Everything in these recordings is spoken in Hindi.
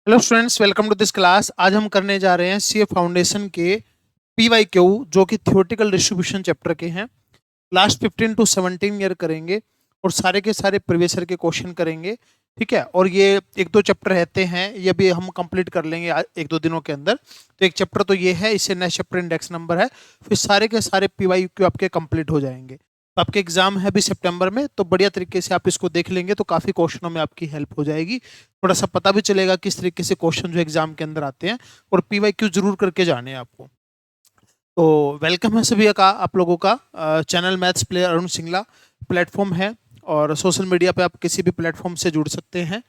Hello students, welcome to this class. आज हम करने जा रहे हैं सीए फाउंडेशन के पीवाईक्यू जो कि थ्योरेटिकल डिस्ट्रीब्यूशन चैप्टर के हैं। लास्ट 15 टू 17 ईयर करेंगे और सारे के सारे प्रीवियस ईयर के क्वेश्चन करेंगे। ठीक है, और ये एक दो चैप्टर रहते हैं, ये भी हम कंप्लीट कर लेंगे एक दो दिनों के अंदर। तो एक चैप्टर तो ये है, इससे नेक्स्ट चैप्टर इंडेक्स नंबर है, फिर सारे के सारे पीवाईक्यू आपके कंप्लीट हो जाएंगे। तो आपके एग्जाम है अभी सितंबर में, तो बढ़िया तरीके से आप इसको देख लेंगे तो काफ़ी क्वेश्चनों में आपकी हेल्प हो जाएगी। थोड़ा सा पता भी चलेगा किस तरीके से क्वेश्चन जो एग्जाम के अंदर आते हैं, और पीवाईक्यू जरूर करके जाने हैं आपको। तो वेलकम है सभी का, आप लोगों का। Channel maths player Arun Singla platform है, और सोशल मीडिया पे आप किसी भी प्लेटफॉर्म से जुड़ सकते हैं।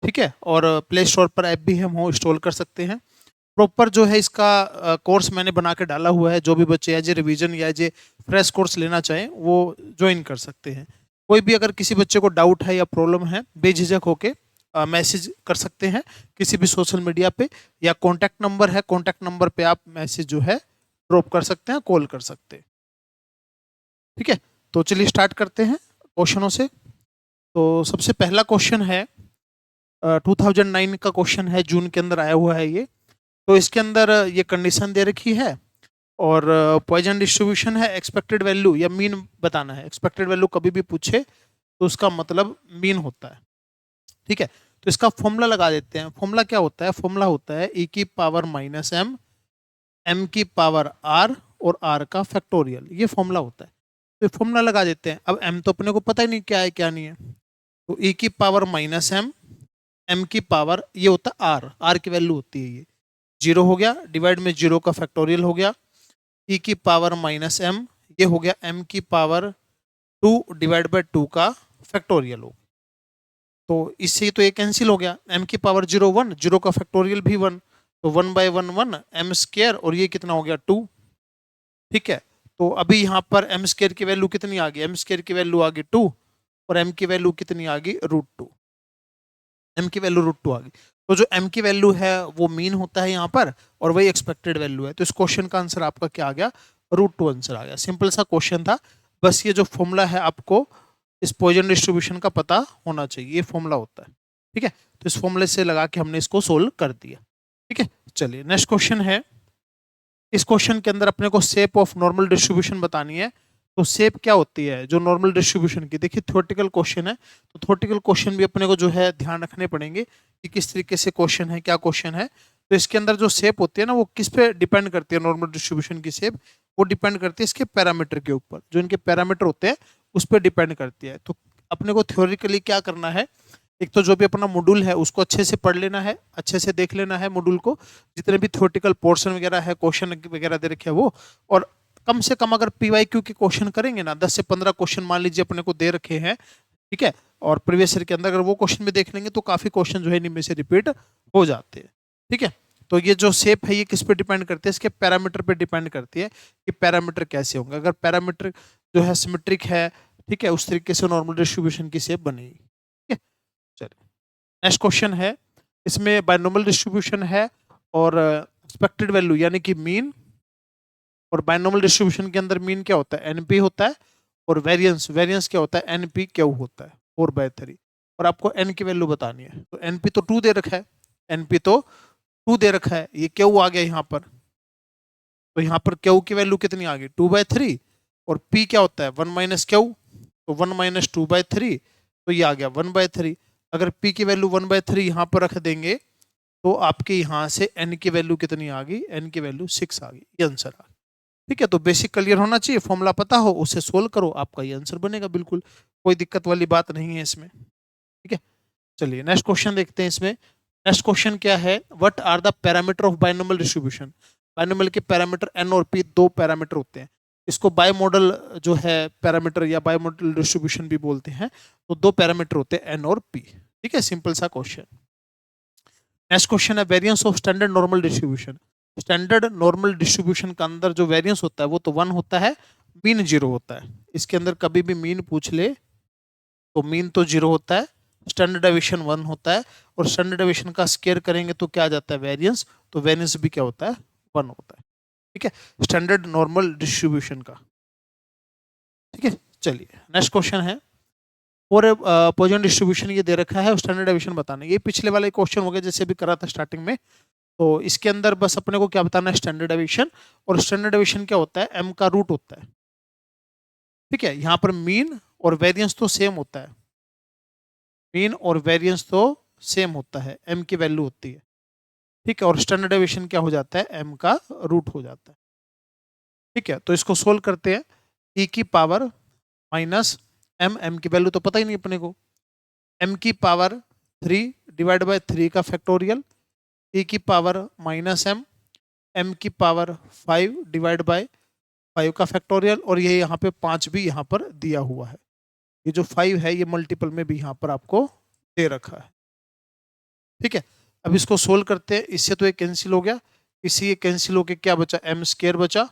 ठीक है, और प्ले स्टोर पर ऐप भी हम हो इंस्टॉल कर सकते हैं। प्रॉपर जो है इसका कोर्स मैंने बना के डाला हुआ है, जो भी बच्चे एज ए रिवीजन या एज ए फ्रेश कोर्स लेना चाहें वो ज्वाइन कर सकते हैं। कोई भी अगर किसी बच्चे को डाउट है या प्रॉब्लम है, बेझिझक होके मैसेज कर सकते हैं किसी भी सोशल मीडिया पे, या कॉन्टैक्ट नंबर है, कॉन्टैक्ट नंबर पे आप मैसेज जो है ड्रॉप कर सकते हैं, कॉल कर सकते हैं। ठीक है, तो चलिए स्टार्ट करते हैं क्वेश्चनों से। तो सबसे पहला क्वेश्चन है 2009 का क्वेश्चन है, जून के अंदर आया हुआ है ये। तो इसके अंदर ये कंडीशन दे रखी है, और पॉइजन डिस्ट्रीब्यूशन है, एक्सपेक्टेड वैल्यू या मीन बताना है। एक्सपेक्टेड वैल्यू कभी भी पूछे तो उसका मतलब मीन होता है। ठीक है, तो इसका फॉर्मूला लगा देते हैं। फॉर्मूला क्या होता है? फॉर्मूला होता है e की पावर माइनस एम, एम की पावर आर, और आर का फैक्टोरियल। ये फॉर्मूला होता है। तो फॉर्मूला लगा देते हैं। अब एम तो अपने को पता ही नहीं क्या है क्या नहीं है, तो e की पावर माइनस एम, एम की पावर ये होता है आर, आर की वैल्यू होती है ये जीरो हो गया, डिवाइड में जीरो का फैक्टोरियल हो गया, ई की पावर माइनस एम, ये हो गया एम की power to divide by two का फैक्टोरियल हो। तो इससे तो ये कैंसिल हो गया, एम की पावर जीरो वन, जीरो का फैक्टोरियल भी वन, तो one by one one m square, और ये कितना हो गया टू। ठीक है, तो अभी यहाँ पर एम स्केयर की वैल्यू कितनी आ गई? एम स्केयर की वैल्यू आ गई टू, और एम की वैल्यू कितनी आ गई? Root two. एम की वैल्यू रूट टू आ गई। तो जो एम की वैल्यू है वो मीन होता है यहाँ पर, और वही एक्सपेक्टेड वैल्यू है। तो इस क्वेश्चन का आंसर आपका क्या आ गया? रूट टू आंसर आ गया। सिंपल सा क्वेश्चन था, बस ये जो फॉर्मूला है आपको इस पॉइजन डिस्ट्रीब्यूशन का पता होना चाहिए, ये फॉर्मूला होता है। ठीक है, तो इस फॉर्मूले से लगा के हमने इसको सोल्व कर दिया। ठीक है, चलिए नेक्स्ट क्वेश्चन है। इस क्वेश्चन के अंदर अपने को शेप ऑफ नॉर्मल डिस्ट्रीब्यूशन बतानी है। तो शेप क्या होती है जो नॉर्मल डिस्ट्रीब्यूशन की? देखिए थ्योरेटिकल क्वेश्चन है, तो थ्योरेटिकल क्वेश्चन भी अपने को जो है ध्यान रखने पड़ेंगे कि किस तरीके से क्वेश्चन है, क्या क्वेश्चन है। तो इसके अंदर जो शेप होती है ना, वो किस पे डिपेंड करती है? नॉर्मल डिस्ट्रीब्यूशन की शेप वो डिपेंड करती है इसके पैरामीटर के ऊपर। जो इनके पैरामीटर होते हैं उस पर डिपेंड करती है। तो अपने को थ्योरेटिकली क्या करना है? एक तो जो भी अपना मॉड्यूल है उसको अच्छे से पढ़ लेना है, अच्छे से देख लेना है मॉड्यूल को, जितने भी थ्योरेटिकल पोर्शन वगैरह है, क्वेश्चन वगैरह दे रखे हैं वो। और कम से कम अगर पीवाईक्यू के क्वेश्चन करेंगे ना, 10 से 15 क्वेश्चन मान लीजिए अपने को दे रखे हैं। ठीक है, और प्रीवियस ईयर के अंदर अगर वो क्वेश्चन भी देख लेंगे तो काफी क्वेश्चन जो है इनमें से रिपीट हो जाते हैं। ठीक है, तो ये जो शेप है ये किस पे डिपेंड करती है? इसके पैरामीटर पे डिपेंड करती है कि पैरामीटर कैसे होंगे। अगर पैरामीटर जो है सिमेट्रिक है, ठीक है, उस तरीके से नॉर्मल डिस्ट्रीब्यूशन की शेप बनेगी। ठीक है, चलिए नेक्स्ट क्वेश्चन है। इसमें बायनोमियल डिस्ट्रीब्यूशन है, और एक्सपेक्टेड वैल्यू यानी कि मीन। और बायनोमियल डिस्ट्रीब्यूशन के अंदर मीन क्या होता है? एनपी होता है, और वेरिएंस, वेरिएंस क्या होता है? एनपी क्यू होता है, 4/3। और आपको एन की वैल्यू बतानी है। तो एनपी तो 2 दे रखा है, एनपी तो 2 दे रखा है, ये क्यू आ गया यहाँ पर। तो यहाँ पर क्यू की वैल्यू कितनी आ गई? 2/3। और पी क्या होता है? 1 - क्यू, तो 1 - 2/3, तो ये आ गया 1/3। अगर पी की वैल्यू 1/3 यहाँ पर रख देंगे तो आपके यहाँ से एन की वैल्यू कितनी आ गई? एन की वैल्यू 6 आ गई, ये आंसर आ गया। ठीक है, तो बेसिक क्लियर होना चाहिए, फॉर्मूला पता हो, उससे सोल्व करो, आपका ये आंसर बनेगा बिल्कुल। कोई दिक्कत वाली बात नहीं है इसमें। ठीक है, चलिए नेक्स्ट क्वेश्चन देखते हैं। इसमें नेक्स्ट क्वेश्चन क्या है? What are the parameter of binomial distribution? Binomial के पैरामीटर एन और पी, दो पैरामीटर होते हैं। इसको बाय मॉडल जो है पैरामीटर या बाय मॉडल डिस्ट्रीब्यूशन भी बोलते हैं। तो दो पैरामीटर होते हैं एन और पी। ठीक है, सिंपल सा क्वेश्चन। नेक्स्ट क्वेश्चन है variance of standard normal distribution. Standard normal distribution का अंदर जो वेरिएंस होता है वो तो 1 होता है, मीन 0 होता है। इसके अंदर कभी भी मीन पूछ ले तो मीन तो 0 होता है, स्टैंडर्ड डेविएशन 1 होता है, और स्टैंडर्ड डेविएशन का स्केयर करेंगे तो क्या आ जाता है? वेरिएंस। तो वेरिएंस भी क्या होता है? 1 होता है। ठीक है, स्टैंडर्ड नॉर्मल डिस्ट्रीब्यूशन का। ठीक है, चलिए नेक्स्ट क्वेश्चन है। और पॉइजन डिस्ट्रीब्यूशन ये दे रखा है और स्टैंडर्ड डेविएशन बताना है। ये पिछले वाले क्वेश्चन हो गए जैसे भी करा था स्टार्टिंग में। तो इसके अंदर बस अपने को क्या बताना है, स्टैंडर्ड डेविएशन। और स्टैंडर्ड डेविएशन क्या होता है, एम का रूट होता है। ठीक है, यहाँ पर मीन और वेरियंस तो सेम होता है, मीन और वेरियंस तो सेम होता है, एम की वैल्यू होती है। ठीक है, और स्टैंडर्ड डेविएशन क्या हो जाता है, एम का रूट हो जाता है। ठीक है, तो इसको सोल्व करते हैं। ई की पावर माइनस एम, एम की वैल्यू तो पता ही नहीं अपने को, एम की पावर 3 डिवाइड बाय 3 का फैक्टोरियल, ई की पावर माइनस एम, एम की पावर 5 डिवाइड बाय 5 का फैक्टोरियल, और ये यहाँ पे 5 भी यहाँ पर दिया हुआ है। ये जो 5 है ये मल्टीपल में भी यहाँ पर आपको दे रखा है। ठीक है, अब इसको सोल्व करते हैं। इससे तो ये कैंसिल हो गया, इसी ये कैंसिल होके क्या बचा, एम स्केयर बचा।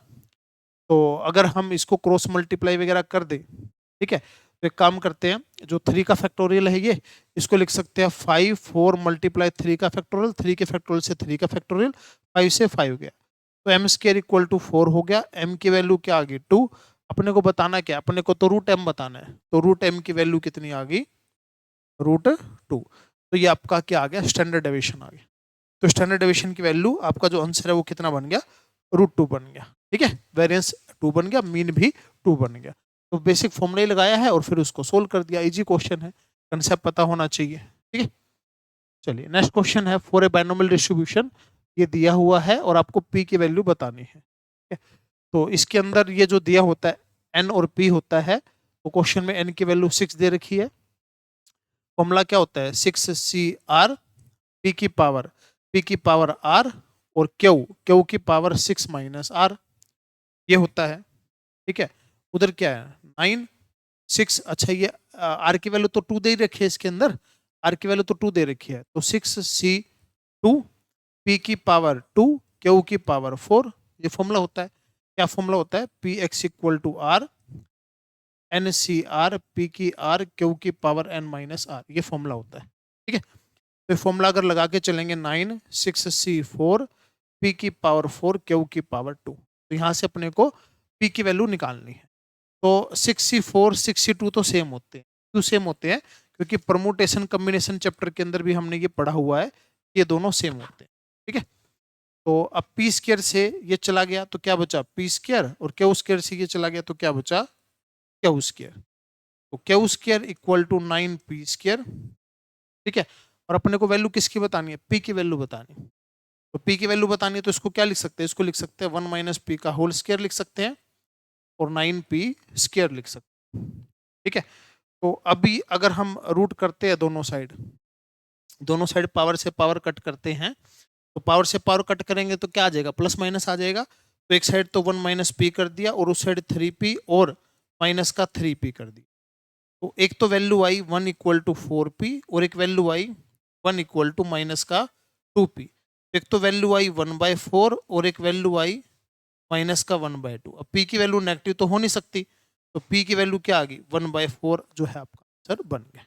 तो अगर हम इसको क्रॉस मल्टीप्लाई वगैरह कर दें, ठीक है, तो एक काम करते हैं, जो 3 का फैक्टोरियल है ये, इसको लिख सकते हैं 5 4 मल्टीप्लाई 3 का फैक्टोरियल, 3 के फैक्टोरियल से 3 का फैक्टोरियल, 5 से 5 गया, तो एम स्केयर इक्वल टू 4 हो गया। एम की वैल्यू क्या आ गई, 2। अपने को बताना क्या, अपने को तो रूट एम बताना है, तो रूट एम की वैल्यू कितनी आ गई, रूट 2। तो ये आपका क्या आ गया, स्टैंडर्ड डेविएशन आ गया। तो स्टैंडर्ड डेविएशन की वैल्यू आपका जो आंसर है वो कितना बन गया, रूट 2 बन गया। ठीक है, वेरिएंस 2 बन गया, मीन भी 2 बन गया। तो बेसिक फॉर्मूला ही लगाया है और फिर उसको सोल्व कर दिया। इजी क्वेश्चन है, कंसेप्ट पता होना चाहिए। ठीक है, चलिए नेक्स्ट क्वेश्चन है, फॉर ए बाइनोमियल डिस्ट्रीब्यूशन, ये दिया हुआ है और आपको पी की वैल्यू बतानी है। ठीक है, तो इसके अंदर ये जो दिया होता है एन और पी होता है, तो क्वेश्चन में एन की वैल्यू 6 दे रखी है। फॉर्मूला क्या होता है, 6 CR पी की पावर आर और क्यू की पावर 6 माइनस आर, ये होता है। ठीक है, उधर क्या है 9 6, अच्छा ये आर की वैल्यू तो 2 दे ही रखी है इसके अंदर, आर की वैल्यू तो 2 दे रखी है, तो 6C2 पी की पावर 2 क्यू की पावर 4, ये फॉर्मूला होता है। क्या फॉर्मूला होता है, p x equal to r n c r p की आर क्यू की पावर एन माइनस आर, ये फॉर्मूला होता है। ठीक है, तो फॉर्मूला अगर लगा के चलेंगे 9 6C4 पी की पावर 4 क्यू की पावर 2, तो यहाँ से अपने को पी की वैल्यू निकालनी है। तो 6C4 6C2 तो सेम होते हैं, क्यों सेम होते हैं, क्योंकि परमुटेशन कम्बिनेशन चैप्टर के अंदर भी हमने ये पढ़ा हुआ है, ये दोनों सेम होते हैं। ठीक है, तो अब पी स्क्वायर से ये चला गया तो क्या बचा, पी स्क्वायर, और क्यू स्क्वायर से ये चला गया तो क्या बचा, क्यू स्क्वायर। तो क्यू स्क्वायर इक्वल टू 9 पी स्क्वायर। ठीक है, और अपने को वैल्यू किसकी बतानी है, पी की वैल्यू बतानी है। तो पी की वैल्यू बतानी है तो इसको क्या लिख सकते हैं, इसको लिख सकते हैं 1 माइनस पी का होल स्क्वायर लिख सकते हैं, और 9 पी स्क्वायर लिख सकते हैं। ठीक है, तो अभी अगर हम रूट करते हैं दोनों साइड पावर से पावर कट करते हैं, तो पावर से पावर कट करेंगे तो क्या आ जाएगा, प्लस माइनस आ जाएगा। तो एक साइड तो 1 माइनस पी कर दिया और उस साइड 3p और माइनस का 3p कर दिया। तो एक तो वैल्यू आई 1 इक्वल टू 4p और एक वैल्यू आई 1 इक्वल टू माइनस का 2p। एक तो वैल्यू आई 1/4 और एक वैल्यू आई माइनस का 1/2। अब p की वैल्यू नेगेटिव तो हो नहीं सकती, तो p की वैल्यू क्या आ गई 1/4 जो है आपका आंसर बन गया।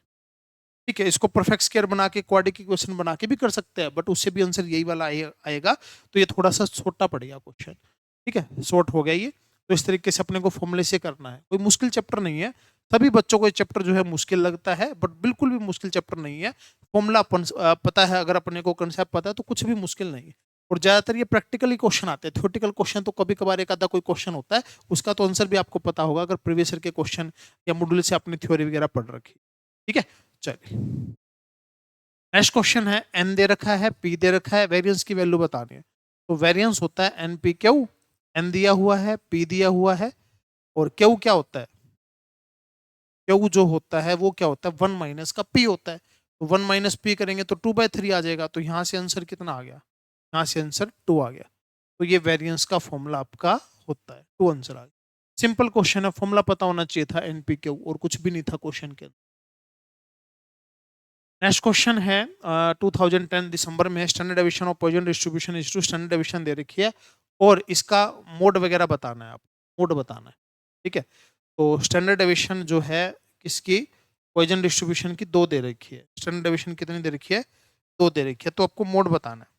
ठीक है, इसको परफेक्ट स्क्वायर बना के क्वाड्रेटिक इक्वेशन बना के भी कर सकते हैं, बट उससे भी आंसर यही वाला आएगा, तो ये थोड़ा सा छोटा पड़ेगा क्वेश्चन। ठीक है, शॉर्ट हो गया ये। तो इस तरीके से अपने को फॉर्मूले से करना है, कोई मुश्किल चैप्टर नहीं है। सभी बच्चों को ये चैप्टर जो है मुश्किल लगता है, बट बिल्कुल भी मुश्किल चैप्टर नहीं है। फॉर्मूला पता है, अगर अपने को कंसेप्ट पता है तो कुछ भी मुश्किल नहीं है। और ज्यादातर ये प्रैक्टिकली क्वेश्चन आते हैं, थ्योरेटिकल क्वेश्चन तो कभी कभार एक आधा कोई क्वेश्चन होता है, उसका तो आंसर भी आपको पता होगा अगर प्रीवियस ईयर के क्वेश्चन या मॉड्यूल से आपने थ्योरी वगैरह पढ़ रखी। ठीक है, चलिए नेक्स्ट क्वेश्चन है, एन दे रखा है, पी दे रखा है, वेरिएंस की वैल्यू बतानी है। तो वेरिएंस होता है एन पी क्यू, एन दिया हुआ है, पी दिया हुआ है, और क्यू क्या होता है, क्यू जो होता है वो क्या होता है 1 माइनस का पी होता है। तो 1 माइनस पी करेंगे तो 2/3 आ जाएगा, तो यहाँ से आंसर कितना आ गया, यहाँ से आंसर 2 आ गया। तो ये वेरिएंस का फॉर्मूला आपका होता है, 2 आंसर आ गया। सिंपल क्वेश्चन है, फॉर्मूला पता होना चाहिए था एनपी क्यू, और कुछ भी नहीं था क्वेश्चन के अंदर। नेक्स्ट क्वेश्चन है 2010 दिसंबर में, standard deviation of poisson distribution is two standard deviation दे रखी है, और इसका मोड वगैरह बताना है, आप मोड बताना है। ठीक है, तो स्टैंडर्ड डेविएशन जो है किसकी, पॉइजन डिस्ट्रीब्यूशन की 2 दे रखी है। स्टैंडर्ड डेविएशन कितनी दे रखी है, 2 दे रखी है, तो आपको मोड बताना है।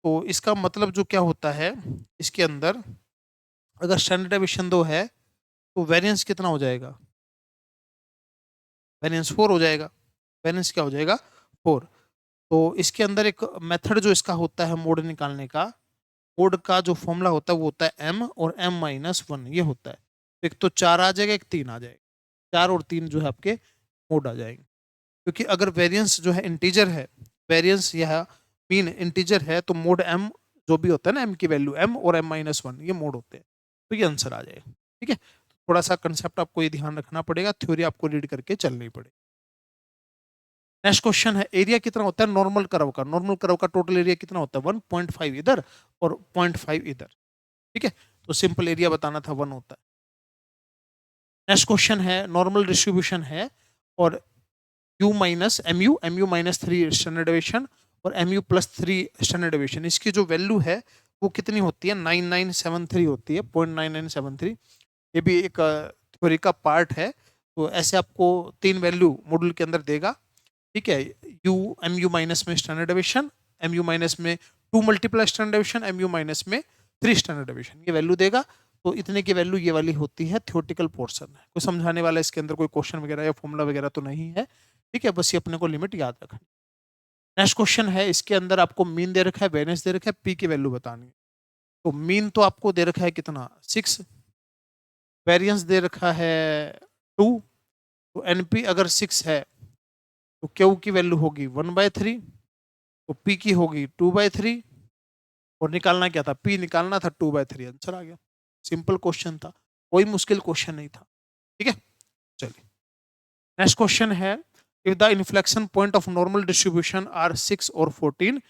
तो इसका मतलब जो क्या होता है, इसके अंदर अगर स्टैंडर्ड डेविएशन 2 है तो वेरिएंस कितना हो जाएगा, वेरिएंस 4 हो जाएगा। वेरिएंस क्या हो जाएगा? 4। तो इसके अंदर एक मेथड जो इसका होता है मोड निकालने का, मोड का जो फॉर्मूला होता है वो होता है m और m-1 ये होता है। एक तो 4 आ जाएगा, एक 3 आ जाएगा। 4 और 3 जो है आपके मोड आ जाएंगे। क्योंकि अगर वेरिएंस जो है इंटीजर है, वेरिएंस यह मीन इंटीजर है, तो मोड m जो भी होता है ना, m की वैल्यू m और m-1 ये मोड होते हैं, तो ये आंसर आ जाएगा। ठीक है, थोड़ा सा कंसेप्ट आपको ये ध्यान रखना पड़ेगा, थ्योरी आपको रीड करके चलनी पड़ेगी। नेक्स्ट क्वेश्चन है, एरिया कितना होता है नॉर्मल कर्व का? नॉर्मल कर्व का टोटल एरिया कितना होता है? 1.5 इधर और 0.5 इधर। ठीक है, तो सिंपल एरिया बताना था, 1 होता है। नेक्स्ट क्वेश्चन है, नॉर्मल डिस्ट्रीब्यूशन है और u minus m u minus 3 standard deviation और m u plus 3 standard deviation, इसकी जो वैल्यू है वो कितनी होती है? 9973 होती है, 0.9973। ये भी एक थ्योरी का पार्ट है। तो ऐसे आपको 3 वैल्यू मॉड्यूल के अंदर देगा। ठीक है, यू एम यू माइनस में standard deviation, m u minus में 2 multiply standard deviation, m u minus में 3 स्टैंडर्ड डेविएशन, ये वैल्यू देगा। तो इतने की वैल्यू ये वाली होती है, थ्योरेटिकल पोर्शन है। कोई समझाने वाला इसके अंदर कोई क्वेश्चन वगैरह या फॉर्मूला वगैरह तो नहीं है। ठीक है, बस ये अपने को लिमिट याद रखना। नेक्स्ट क्वेश्चन है, इसके अंदर आपको मीन दे रखा है, वेरिएंस दे रखा है, पी की वैल्यू बतानी है। तो मीन तो आपको दे रखा है कितना? 6। वेरिएंस दे रखा है 2। तो एनपी अगर 6 है तो क्यू की वैल्यू होगी 1/3, तो पी की होगी 2/3, और निकालना क्या था? पी निकालना था 2/3, आंसर आ गया। सिंपल क्वेश्चन था, कोई मुश्किल क्वेश्चन नहीं था। ठीक है, चलिए नेक्स्ट क्वेश्चन है, if the inflection point of normal distribution are 6 और 14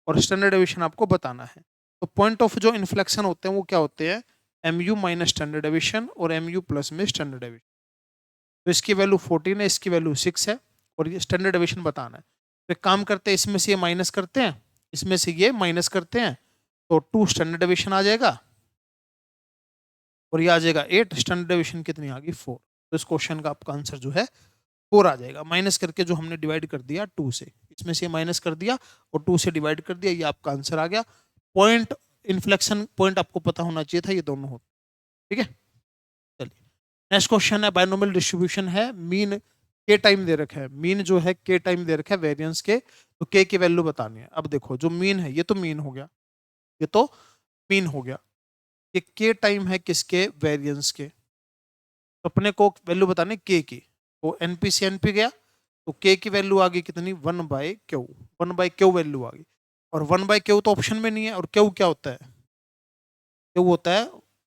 और स्टैंडर्ड डेविएशन आपको बताना है। तो पॉइंट ऑफ जो इन्फ्लेक्शन होते हैं वो क्या होते हैं? M u minus standard deviation और एम यू प्लस में स्टैंडर्ड डेविएशन। तो इसकी वैल्यू 14 है, इसकी वैल्यू 6 है, और ये स्टैंडर्ड डेविएशन बताना है। तो एक काम करते हैं, इसमें से ये माइनस करते हैं, इसमें से ये माइनस करते हैं, तो 2 स्टैंडर्ड डेविएशन आ जाएगा और ये आ जाएगा 8। स्टैंडर्ड डेविएशन कितनी आ गई? 4। तो इस क्वेश्चन का आपका आंसर जो है 4 आ जाएगा। माइनस करके जो हमने डिवाइड कर दिया 2 से, इसमें से माइनस कर दिया और 2 से डिवाइड कर दिया, ये आपका आंसर आ गया। पॉइंट इन्फ्लेक्शन पॉइंट आपको पता होना चाहिए था, ये दोनों होते। ठीक है, चलिए नेक्स्ट क्वेश्चन है, बायनोमियल डिस्ट्रीब्यूशन है, मीन के टाइम दे रखा है, मीन जो है के टाइम दे रखा है वेरिएंस के, तो के की वैल्यू बतानी है। अब देखो जो मीन है ये तो मीन हो गया, ये तो मीन हो गया, ये के टाइम है किसके? वेरिएंस के। तो अपने को वैल्यू बताने के की, तो एनपी से एनपी गया, तो के की वैल्यू आ गई कितनी? 1/क्यू। 1/क्यू वैल्यू आ गई, और 1/क्यू तो ऑप्शन में नहीं है, और क्यू क्या होता है? क्यू होता है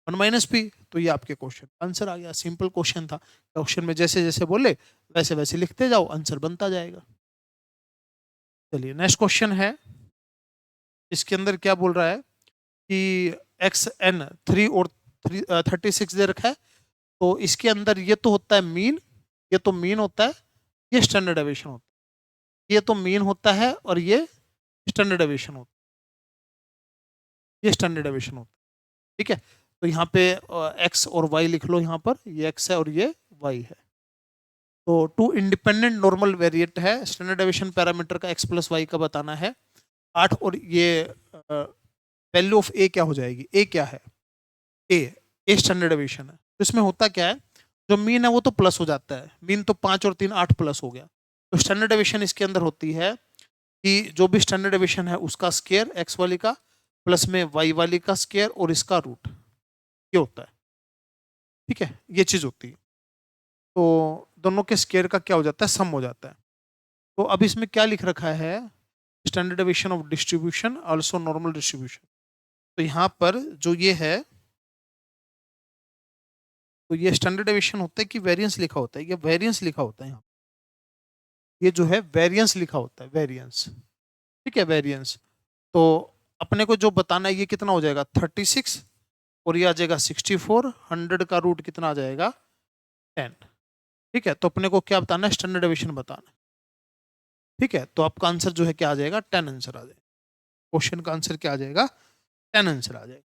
1-p। तो ये आपके क्वेश्चन आंसर आ गया। सिंपल क्वेश्चन था, क्वेश्चन में जैसे जैसे बोले वैसे वैसे लिखते जाओ, आंसर बनता जाएगा। चलिए नेक्स्ट क्वेश्चन है, इसके अंदर क्या बोल रहा है कि एक्स एन 3 और 36 दे रखा है। तो इसके अंदर ये तो होता है मीन, ये तो मीन होता है, ये स्टैंडर्ड डेविएशन होता है। ये तो मीन होता है और ये स्टैंडर्ड डेविएशन होता है, ये स्टैंडर्ड डेविएशन होता है। ठीक है, तो यहाँ पे एक्स और वाई लिख लो, यहाँ पर ये एक्स है और ये वाई है। तो 2 इंडिपेंडेंट नॉर्मल वेरिएट है, स्टैंडर्ड डेविएशन पैरामीटर का एक्स प्लस वाई का बताना है 8, और ये वैल्यू ऑफ ए क्या हो जाएगी? ए क्या है? ए स्टैंडर्ड डेविएशन है। तो इसमें होता क्या है, जो मीन है वो तो प्लस हो जाता है, मीन तो 5 और 3 8 प्लस हो गया। तो स्टैंडर्ड डेविएशन इसके अंदर होती है कि जो भी स्टैंडर्ड डेविएशन है उसका स्केयर एक्स वाली का प्लस में वाई वाली का स्केयर और इसका रूट, ये होता है। ठीक है, ये चीज होती है। तो दोनों के स्केयर का क्या हो जाता है? सम हो जाता है। तो अब इसमें क्या लिख रखा है? Standard deviation of distribution also normal distribution. तो यहाँ पर जो ये है, तो ये स्टैंडर्ड डेविएशन होता है कि वेरिएंस लिखा होता है? ये वेरिएंस लिखा होता है यहाँ, ये जो है वेरिएंस लिखा होता है, वेरिएंस। ठीक है, वेरिएंस। तो अपने को जो बताना है ये कितना हो जाएगा? 36, और ये आ जाएगा 64। 100 का रूट कितना आ जाएगा? 10। ठीक है, तो अपने को क्या बताना है? स्टैंडर्ड डेविएशन बताना है। ठीक है, तो आपका आंसर जो है क्या आ जाएगा? 10 आंसर आ जाएगा। क्वेश्चन का आंसर क्या आ जाएगा? 10 आंसर आ जाएगा।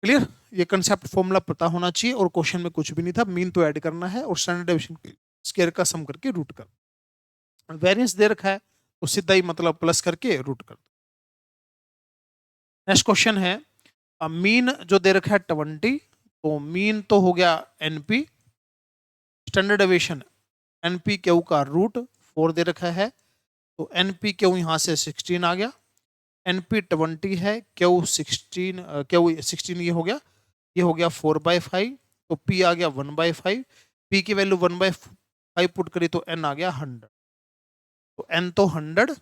क्लियर? ये कंसेप्ट फॉर्मूला पता होना चाहिए, और क्वेश्चन में कुछ भी नहीं था, मीन तो ऐड करना है और स्टैंडर्ड डेविएशन स्क्वायर का सम करके रूट कर। वेरिएंस दे रखा है तो सीधा ही मतलब प्लस करके रूट कर। नेक्स्ट क्वेश्चन है, मीन जो दे रखा है 20, तो मीन तो हो गया NP, standard deviation NP Q का रूट 4 दे रखा है, तो एनपी क्यू यहाँ से 16 आ गया, एनपी 20 है, क्यू 16 ये हो गया 4/5, तो पी आ गया 1/5, पी की वैल्यू 1/5 पुट करी तो एन आ गया 100, तो एन तो 100,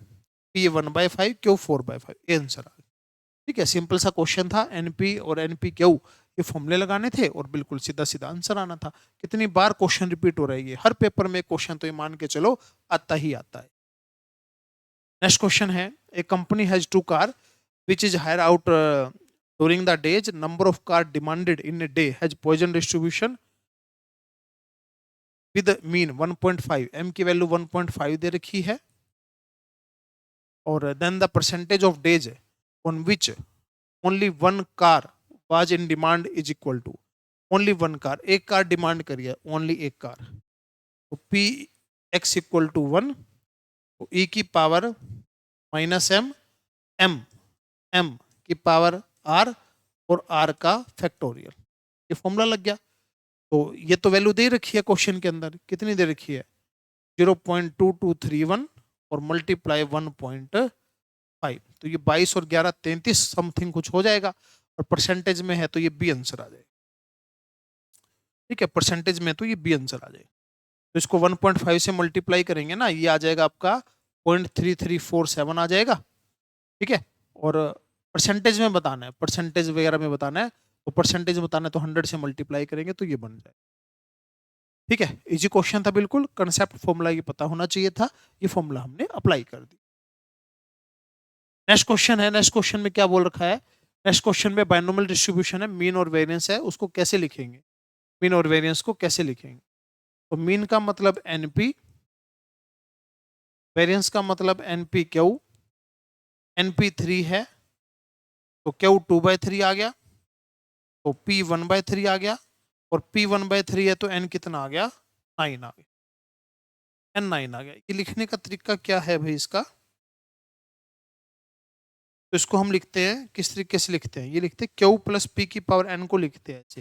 पी 1/5, क्यू 4/5, ये आंसर आ गया। ठीक है, सिंपल सा क्वेश्चन था, एनपी और एनपी क्यू ये फॉर्मूले लगाने थे और बिल्कुल सीधा सीधा आंसर आना था। कितनी बार क्वेश्चन रिपीट हो रही है, हर पेपर में क्वेश्चन तो ये मान के चलो आता ही आता है। नेक्स्ट क्वेश्चन है, a company has 2 car which is hired out during the days, number of car demanded in a day has Poisson distribution with mean 1.5, m की वैल्यू 1.5 दे रखी है, और then the percentage of days on which only one car was in demand is equal to, only one car, एक कार डिमांड करी है, ओनली एक कार, तो पी एक्स इक्वल टू 1, तो ई की power minus m, m m की पावर आर, और आर का फैक्टोरियल, ये फॉर्मूला लग गया। तो ये तो वैल्यू दे रखी है क्वेश्चन के अंदर, कितनी दे रखी है 0.2231 और मल्टीप्लाई 1.5, तो ये 22 और 11 33 समथिंग कुछ हो जाएगा, और परसेंटेज में है तो ये बी आंसर आ जाएगा। ठीक है, परसेंटेज में तो ये बी आंसर आ जाएगा, तो इसको 1.5 से मल्टीप्लाई करेंगे ना, ये आ जाएगा आपका 0.3347 आ जाएगा। ठीक है, और परसेंटेज में बताना है, परसेंटेज वगैरह में बताना है, तो परसेंटेज बताना है तो 100 से मल्टीप्लाई करेंगे तो ये बन जाए। ठीक है, इजी क्वेश्चन था बिल्कुल, कंसेप्ट फॉर्मूला ये पता होना चाहिए था, ये फॉर्मूला हमने अप्लाई कर दी। नेक्स्ट क्वेश्चन है, नेक्स्ट क्वेश्चन में क्या बोल रखा है, नेक्स्ट क्वेश्चन में बाइनोमियल डिस्ट्रीब्यूशन है, मीन और वेरिएंस है, उसको कैसे लिखेंगे, मीन और वेरिएंस को कैसे लिखेंगे, तो मीन का मतलब एनपी, वेरिएंस का मतलब एनपी क्यू, एनपी 3 है तो क्यू 2/3 आ गया, तो पी 1/3 आ गया, और पी 1/3 है तो एन कितना आ गया 9 आ गया, एन 9 आ गया। ये लिखने का तरीका क्या है भाई इसका, तो इसको हम लिखते हैं किस तरीके से लिखते हैं, ये लिखते हैं क्यू प्लस पी की पावर एन को लिखते हैं ऐसे,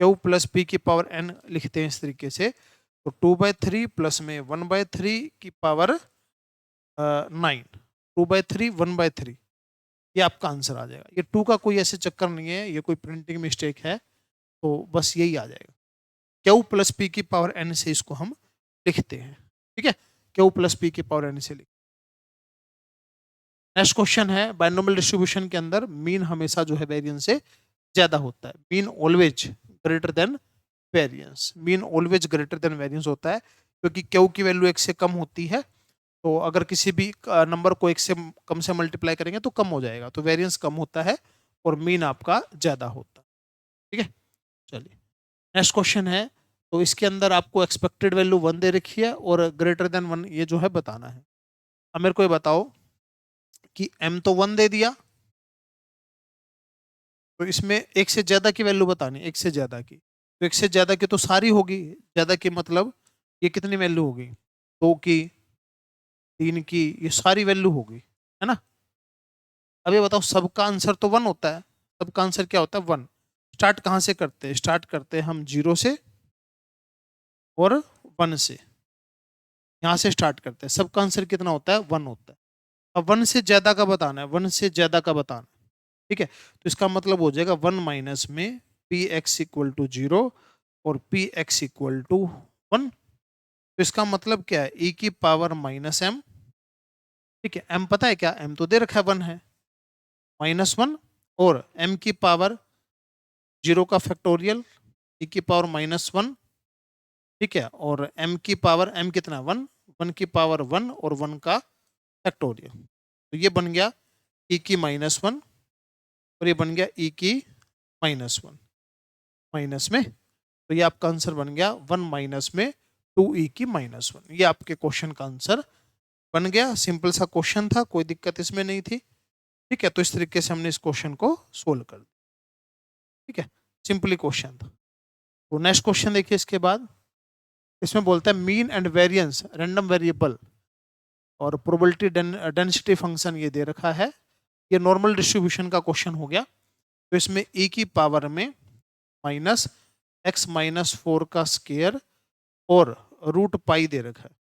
क्यू प्लस पी की पावर एन लिखते हैं इस तरीके से, तो 2/3 प्लस में 1/3 की पावर 9, 2/3 1/3, ये आपका आंसर आ जाएगा। ये 2 का कोई ऐसे चक्कर नहीं है, ये कोई प्रिंटिंग मिस्टेक है, तो बस यही आ जाएगा, क्यू प्लस पी की पावर एन से इसको हम लिखते हैं। ठीक है, क्यू प्लस पी की पावर एन से लिख। नेक्स्ट क्वेश्चन है, बाइनोमियल डिस्ट्रीब्यूशन के अंदर मीन हमेशा जो है वेरिएंस से ज्यादा होता है, mean always greater than variance, mean always greater than variance होता है, क्योंकि क्यू की वैल्यू 1 से कम होती है, तो अगर किसी भी नंबर को 1 से कम से मल्टीप्लाई करेंगे तो कम हो जाएगा, तो वेरिएंस कम होता है और मीन आपका ज्यादा होता है। ठीक है, चलिए नेक्स्ट क्वेश्चन है, तो इसके अंदर आपको एक्सपेक्टेड वैल्यू 1 दे रखी है और ग्रेटर देन 1 ये जो है बताना है। अब मेरे को ये बताओ कि m तो 1 दे दिया, तो इसमें एक से ज्यादा की वैल्यू बतानी, एक से ज्यादा की, तो एक से ज्यादा की तो सारी होगी, ज्यादा की मतलब ये कितनी वैल्यू होगी, 2 की, 3 की, ये सारी वैल्यू होगी, है ना। अब ये बताओ सबका आंसर तो 1 होता है, सबका आंसर क्या होता है 1। स्टार्ट कहाँ से करते हैं, स्टार्ट करते हैं हम 0 से और 1 से, यहाँ से स्टार्ट करते हैं, सबका आंसर कितना होता है 1 होता है। अब 1 से ज्यादा का बताना है, 1 से ज्यादा का बताना है। ठीक है, तो इसका मतलब हो जाएगा 1 माइनस में पी एक्स इक्वल टू 0 और पी एक्स इक्वल टू 1, तो इसका मतलब क्या है e की पावर माइनस एम। ठीक है, m पता है क्या, m तो दे रखा है 1 है, -1, और m की पावर 0 का फैक्टोरियल e की पावर -1। ठीक है, और m की पावर m कितना 1, 1 की पावर 1 और 1 का फैक्टोरियल, तो ये बन गया e की -1 और ये बन गया e की -1 माइनस में, तो ये आपका आंसर बन गया 1 माइनस में 2e की -1, ये आपके क्वेश्चन का आंसर बन गया। सिंपल सा क्वेश्चन था, कोई दिक्कत इसमें नहीं थी। ठीक है, तो इस तरीके से हमने इस क्वेश्चन को सोल्व कर दिया। ठीक है, सिंपली क्वेश्चन था। तो नेक्स्ट क्वेश्चन देखिए, इसके बाद इसमें बोलता है mean and variance random variable और प्रोबेबिलिटी डेंसिटी फंक्शन ये दे रखा है, ये नॉर्मल डिस्ट्रीब्यूशन का क्वेश्चन हो गया। तो इसमें e की पावर में -x - 4 का स्क्वायर और रूट पाई दे रखा है।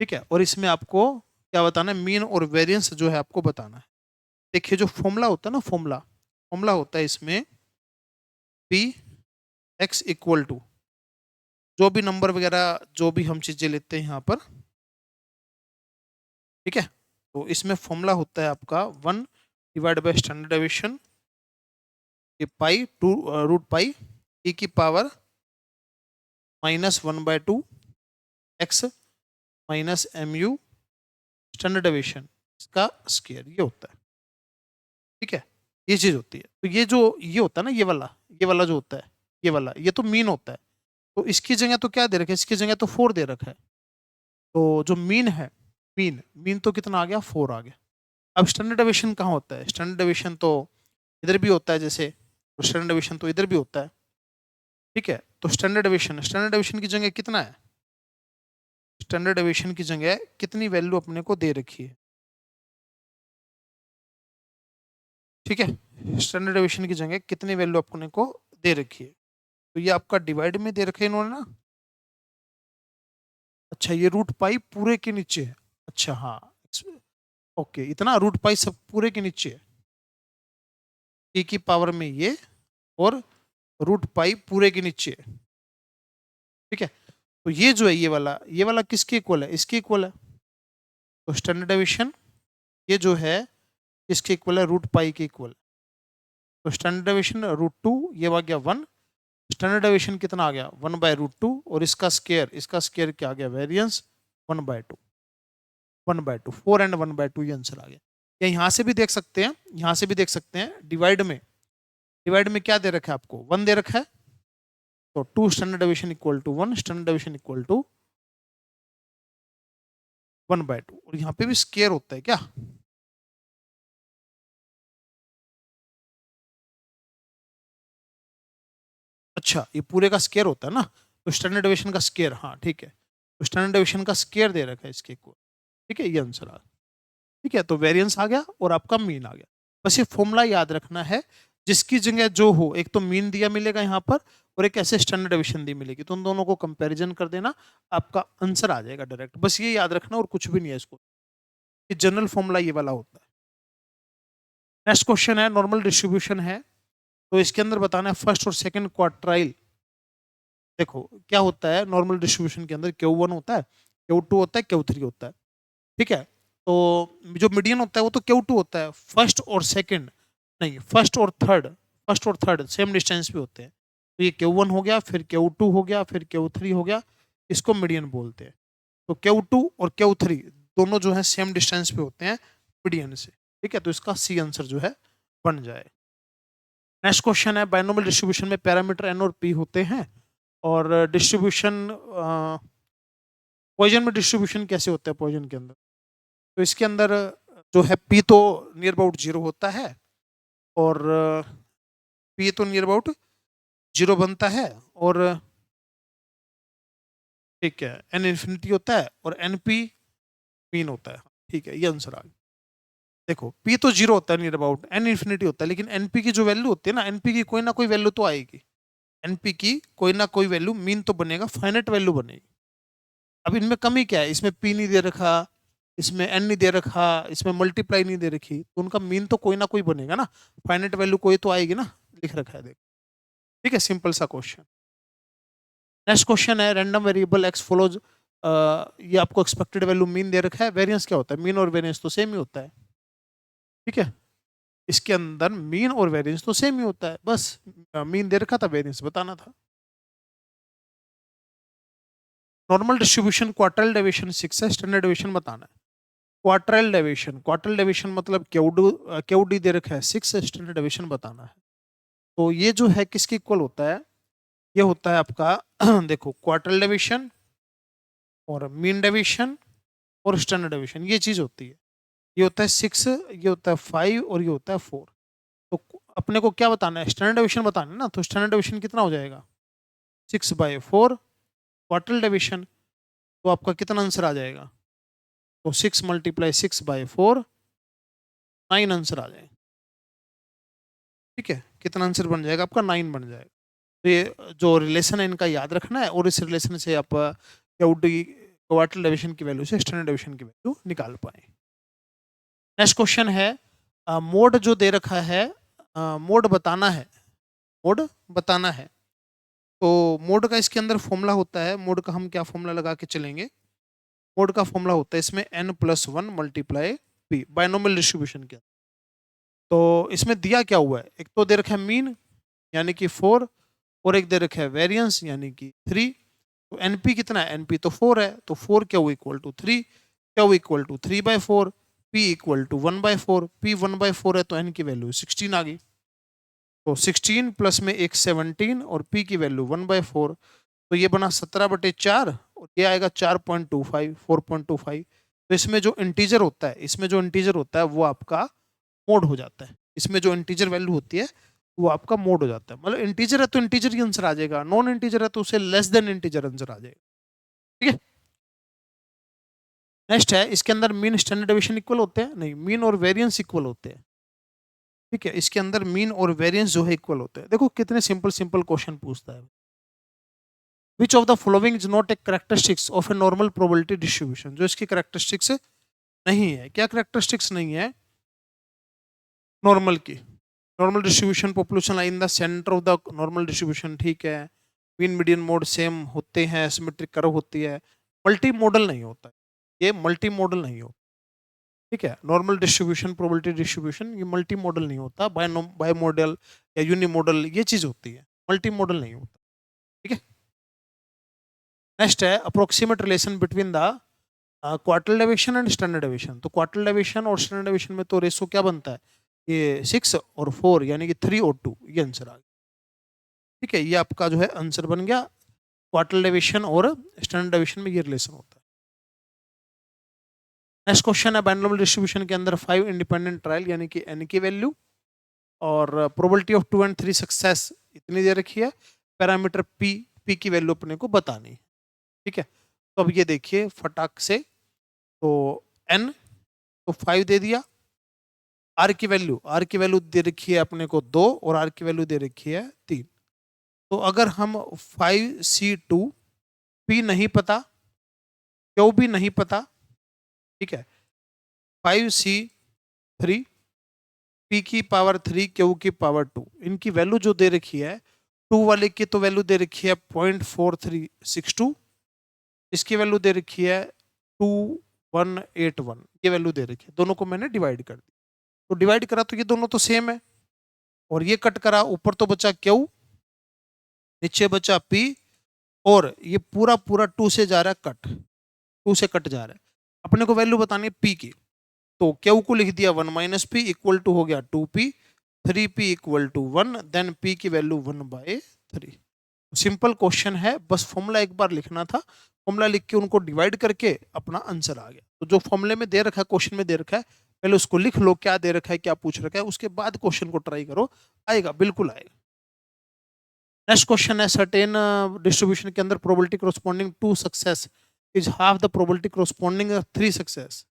ठीक है, और इसमें आपको क्या बताना है, मीन और वेरिएंस जो है आपको बताना है। देखिए जो फॉर्मूला होता है ना, फॉर्मूला फॉर्मूला होता है इसमें पी एक्स इक्वल टू जो भी नंबर वगैरह जो भी हम चीजें लेते हैं यहाँ पर। ठीक है, तो इसमें फॉर्मूला होता है आपका 1 divide by standard deviation pi two root pi e की power -1/2 x minus m u standard deviation इसका स्क्वायर, ये होता है। ठीक है, ये चीज होती है। तो ये जो ये होता है ना, ये वाला जो होता है, ये तो मीन होता है। तो इसकी जगह तो क्या दे रखा है, इसकी जगह तो 4 दे रखा है। तो जो मीन है, मीन मीन तो कितना आ गया, 4 आ गया। अब स्टैंडर्ड डेविएशन कहाँ होता है, स्टैंडर्ड डेविएशन तो इधर भी होता है, जैसे स्टैंडर्ड डेविएशन तो इधर भी होता है। ठीक है, तो स्टैंडर्ड डेविएशन की जगह कितना है, स्टैंडर्ड डेविएशन की जगह कितनी वैल्यू अपने को दे रखी है। ठीक है, स्टैंडर्ड डेविएशन की जगह कितनी वैल्यू अपने को दे रखी है। तो ये आपका डिवाइड में दे रखा है इन्होंने ना। अच्छा, ये रूट पाई पूरे के नीचे है। अच्छा हाँ, ओके, इतना रूट पाई सब पूरे के नीचे है, ए की पावर में ये, और रूट पाई पूरे के नीचे है। ठीक है, तो ये जो है ये वाला किसके इक्वल है, इसके इक्वल है। तो स्टैंडर्ड डेविएशन ये जो है इसके इक्वल है, रूट पाई के इक्वल। तो स्टैंडर्ड डेविएशन √2, ये आ गया 1। स्टैंडर्ड डेविएशन कितना आ गया, 1/√2, और इसका स्केयर क्या आ गया, वेरिएंस 1/2। 1/2, 4 एंड 1/2 ये आंसर आ गया। या यहाँ से भी देख सकते हैं, यहाँ से भी देख सकते हैं, डिवाइड में क्या दे रखा है आपको, 1 दे रखा है। तो 2 standard deviation equal to 1, standard deviation equal to 1/2। और यहाँ पे भी स्केयर होता है क्या, अच्छा ये पूरे का स्केयर होता है ना। तो स्टैंडर्ड डेविएशन का स्केयर, हाँ ठीक है, तो स्टैंडर्ड डेविएशन का स्केयर दे रखा है इसके इक्वल। ठीक है, ये आंसर आ गया। ठीक है, तो वेरिएंस आ गया और आपका मीन आ गया। बस ये फॉर्मूला याद रखना है, जिसकी जगह जो हो, एक तो मीन दिया मिलेगा यहाँ पर, और एक ऐसे स्टैंडर्ड डेविएशन दी मिलेगी, तो उन दोनों को कंपैरिजन कर देना, आपका आंसर आ जाएगा डायरेक्ट। बस ये याद रखना और कुछ भी नहीं है इसको, ये जनरल फॉर्मूला ये वाला होता है। नेक्स्ट क्वेश्चन है, नॉर्मल डिस्ट्रीब्यूशन है। तो इसके अंदर बताना है फर्स्ट और सेकंड क्वार्टाइल। देखो क्या होता है नॉर्मल डिस्ट्रीब्यूशन के अंदर, Q1 होता है, Q2 होता है, Q3 होता है। ठीक है, तो जो मीडियन होता है वो तो Q2 होता है। फर्स्ट और सेकंड नहीं, फर्स्ट और थर्ड सेम डिस्टेंस पे होते हैं। तो ये Q1 हो गया, फिर Q2 हो गया, फिर Q3 हो गया, इसको मीडियन बोलते हैं। तो Q2 और Q3 दोनों जो है सेम डिस्टेंस पे होते हैं मीडियन से। ठीक है, तो इसका सी आंसर जो है बन जाए। नेक्स्ट क्वेश्चन है, बाइनोमियल डिस्ट्रीब्यूशन में पैरामीटर एन और पी होते हैं, और डिस्ट्रीब्यूशन पॉइजन में डिस्ट्रीब्यूशन कैसे होता है पॉइजन के अंदर। तो इसके अंदर जो है पी तो नियर अबाउट 0 होता है, और पी तो नियर अबाउट 0 बनता है, और ठीक है एन इन्फिनिटी होता है, और एन पी मीन होता है। ठीक है, ये आंसर आ गया। देखो पी तो 0 होता है नियर अबाउट, एन इन्फिनिटी होता है, लेकिन एनपी की जो वैल्यू होती है ना, एनपी की कोई ना कोई वैल्यू तो आएगी। एनपी की कोई ना कोई वैल्यू, मीन तो बनेगा, फाइनाइट वैल्यू बनेगी। अब इनमें कमी क्या है, इसमें पी नहीं दे रखा, इसमें एन नहीं दे रखा, इसमें मल्टीप्लाई नहीं दे रखी, तो उनका मीन तो कोई ना कोई बनेगा ना, फाइनाइट वैल्यू कोई तो आएगी ना, लिख रखा है देख। ठीक है, सिंपल सा क्वेश्चन। नेक्स्ट क्वेश्चन है, रैंडम वेरिएबल एक्स फॉलोज, ये आपको एक्सपेक्टेड वैल्यू मीन दे रखा है, वेरिएंस क्या होता है, मीन और वेरिएंस तो सेम ही होता है। ठीक है, इसके अंदर मीन और वेरिएंस तो सेम ही होता है, बस मीन दे रखा था, वेरिएंस बताना था। नॉर्मल डिस्ट्रीब्यूशन क्वार्टाइल डेविएशन 6 है, स्टैंडर्ड डेविएशन बताना है। क्वार्टाइल डेविएशन मतलब क्यूडी दे रखा है 6, स्टैंडर्ड डेविएशन बताना है। तो ये जो है किसके इक्वल होता है, ये होता है आपका देखो क्वार्टाइल डेविएशन और मीन डेविएशन और स्टैंडर्ड डेविएशन, ये चीज होती है। ये होता है 6, ये होता है 5, और ये होता है 4। तो अपने को क्या बताना है, स्टैंडर्ड डेविएशन बताना है ना। तो स्टैंडर्ड डेविएशन कितना हो जाएगा, 6/4। क्वार्टाइल डेविएशन तो आपका कितना आंसर आ जाएगा, तो 6 × 6/4, 9 आंसर आ जाएगा। ठीक है, कितना आंसर बन जाएगा आपका, 9 बन जाएगा। तो ये जो रिलेशन है इनका याद रखना है और इस रिलेशन से आप क्वार्टर डेविएशन की वैल्यू से स्टैंडर्ड डेविएशन की वैल्यू निकाल पाए। नेक्स्ट क्वेश्चन है मोड जो दे रखा है, मोड बताना है, मोड बताना है। तो मोड का इसके अंदर फॉर्मूला होता है, मोड का हम क्या फॉर्मूला लगा के चलेंगे, मोड का फॉर्मूला होता है इसमें n+1 multiply p binomial distribution के। तो इसमें दिया क्या हुआ है, एक तो दे रखा है मीन यानी कि 4 और एक दे रखा है वेरिएंस यानी कि 3। तो एनपी कितना है, एनपी तो 4 है, तो 4 क्या इक्वल टू 3, क्या equal to 3/4, p equal to 1/4, p 1/4 है तो एन की वैल्यू 16 आ गई। तो 16 प्लस में एक 17 और पी की वैल्यू 1/4, तो ये बना 17/4 और ये आएगा 4.25 4.25। तो इसमें जो इंटीजर होता है, इसमें जो इंटीजर होता है वो आपका मोड हो जाता है, इसमें जो इंटीजर वैल्यू होती है वो आपका मोड हो जाता है। मतलब इंटीजर है तो इंटीजर ही आंसर आ जाएगा, नॉन इंटीजर है तो उसे लेस देन इंटीजर आंसर आ जाएगा। ठीक है, नेक्स्ट है इसके अंदर मीन स्टैंडर्ड डेविएशन इक्वल होते हैं, नहीं मीन और वेरिएंस इक्वल होते हैं। ठीक है, इसके अंदर मीन और वेरिएंस जो है इक्वल होते हैं। देखो कितने सिंपल सिंपल क्वेश्चन पूछता है। Which of the following is not a characteristics of a normal probability distribution, जो इसकी करेक्टरिस्टिक्स नहीं है, क्या करेक्टरिस्टिक्स नहीं है नॉर्मल की, normal distribution population in the centre of the normal distribution, ठीक है, मीन मीडियन मोड सेम होते हैं, सिमेट्रिक कर्व होती है, मल्टी मॉडल नहीं होता है, ये मल्टी मॉडल नहीं होता। ठीक है, नॉर्मल डिस्ट्रीब्यूशन प्रोबेबिलिटी डिस्ट्रीब्यूशन ये मल्टी मॉडल नहीं होता, बाय मॉडल या यूनि मॉडल ये चीज होती है, मल्टी मॉडल नहीं होता। ठीक है, नेक्स्ट है approximate relation between the quarter deviation and standard deviation. तो क्वार्टर डेविएशन और स्टैंडर्ड डेविएशन में तो रेशो क्या बनता है, ये 6 और 4 यानी कि 3 और 2, ये आंसर आ गया। ठीक है, ये आपका जो है आंसर बन गया, क्वार्टर डेविएशन और स्टैंडर्ड डेविएशन में ये रिलेशन होता है। नेक्स्ट क्वेश्चन है बाइनोमियल डिस्ट्रीब्यूशन के अंदर 5 इंडिपेंडेंट ट्रायल यानी कि एन की वैल्यू और प्रोबेबिलिटी ऑफ 2 and 3 सक्सेस इतनी दे रखी है, पैरामीटर पी, पी की वैल्यू अपने को बतानी है। ठीक है, तो अब ये देखिए फटाक से, तो एन तो 5 दे दिया, आर की वैल्यू दे रखी है अपने को 2 और आर की वैल्यू दे रखी है 3। तो अगर हम 5C2 पी नहीं पता, क्यू भी नहीं पता, ठीक है, 5C3 पी की पावर 3 क्यू की पावर 2, इनकी वैल्यू जो दे रखी है, 2 वाले की तो वैल्यू दे रखी है 0.4362, इसकी वैल्यू दे रखी है 2181, ये वैल्यू दे रखी है, दोनों को मैंने डिवाइड कर दी, तो डिवाइड करा तो ये दोनों तो सेम है, और ये कट करा, ऊपर तो बचा क्यू, नीचे बचा पी, और ये पूरा पूरा 2 से जा रहा है कट, 2 से कट जा रहा है, अपने को वैल्यू बतानी है पी की, तो क्यू को लिख दिया 1 - पी इक्वल टू हो गया 2p, 3p equal to 1, then p की वैल्यू 1/3। सिंपल क्वेश्चन है, बस फॉर्मूला एक बार लिखना था, फॉर्मूला लिख के उनको डिवाइड करके अपना आंसर आ गया। तो जो फॉर्मूले में दे रखा है, क्वेश्चन में दे रखा है, पहले उसको लिख लो क्या दे रखा है, क्या पूछ रखा है, उसके बाद क्वेश्चन को ट्राई करो, आएगा, बिल्कुल आएगा। नेक्स्ट क्वेश्चन है सर्टेन डिस्ट्रीब्यूशन के अंदर probability corresponding 2 success is half the probability corresponding 3 success.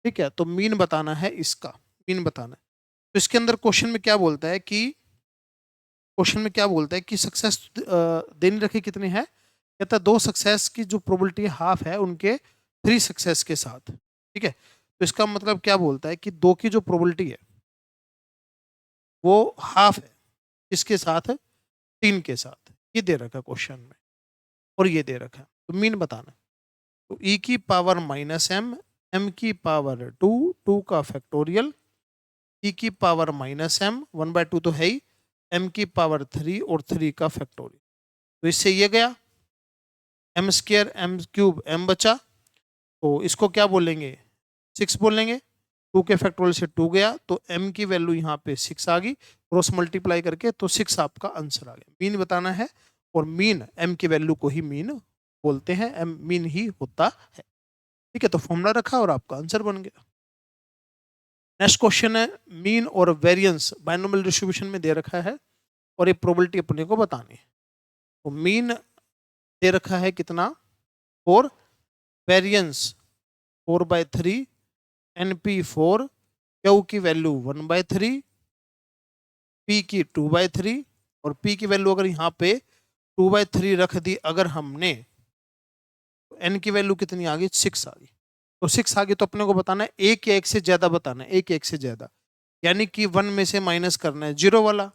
ठीक है, तो मीन बताना है, इसका मीन बताना है। तो इसके अंदर क्वेश्चन में क्या बोलता है कि, क्वेश्चन में क्या बोलता है कि सक्सेस देनी रखी कितनी है, कहता है 2 सक्सेस की जो प्रोबेबिलिटी हाफ है उनके 3 सक्सेस के साथ। ठीक है, तो इसका मतलब क्या बोलता है कि 2 की जो प्रोबेबिलिटी है वो हाफ है, किसके साथ, 3 के साथ, ये दे रखा है क्वेश्चन में, और ये दे रखा है, तो मीन बताना है। तो e की पावर -m, m की पावर 2, 2 का फैक्टोरियल, e की पावर -m 1/2 तो है ही, m की पावर 3 और 3 का फैक्टोरियल, तो इससे ये गया m² m³ m बचा, तो इसको क्या बोलेंगे, 6 बोलेंगे, 2 के फैक्टोरियल से 2 गया, तो m की वैल्यू यहाँ पे 6 आ गई, क्रॉस मल्टीप्लाई करके तो 6 आपका आंसर आ गया। मीन बताना है, और मीन m की वैल्यू को ही मीन बोलते हैं, m मीन ही होता है। ठीक है, तो फॉर्मूला रखा और आपका आंसर बन गया। नेक्स्ट क्वेश्चन है मीन और वेरिएंस बाइनोमियल डिस्ट्रीब्यूशन में दे रखा है, और ये प्रोबेबिलिटी अपने को बतानी है। तो मीन दे रखा है कितना 4, वेरिएंस 4/3, NP4, क्यू की वैल्यू 1/3, पी की 2/3 और p की वैल्यू अगर यहाँ पे 2/3 रख दी अगर हमने, तो n की वैल्यू कितनी आ गई, 6 आ गई। तो 6 आ गई तो अपने को बताना है एक या एक से ज्यादा बताना है, एक या एक से ज्यादा, यानी कि 1 में से माइनस करना है 0 वाला।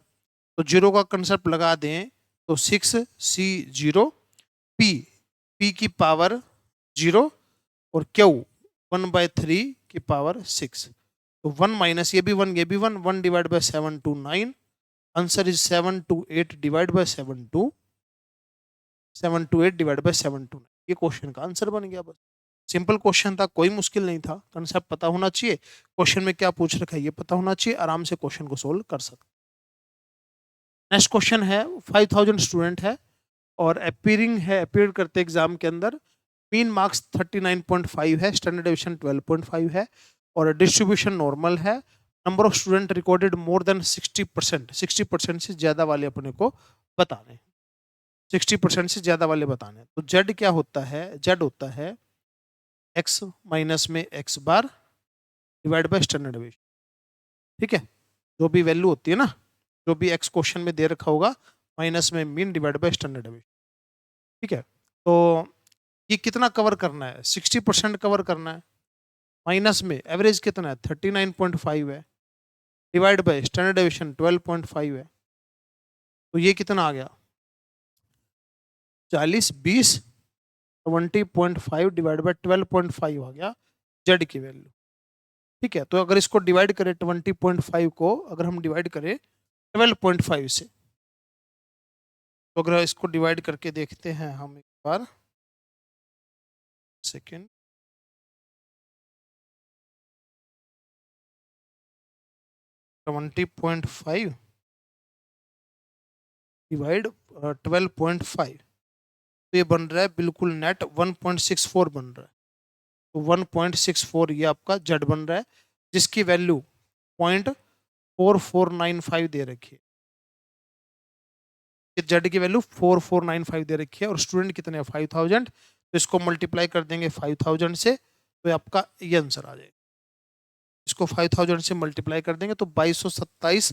तो 0 का कंसेप्ट लगा दें तो 6c0 p, p की पावर 0 और q 1/3 की पावर 6। तो 1 माइनस ये भी 1 ये भी 1, 1 divide by 7 to 9, answer is 7 to 8 divide by 7 to 8 divide by 7 to 9। ये क्वेश्चन का आंसर बन गया। बस सिंपल क्वेश्चन था, कोई मुश्किल नहीं था, कंसेप्ट पता होना चाहिए, क्वेश्चन में क्या पूछ रखा है ये पता होना चाहिए, आराम से क्वेश्चन को सोल्व कर सकते। नेक्स्ट क्वेश्चन है 5000 स्टूडेंट है और अपीयरिंग है, अपीयर करते एग्जाम के अंदर, मीन मार्क्स 39.5 है, स्टैंडर्ड डिवीजन 12.5 है और डिस्ट्रीब्यूशन नॉर्मल है। Number of student recorded more than 60%, 60% से ज्यादा वाले अपने को बताने, 60% से ज्यादा वाले बताने। तो जेड क्या होता है, जेड होता है एक्स माइनस में x bar divide by standard division. ठीक है, जो भी वैल्यू होती है ना, जो भी एक्स क्वेश्चन में दे रखा होगा माइनस में mean divide by standard division. ठीक है, तो ये कितना कवर करना है, 60% कवर करना है, माइनस में एवरेज कितना है 39.5 है, डिवाइड बाय स्टैंडर्ड डिवीजन 12.5 है, तो ये कितना आ गया 40 20 20.5 डिवाइड बाय 12.5 आ गया जेड की वैल्यू। ठीक है, तो अगर इसको डिवाइड करें 20.5 को अगर हम डिवाइड करें 12.5 से, तो अगर इसको डिवाइड करके देखते हैं हम एक बार, सेकेंड, 20.5 डिवाइड 12.5, तो ये बन रहा है बिल्कुल नेट 1.64 बन रहा है। तो 1.64 ये आपका जेड बन रहा है, जिसकी वैल्यू 0.4495 दे रखी है। जेड की वैल्यू 4495 दे रखी है और स्टूडेंट कितने हैं 5000, तो इसको मल्टीप्लाई कर देंगे 5000 से, तो आपका ये आंसर आ जाएगा। इसको 5000 से मल्टीप्लाई कर देंगे तो 2227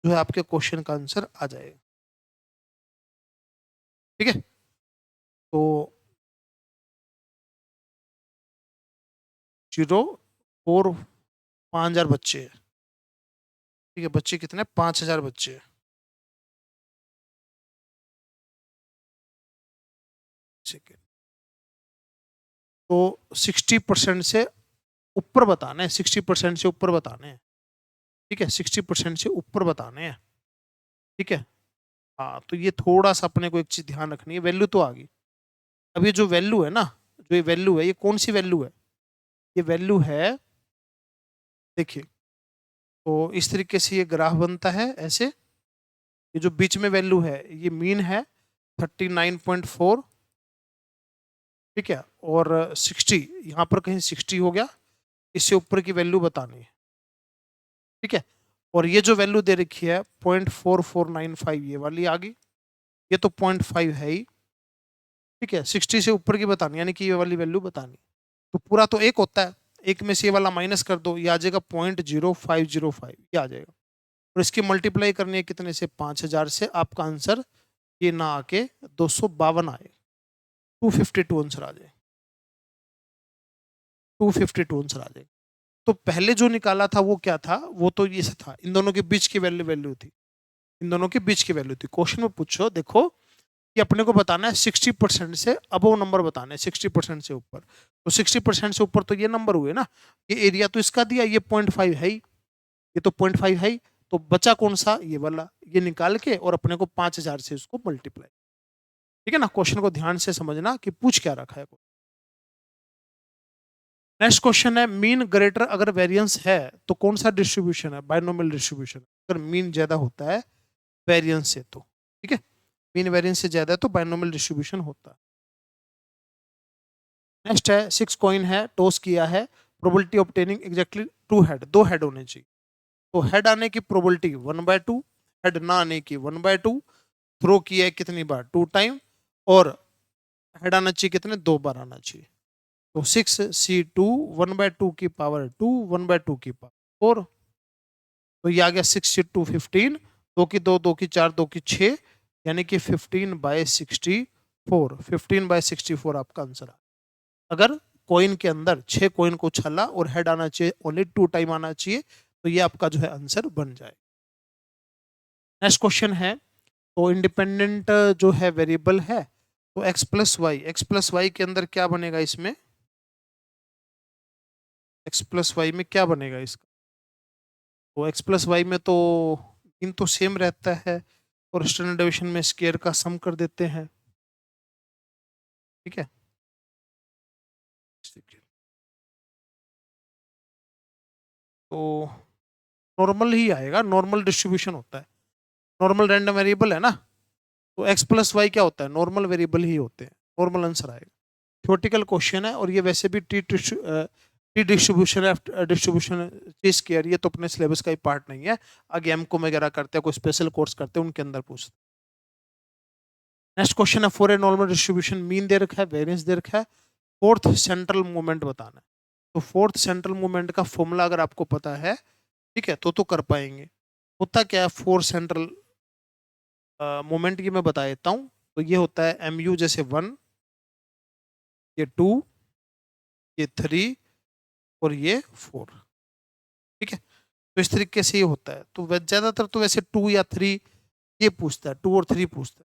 जो है आपके क्वेश्चन का आंसर आ जाएगा। ठीक है, तो 5000 बच्चे हैं। ठीक है, बच्चे कितने 5000 बच्चे हैं। सेकेंड, तो 60% से ऊपर बताने हैं, 60% से ऊपर बताने हैं। ठीक है, 60% से ऊपर बताने हैं। ठीक है, हाँ, तो ये थोड़ा सा अपने को एक चीज ध्यान रखनी है, वैल्यू तो आ गई। अब ये जो वैल्यू है ना, जो ये वैल्यू है, ये कौन सी वैल्यू है, ये वैल्यू है, देखिए, तो इस तरीके से ये ग्राफ बनता है ऐसे, ये जो बीच में वैल्यू है ये मीन है 39.4। ठीक है, और 60 यहाँ पर कहीं 60 हो गया, इससे ऊपर की वैल्यू बतानी है। ठीक है, और ये जो वैल्यू दे रखी है 0.4495 ये वाली आ गई, ये तो 0.5 है ही। ठीक है, 60 से ऊपर की बतानी, यानी कि ये वाली वैल्यू बतानी। तो पूरा तो एक होता है, एक में से ये वाला माइनस कर दो, ये आ जाएगा 0.0505, ये आ जाएगा। और इसकी मल्टीप्लाई करनी है कितने से 5000 से, आपका आंसर ये ना आके 252 आए, 252 आंसर आ जाए, 252 आंसर आ जाए। तो पहले जो निकाला था वो क्या था, वो तो ये था, इन दोनों के बीच की वैल्यू वैल्यू थी, इन दोनों के बीच की वैल्यू थी। क्वेश्चन में पूछो, देखो कि अपने को बताना है 60% से अबव नंबर बताना है, 60% से ऊपर। तो 60% से ऊपर तो ये नंबर हुए ना, ये एरिया तो इसका दिया, ये 0.5 है ही, ये तो 0.5 है ही, तो बचा कौन सा, ये वाला, ये निकाल के और अपने को 5000 से उसको मल्टीप्लाई। ठीक है ना, क्वेश्चन को ध्यान से समझना कि पूछ क्या रखा है। नेक्स्ट क्वेश्चन है, मीन ग्रेटर अगर वेरिएंस है तो कौन सा डिस्ट्रीब्यूशन है, बायनोमियल डिस्ट्रीब्यूशन। अगर मीन ज्यादा होता है वेरिएंस से तो, ठीक है, मीन वेरिएंस से ज्यादा है तो बायनोमियल डिस्ट्रीब्यूशन होता है। नेक्स्ट है 6 कॉइन है, टॉस किया है, probability obtaining exactly 2 head, 2 head होने चाहिए। तो हेड आने की प्रोबेबिलिटी 1/2, हेड ना आने की 1/2, थ्रो किया है कितनी बार 2 टाइम, और हेड आना चाहिए कितने 2 बार आना चाहिए। तो 6c2 1/2 की पावर 2, 1/2 की पावर 4, तो ये आ गया 6 × 2 15, 2 की 2, 2 की 4, 2 की 6, यानी कि 15/64, 15/64 आपका आंसर है। अगर कॉइन के अंदर 6 कॉइन को उछाला और हेड आना चाहिए, ओनली 2 टाइम आना चाहिए, तो ये आपका जो है आंसर बन जाए। नेक्स्ट क्वेश्चन है, तो इंडिपेंडेंट जो है वेरिएबल है, तो x+y के अंदर क्या बनेगा इसमें, x+y में क्या बनेगा इसका, तो x+y में तो इन तो सेम रहता है, और स्टैंडर्ड डेविएशन में स्क्वायर का सम कर देते हैं, ठीक है। तो नॉर्मल ही आएगा, नॉर्मल डिस्ट्रीब्यूशन होता है, नॉर्मल रैंडम वेरिएबल है ना, तो x+y क्या होता है, नॉर्मल वेरिएबल ही होते हैं, नॉर्मल आंसर आएगा। थ्योरेटिकल क्वेश्चन है, और ये वैसे भी टी डिस्ट्रीब्यूशन टी स्क्वायर, ये तो अपने सिलेबस का ही पार्ट नहीं है, आगे एमकॉम वगैरह करते हैं, कोई स्पेशल कोर्स करते हैं, उनके अंदर पूछते हैं। नेक्स्ट क्वेश्चन है, for a normal distribution mean they रखा है, वेरिएंस दे रखा है, फोर्थ सेंट्रल मूवमेंट बताना है। तो फोर्थ सेंट्रल मूवमेंट का फॉर्मूला अगर आपको पता है, ठीक है, तो कर पाएंगे। होता क्या है फोर्थ सेंट्रल मूवमेंट, ये मैं बता देता हूँ। तो ये होता है mu जैसे 1, ये 2, ये 3 और ये 4, ठीक है। तो इस तरीके से ये होता है। तो ज्यादातर तो वैसे 2 या 3 ये पूछता है, 2 और 3 पूछता है,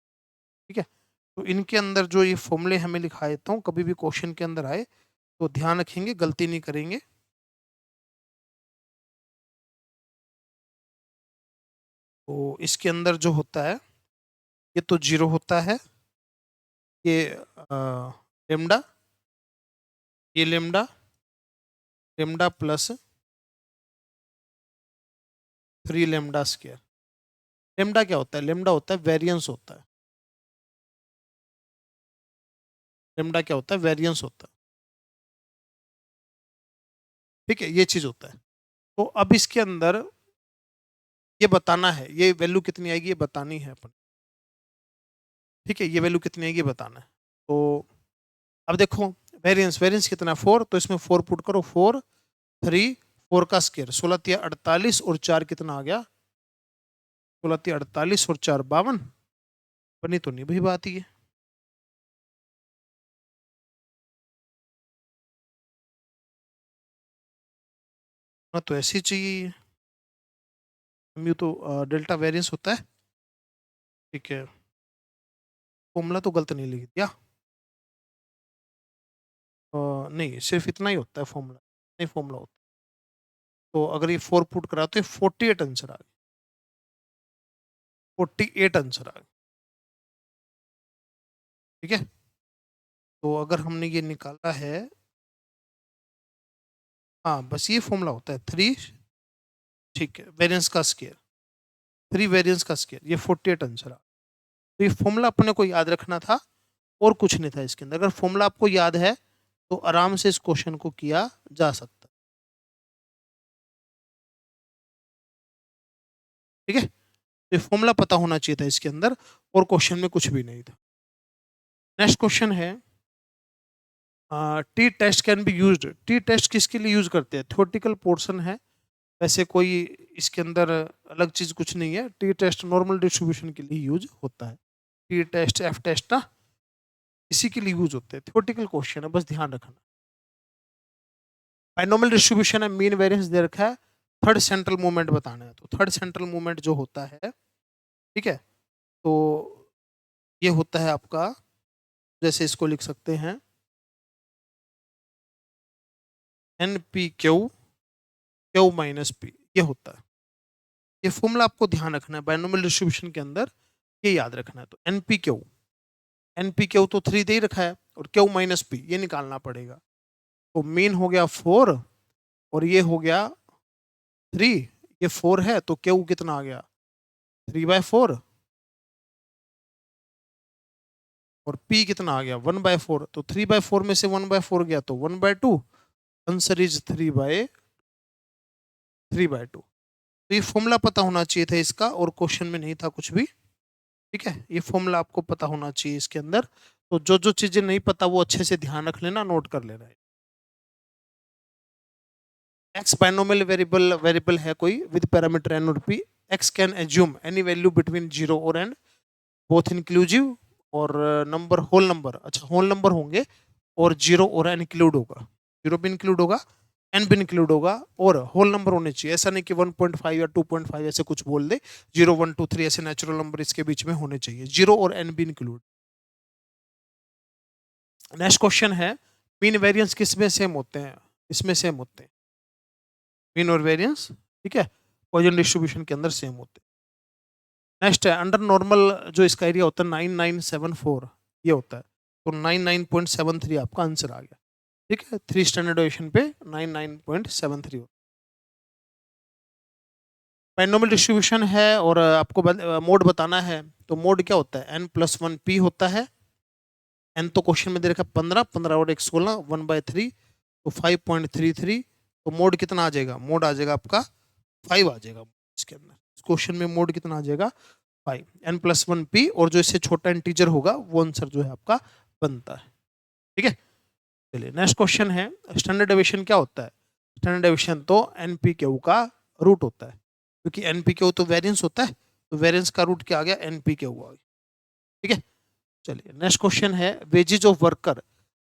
ठीक है। तो इनके अंदर जो ये फॉर्मूले हमें लिखा देता हूँ, कभी भी क्वेश्चन के अंदर आए तो ध्यान रखेंगे, गलती नहीं करेंगे। तो इसके अंदर जो होता है, ये तो 0 होता है, ये लेमडा, ये lambda, lambda plus 3 lambda square. Lambda क्या होता है, लेमडा होता है वेरिएंस होता है, लेमडा क्या होता है, वेरिएंस होता है, ठीक है, ये चीज होता है। तो अब इसके अंदर ये बताना है, ये वैल्यू कितनी आएगी ये बतानी है अपन, ठीक है, ये वैल्यू कितनी आएगी बताना है। तो अब देखो, वेरिएंस, वेरिएंस कितना 4, तो इसमें 4 पुट करो, 4 3 4 का स्क्वायर 16 3 48 और 4 कितना आ गया, 16 3 48 और 4 52, बनी तो नहीं भाई बात ये। ना तो ऐसी चाहिए, म्यू तो डेल्टा वेरिएंस होता है, ठीक है। फॉर्मूला तो गलत नहीं लिख दिया, नहीं सिर्फ इतना ही होता है फॉर्मूला, नहीं फॉर्मूला होता है। तो अगर ये 4 पुट करा तो 48 आंसर आ गया, 48 आंसर आ गया, ठीक है। तो अगर हमने ये निकाला है, हाँ बस ये फॉर्मूला होता है 3, ठीक है, वेरिएंस का स्क्वायर, 3 वेरिएंस का स्क्वायर, ये 48 आंसर आ। तो ये फॉर्मूला अपने को याद रखना था, और कुछ नहीं था इसके अंदर। अगर फॉर्मूला आपको याद है तो आराम से इस क्वेश्चन को किया जा सकता है, ठीक है। तो ये फॉर्मूला पता होना चाहिए था इसके अंदर, और क्वेश्चन में कुछ भी नहीं था। नेक्स्ट क्वेश्चन है, t test can be used, t test किसके लिए यूज करते हैं, थ्योरेटिकल पोर्शन है, वैसे कोई इसके अंदर अलग चीज कुछ नहीं है। टी टेस्ट नॉर्मल डिस्ट्रीब्यूशन के लिए यूज होता है, टी टेस्ट एफ टेस्ट ना इसी के लिए यूज होते हैं, थ्योरेटिकल क्वेश्चन है, बस ध्यान रखना। बाइनोमियल डिस्ट्रीब्यूशन है, मीन वेरिएंस दे रखा है, थर्ड सेंट्रल मूवमेंट बताना है। तो थर्ड सेंट्रल मूवमेंट जो होता है, ठीक है, तो ये होता है आपका, जैसे इसको लिख सकते हैं n p q, q minus p, ये होता है। ये फॉर्मूला आपको ध्यान रखना है बाइनोमियल डिस्ट्रीब्यूशन के अंदर, ये याद रखना है। तो n p q, n p q तो 3 दे ही रखा है, और क्यू माइनस पी ये निकालना पड़ेगा। तो मीन हो गया 4, और ये हो गया 3, ये 4 है, तो क्यू कितना आ गया 3/4, और P कितना आ गया 1/4, तो 3/4 में से 1/4 गया तो 1/2, आंसर इज 3/2। तो ये फॉर्मूला पता होना चाहिए था इसका, और क्वेश्चन में नहीं था कुछ भी, ठीक है। ये फॉर्मूला आपको पता होना चाहिए इसके अंदर। तो जो जो चीजें नहीं पता वो अच्छे से ध्यान रख लेना, नोट कर लेना है। एक्स बाइनोमियल वेरिएबल है कोई विद पैरामीटर एन और P, x can assume any value between 0 और एन, बोथ इंक्लूसिव और नंबर होल नंबर, अच्छा होल नंबर होंगे और 0 और एन इंक्लूड होगा, 0 भी इंक्लूड होगा, एन भी इंक्लूड होगा और होल नंबर होने चाहिए। ऐसा नहीं कि 1.5 या 2.5 ऐसे कुछ बोल दे, 0 1 2 3 ऐसे नेचुरल नंबर इसके बीच में होने चाहिए, 0 और एन भी इंक्लूड। नेक्स्ट क्वेश्चन है मीन वेरिएंस किस में सेम होते हैं, इसमें सेम होते हैं मीन और वेरिएंस, ठीक है, पॉइजन डिस्ट्रीब्यूशन के अंदर सेम होते हैं। नेक्स्ट है अंडर नॉर्मल जो इसका एरिया होता है 9974 ये होता है, तो 99.73 आपका आंसर आ गया, ठीक है, 3 स्टैंडर्ड डेविएशन पे 99.73 होता है। बाइनोमियल डिस्ट्रीब्यूशन है और आपको मोड बताना है, तो मोड क्या होता है n+1p होता है, n तो क्वेश्चन में दे रखा 15, 15 और 1 16, 1/3 तो 5.33, तो मोड कितना आ जाएगा, मोड आ जाएगा आपका 5 आ जाएगा इसके अंदर, क्वेश्चन में मोड कितना आ जाएगा 5, n+1p और जो इससे छोटा इंटीजर होगा वो आंसर जो है आपका बनता है, ठीक है। चलिए नेक्स्ट क्वेश्चन है स्टैंडर्ड डेविएशन क्या होता है, स्टैंडर्ड डेविएशन तो npq का रूट होता है, क्योंकि npq तो वेरिएंस होता है, तो वेरिएंस का रूट क्या आ गया npq आ गया, ठीक है। चलिए नेक्स्ट क्वेश्चन है वेजेज ऑफ वर्कर,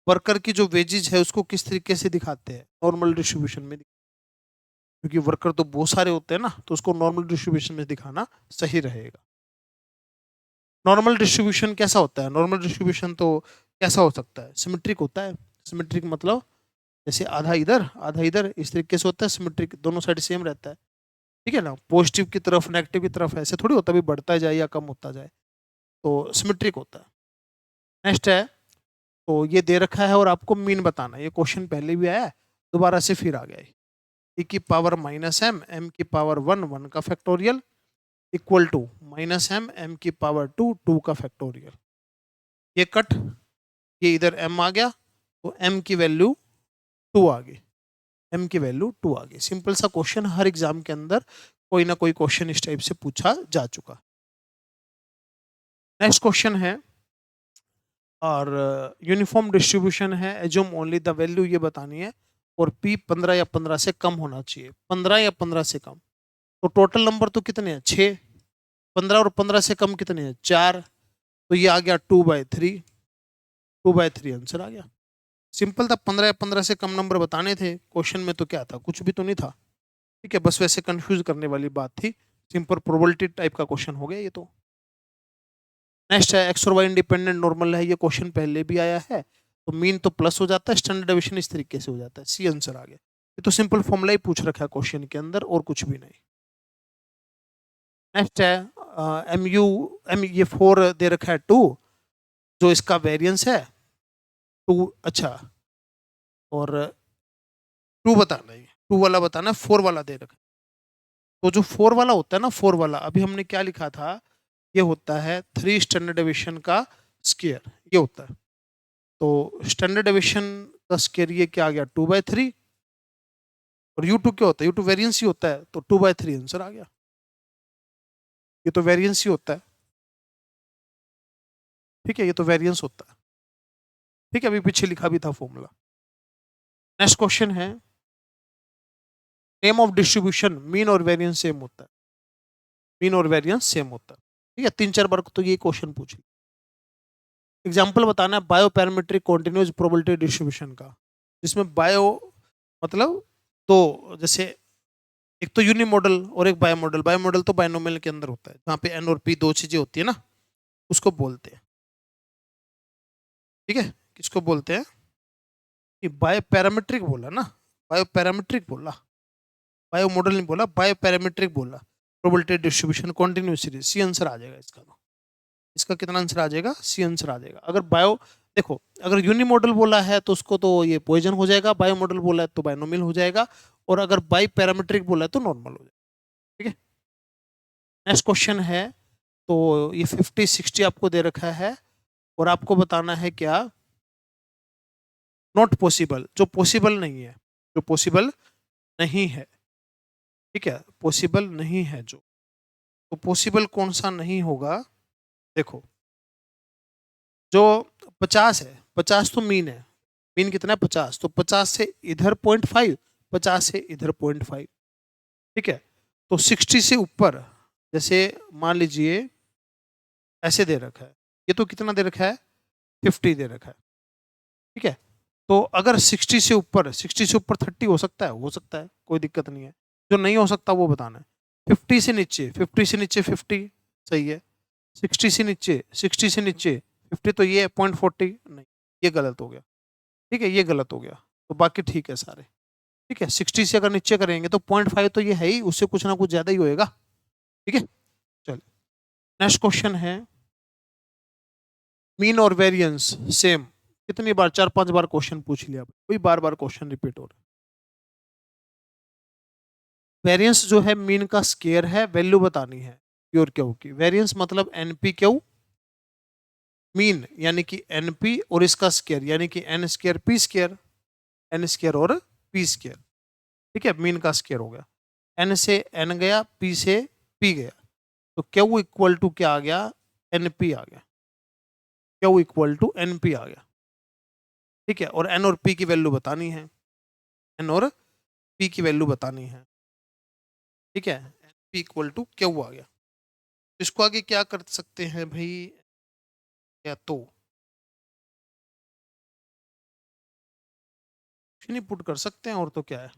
वर्कर की जो वेजेज है उसको किस तरीके से दिखाते हैं, नॉर्मल डिस्ट्रीब्यूशन में, क्योंकि वर्कर तो बहुत सारे होते हैं ना, तो उसको नॉर्मल डिस्ट्रीब्यूशन में दिखाना सही रहेगा। नॉर्मल डिस्ट्रीब्यूशन कैसा होता है, नॉर्मल डिस्ट्रीब्यूशन तो कैसा हो सकता है, सिमेट्रिक होता है, सिमेट्रिक मतलब जैसे आधा इधर आधा इधर इस तरीके से होता है, सिमेट्रिक दोनों साइड सेम रहता है, ठीक है ना, पॉजिटिव की तरफ नेगेटिव की तरफ ऐसे थोड़ी होता है भी बढ़ता जाए या कम होता जाए, तो सिमेट्रिक होता है। नेक्स्ट है तो ये दे रखा है और आपको मीन बताना है, ये क्वेश्चन पहले भी आया है दोबारा से फिर आ गया है, e की पावर -m, m की पावर 1, 1 का factorial equal to -m, m की पावर 2, 2 का फैक्टोरियल, ये कट, ये इधर m आ गया तो m की वैल्यू 2 आ गई, m की वैल्यू 2 आ गई। सिंपल सा क्वेश्चन, हर एग्जाम के अंदर कोई ना कोई क्वेश्चन इस टाइप से पूछा जा चुका। नेक्स्ट क्वेश्चन है और यूनिफॉर्म डिस्ट्रीब्यूशन है, एज्यूम ओनली द वैल्यू ये बतानी है, और p 15 या 15 से कम होना चाहिए, 15 या 15 से कम, तो टोटल नंबर तो कितने हैं 6, 15 और 15 से कम कितने हैं 4, तो ये आ गया 2/3, 2/3 आंसर आ गया। सिंपल था, 15 या 15 से कम नंबर बताने थे, क्वेश्चन में तो क्या था, कुछ भी तो नहीं था, ठीक है, बस वैसे कंफ्यूज करने वाली बात थी, सिंपल प्रोबेबिलिटी टाइप का क्वेश्चन हो गया ये तो। नेक्स्ट है एक्स और वाई इंडिपेंडेंट नॉर्मल है, ये क्वेश्चन पहले भी आया है, तो मीन तो प्लस हो जाता है, स्टैंडर्ड डेविएशन इस तरीके से हो जाता है, सी आंसर आ गया, ये तो सिंपल फॉर्मूला ही पूछ रखा है क्वेश्चन के अंदर और कुछ भी नहीं। नेक्स्ट है एम ये 4 दे रखा है 2, जो इसका वेरिएंस है 2, अच्छा, और 2 बताना है, 2 वाला बताना है, 4 वाला दे रखा है, तो जो 4 वाला होता है ना, 4 वाला अभी हमने क्या लिखा था, ये होता है 3 स्टैंडर्ड डेविएशन का स्क्वायर, ये होता है, तो स्टैंडर्ड डेविएशन का स्क्वायर ये क्या आ गया 2/3, और U2 क्या होता है, U2 वेरिएंस ही होता है, तो 2/3 आंसर आ गया, ये तो वेरिएंस ही होता है, ठीक है, ये तो वेरिएंस होता है, ठीक है, अभी पीछे लिखा भी था फॉर्मूला। नेक्स्ट क्वेश्चन है नेम ऑफ डिस्ट्रीब्यूशन, मीन और वेरिएंस सेम होता है, मीन और वेरिएंस सेम होता है, ठीक है, 3-4 बार तो ये क्वेश्चन पूछ लिया। एग्जाम्पल बताना है bio parametric continuous probability distribution का, जिसमें बायो मतलब तो जैसे एक तो यूनि मॉडल और एक बायो मॉडल, बायो मॉडल तो बायनोमियल के अंदर होता है, जहाँ पे एन और पी दो चीजें होती है ना, उसको बोलते हैं, ठीक है, किसको बोलते हैं, कि बायो पैरामीट्रिक बोला ना, बायो पैरामीट्रिक बोला, बायो मॉडल नहीं बोला, बायो पैरामीट्रिक बोला, probability distribution continuous series, C answer आ जाएगा इसका, तो इसका कितना आंसर आ जाएगा, सी आंसर आ जाएगा। अगर बायो देखो, अगर यूनि मॉडल बोला है तो उसको तो ये पॉइजन हो जाएगा, बायो मॉडल बोला है तो बायनोमियल हो जाएगा, और अगर बाई पैरामीट्रिक बोला है तो नॉर्मल हो जाएगा, ठीक है। नेक्स्ट क्वेश्चन है तो ये 50-60 आपको दे रखा है, और आपको बताना है क्या, नॉट पॉसिबल, जो पॉसिबल नहीं है, जो पॉसिबल नहीं है, ठीक है, पॉसिबल नहीं है जो, तो पॉसिबल कौन सा नहीं होगा, देखो जो 50 है, 50 तो मीन है, मीन कितना है 50, तो 50 से इधर 0.5, 50 है, इधर 0.5। ठीक है, तो 60 से ऊपर, जैसे मान लीजिए ऐसे दे रखा है, ये तो कितना दे रखा है, 50 दे रखा है। ठीक है, तो अगर 60 से ऊपर, 60 से ऊपर 30 हो सकता है, कोई दिक्कत नहीं है। जो नहीं हो सकता वो बताना है। 50 से नीचे, 50 से नीचे 50 सही है। 60 से नीचे, 60 से नीचे 50 तो ये है 0.40 नहीं, ये गलत हो गया। ठीक है, ये गलत हो गया, तो बाकी ठीक है सारे। ठीक है, 60 से अगर नीचे करेंगे तो 0.5 तो ये है ही, उससे कुछ ना कुछ ज्यादा ही होएगा। ठीक है, चलिए नेक्स्ट क्वेश्चन है, मीन और वेरिएंस सेम। कितनी बार, 4-5 बार क्वेश्चन पूछ लिया, कोई बार बार क्वेश्चन रिपीट हो रहा है। वेरिएंस जो है मीन का स्केयर है, वैल्यू बतानी है प्योर क्यू की। वेरिएंस मतलब एनपी क्यू, मीन यानी कि एनपी और इसका स्केयर यानी कि n square p square, n square और पी स्केयर। ठीक है, मीन का स्केयर हो गया। एन से एन गया, पी से पी गया, तो क्यू इक्वल टू क्या आ गया, एनपी आ गया। क्यू इक्वल टू एनपी आ गया। ठीक है, और एन और पी की वैल्यू बतानी है, एन और पी की वैल्यू बतानी है। ठीक है, पी इक्वल टू क्यू आ गया। इसको आगे क्या कर सकते हैं भाई, या तो ऑप्शन ही पुट कर सकते हैं, और तो क्या है,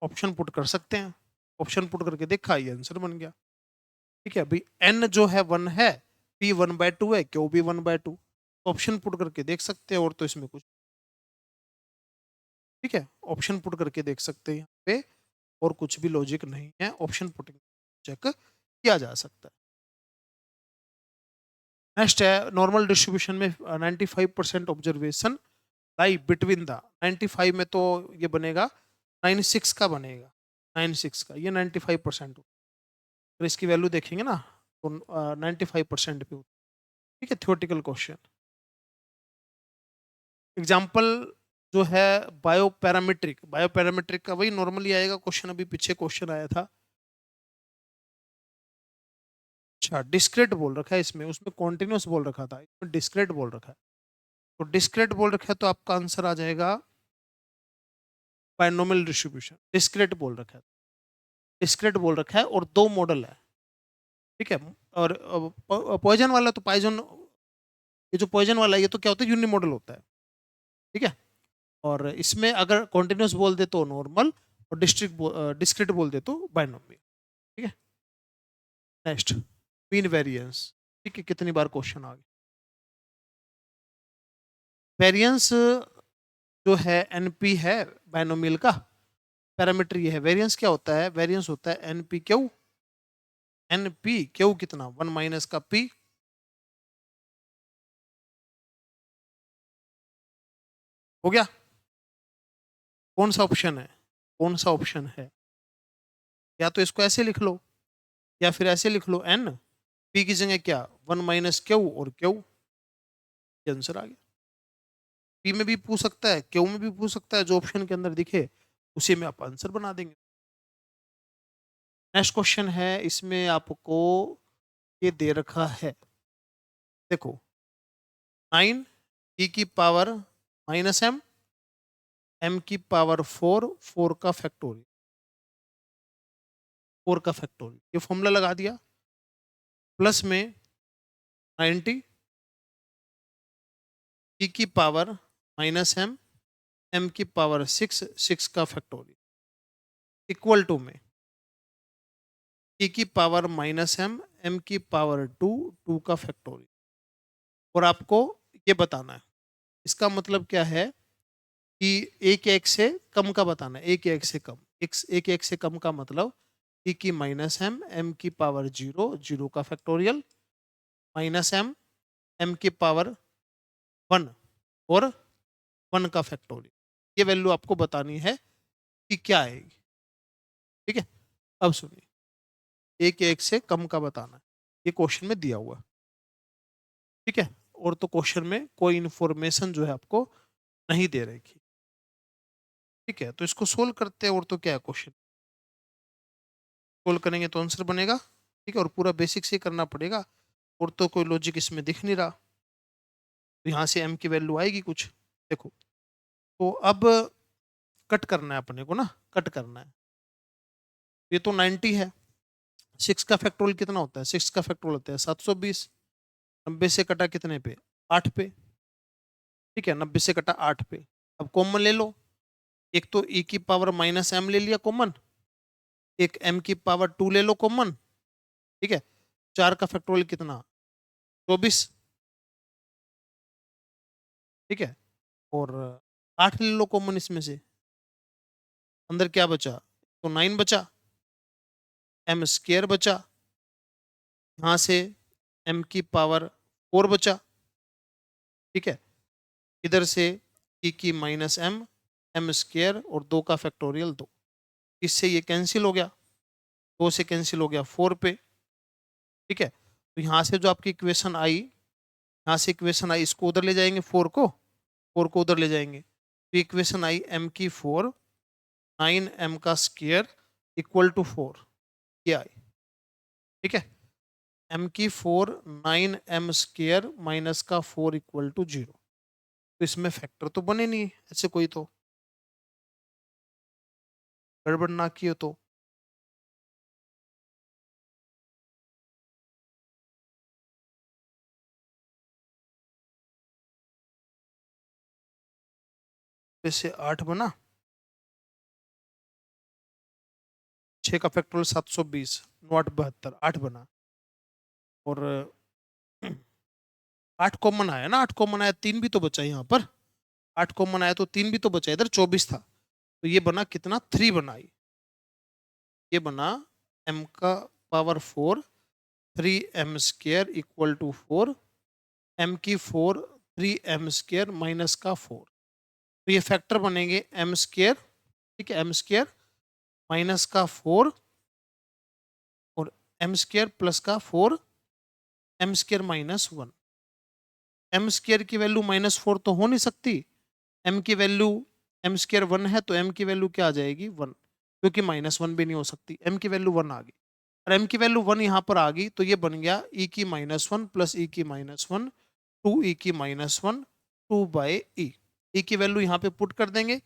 ऑप्शन पुट कर सकते हैं। ऑप्शन पुट करके देखा, ये आंसर बन गया। ठीक है, अभी एन जो है 1 है, पी 1/2 है, क्यू भी 1/2। ऑप्शन पुट करके देख सकते हैं, और तो इसमें कुछ, ठीक है, ऑप्शन पुट करके देख सकते हैं यहाँ पे, और कुछ भी लॉजिक नहीं है, ऑप्शन पुटिंग चेक किया जा सकता है। नेक्स्ट है, नॉर्मल डिस्ट्रीब्यूशन में 95% ऑब्जर्वेशन लाई बिटवीन द, 95 में तो ये बनेगा 96 का बनेगा, 96 का, ये 95%। अगर इसकी वैल्यू देखेंगे ना तो 95% पे होती है। ठीक है, थियोरेटिकल क्वेश्चन। एग्जाम्पल जो है बायोपैरामीट्रिक, बायोपैरामीट्रिक का वही नॉर्मली आएगा क्वेश्चन, अभी पीछे क्वेश्चन आया था। अच्छा, डिस्क्रेट बोल रखा है इसमें, उसमें कॉन्टिन्यूस बोल रखा था, इसमें डिस्क्रेट बोल रखा है। तो डिस्क्रेट बोल रखा है तो आपका आंसर आ जाएगा बायनोमियल डिस्ट्रीब्यूशन। डिस्क्रेट बोल रखा है, डिस्क्रेट बोल रखा है, और दो मॉडल है। ठीक है, और पॉइजन वाला तो पॉइजन, ये जो पॉइजन वाला है ये तो क्या होता है, यूनि मॉडल होता है। ठीक है, और इसमें अगर कॉन्टिन्यूस बोल दे तो नॉर्मल, और डिस्क्रीट बोल दे तो बायनोमियल। ठीक है, नेक्स्ट मीन वेरिएंस। ठीक है, कितनी बार क्वेश्चन आ गया। वेरिएंस जो है एनपी है बायनोमियल का, पैरामीटर ये है। वेरिएंस क्या होता है, वेरिएंस होता है एनपी क्यू, एनपी क्यू कितना, 1 माइनस का पी। हो गया, कौन सा ऑप्शन है, कौन सा ऑप्शन है, या तो इसको ऐसे लिख लो, या फिर ऐसे लिख लो, एन पी की जगह क्या, 1 माइनस क्यू और क्यू, ये आंसर आ गया। पी में भी पूछ सकता है, क्यू में भी पूछ सकता है, जो ऑप्शन के अंदर दिखे उसी में आप आंसर बना देंगे। नेक्स्ट क्वेश्चन है, इसमें आपको ये दे रखा है, देखो 9 e की पावर माइनस एम, एम की पावर 4, 4 का फैक्टोरियल, 4 का फैक्टोरियल, ये फॉर्मूला लगा दिया, प्लस में 90 e की पावर माइनस एम, एम की पावर 6, 6 का फैक्टोरियल, इक्वल टू में e की पावर माइनस एम, एम की पावर 2, 2 का फैक्टोरियल। और आपको ये बताना है, इसका मतलब क्या है कि एक एक से कम का बताना है, एक एक से कम, एक एक से कम का मतलब e की माइनस एम, एम की पावर 0, 0 का फैक्टोरियल, माइनस एम, एम की पावर 1 और 1 का फैक्टोरियल। ये वैल्यू आपको बतानी है कि क्या आएगी। ठीक है, अब सुनिए, एक एक से कम का बताना है, ये क्वेश्चन में दिया हुआ है। ठीक है, और तो क्वेश्चन में कोई इंफॉर्मेशन जो है आपको नहीं दे रही थी। ठीक है, तो इसको सोल्व करते हैं, और तो क्या है, क्वेश्चन सोल्व करेंगे तो आंसर बनेगा। ठीक है, और पूरा बेसिक से करना पड़ेगा, और तो कोई लॉजिक इसमें दिख नहीं रहा। तो यहाँ से एम की वैल्यू आएगी कुछ, देखो। तो अब कट करना है अपने को ना, कट करना है। ये तो 90 है, 6 का फैक्टोरियल कितना होता है, 6 का फैक्टोरियल होता है 720। 90 से कटा कितने पे, 8 पे। ठीक है, 90 से कटा 8 पे। अब कॉमन ले लो, एक तो e की पावर माइनस एम ले लिया कॉमन, एक m की पावर 2 ले लो कॉमन। ठीक है, 4 का फैक्टोरियल कितना, 24। ठीक है, और 8 ले लो कॉमन इसमें से, अंदर क्या बचा, तो 9 बचा, एम स्क्र बचा, यहाँ से m की पावर 4 बचा। ठीक है, इधर से e की माइनस एम, एम स्क्र और 2 का फैक्टोरियल 2, इससे ये कैंसिल हो गया, 2 से कैंसिल हो गया 4 पे। ठीक है, तो यहाँ से जो आपकी इक्वेशन आई, यहाँ से इक्वेशन आई, इसको उधर ले जाएंगे, 4 को उधर ले जाएंगे, तो इक्वेशन आई m की 4, 9m का स्क्वायर इक्वल टू 4, ये आई। ठीक है, m की 4 9m स्क्वायर माइनस का 4 इक्वल टू 0। तो इसमें फैक्टर तो बने नहीं ऐसे, कोई तो गड़बड़ ना की हो तो। वैसे 8 बना, 6 का फैक्टोरियल 720, 9 8 72, 8 बना। और 8 कॉमन आया ना, 8 कॉमन आया, 3 भी तो बचा यहाँ पर, 8 कॉमन आया तो 3 भी तो बचा, इधर 24 था, तो ये बना कितना, 3 बना, ये बना m का power 4, 3m square equal to 4, m की 4, 3m स्क्वायर माइनस का 4। तो ये फैक्टर बनेंगे m स्क्वायर, ठीक है, m स्क्वायर माइनस का 4 और m स्क्वायर प्लस का 4, m square minus 1। m square की वैल्यू -4 तो हो नहीं सकती, m की वैल्यू, m स्क्वायर 1 है तो m की वैल्यू क्या आ जाएगी, 1, क्योंकि -1 भी नहीं हो सकती, m की वैल्यू 1 आ गई। और m की वैल्यू 1 यहाँ पर आ गई, तो ये बन गया e की -1 प्लस e की -1, 2e की -1, 2 बाई ई। ई की वैल्यू यहाँ पे पुट कर देंगे,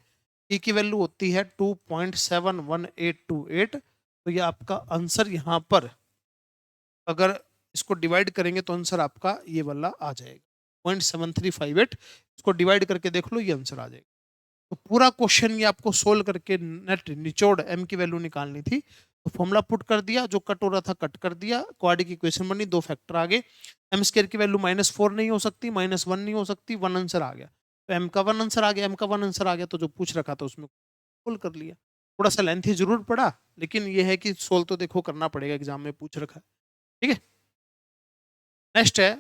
ई की वैल्यू होती है 2.71828। तो ये आपका आंसर यहाँ पर, अगर इसको डिवाइड करेंगे तो आंसर आपका ये वाला आ जाएगा 0.7358। इसको डिवाइड करके देख लो, ये आंसर आ जाएगा। तो पूरा क्वेश्चन ये आपको सोल्व करके नेट निचोड़ m की वैल्यू निकालनी थी, तो फॉर्मूला पुट कर दिया, जो कट हो रहा था कट कर दिया, क्वाड्रेटिक इक्वेशन बनी, 2 फैक्टर आ गए। m स्क्वायर की वैल्यू -4 नहीं हो सकती, -1 नहीं हो सकती, 1 आंसर आ गया, तो m का 1 आंसर आ गया, m का 1 आंसर आ गया, तो जो पूछ रखा था उसमें सोल्व कर लिया। थोड़ा सा लेंथी जरूर पड़ा, लेकिन ये है कि सोल्व तो देखो करना पड़ेगा, एग्जाम में पूछ रखा है। ठीक है, नेक्स्ट है,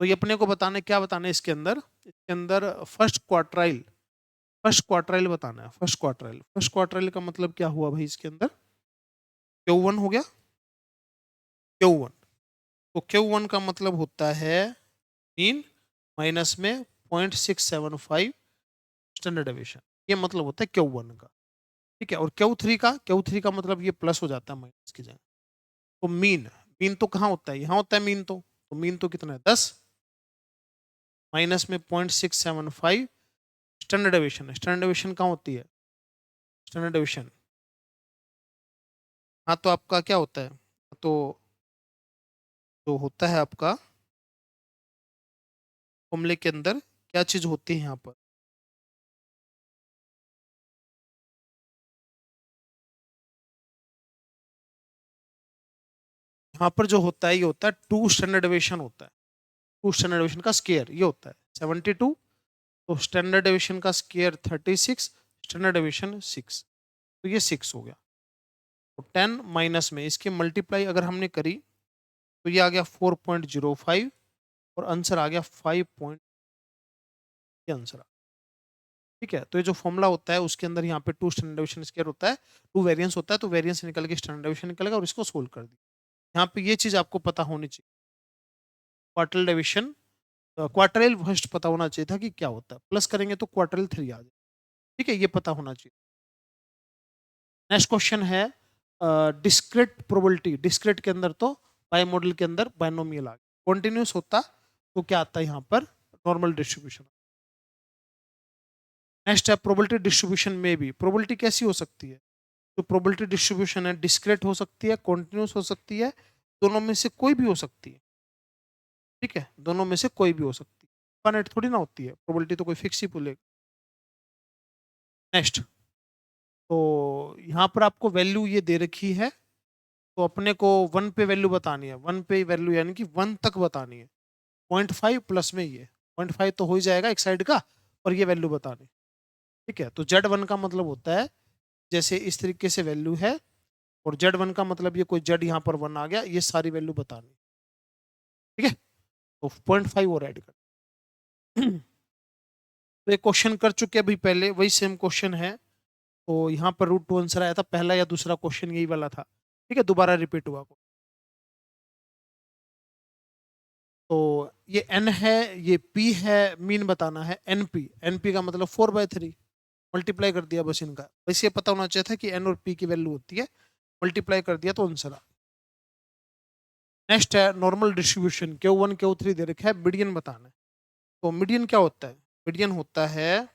तो ये अपने को बताना है, क्या बताना है इसके अंदर, इसके अंदर फर्स्ट क्वार्टाइल, फर्स्ट क्वार्टाइल बताना है। फर्स्ट क्वार्टाइल, फर्स्ट क्वार्टाइल का मतलब क्या हुआ भाई, इसके अंदर Q1 हो गया, Q1, तो Q1 का मतलब होता है मीन माइनस में 0.675 स्टैंडर्ड डेविएशन, ये मतलब होता है Q1 का। ठीक है, और Q3 का मतलब ये प्लस हो जाता है माइनस की जगह। तो मीन, मीन तो कहाँ होता है, यहाँ होता है मीन, तो मीन तो कितना है 10 माइनस में 0.675 स्टैंडर्ड डेविएशन। स्टैंडर्ड डेविएशन कहाँ होती है, स्टैंडर्ड डेविएशन, हाँ तो आपका क्या होता है, तो जो होता है आपका फॉर्मूले के अंदर क्या चीज होती है यहाँ पर, यहाँ पर जो होता है ये होता है 2 स्टैंडर्ड डेविएशन होता है, 2 स्टैंडर्ड डेविएशन का स्क्वायर ये होता है 72, तो स्टैंडर्ड डेविएशन का स्क्वायर 36, स्टैंडर्ड डेविएशन 6, तो ये 6 हो गया। तो 10 माइनस में इसकी मल्टीप्लाई अगर हमने करी, तो ये आ गया 4.05 और आंसर आ गया 5 ये आंसर। ठीक है, तो ये जो फॉर्मूला होता है उसके अंदर यहाँ पे 2 स्टैंडर्ड डेविएशन स्क्वायर होता है, 2 वेरिएंस होता है, तो वेरिएंस निकल के स्टैंडर्ड डेविएशन निकलेगा और इसको सोल्व कर दिया। यहाँ पे ये चीज आपको पता होनी चाहिए, क्वार्टल डेविएशन, क्वार्टरल फर्स्ट पता होना चाहिए था कि क्या होता है, प्लस करेंगे तो क्वार्टरल 3 आ जाए। ठीक है, ये पता होना चाहिए। नेक्स्ट क्वेश्चन है डिस्क्रीट प्रोबेबिलिटी, डिस्क्रीट के अंदर तो बाय मॉडल के अंदर बायनोमियल आ गया, कॉन्टिन्यूस होता तो क्या आता है यहाँ पर, नॉर्मल डिस्ट्रीब्यूशन। नेक्स्ट है प्रोबेबिलिटी डिस्ट्रीब्यूशन में भी। प्रोबेबिलिटी कैसी हो सकती है? जो प्रोबेबिलिटी डिस्ट्रीब्यूशन है डिस्क्रीट हो सकती है, कॉन्टिन्यूस हो सकती है, दोनों में से कोई भी हो सकती है। ठीक है, दोनों में से कोई भी हो सकती है, इनफाइनाइट थोड़ी ना होती है प्रोबेबिलिटी, तो कोई फिक्स ही बोलेगा। नेक्स्ट, तो यहाँ पर आपको वैल्यू ये दे रखी है, तो अपने को 1 पे वैल्यू बतानी है, 1 पे वैल्यू यानी कि 1 तक बतानी है। 0.5 प्लस में ये 0.5 तो हो ही जाएगा एक साइड का, और ये वैल्यू बतानी। ठीक है, तो Z1 का मतलब होता है जैसे इस तरीके से वैल्यू है, और Z1 का मतलब ये कोई Z यहाँ पर 1 आ गया, ये सारी वैल्यू बतानी। ठीक है, तो 0.5 और ऐड कर। तो एक क्वेश्चन कर चुके हैं भाई पहले, वही सेम क्वेश्चन है। तो यहाँ पर √2 आंसर आया था, पहला या दूसरा क्वेश्चन यही वाला था। ठीक है, दोबारा रिपीट हुआ। तो ये n है, ये p है, मीन बताना है np। np का मतलब 4/3, मल्टीप्लाई कर दिया बस इनका। बस ये पता होना चाहिए था कि n और p की वैल्यू होती है, मल्टीप्लाई कर दिया तो आंसर आ। नेक्स्ट है नॉर्मल डिस्ट्रीब्यूशन, Q1 Q3 दे रखा है, मीडियन बताना है। तो मीडियन क्या होता है? मीडियन होता है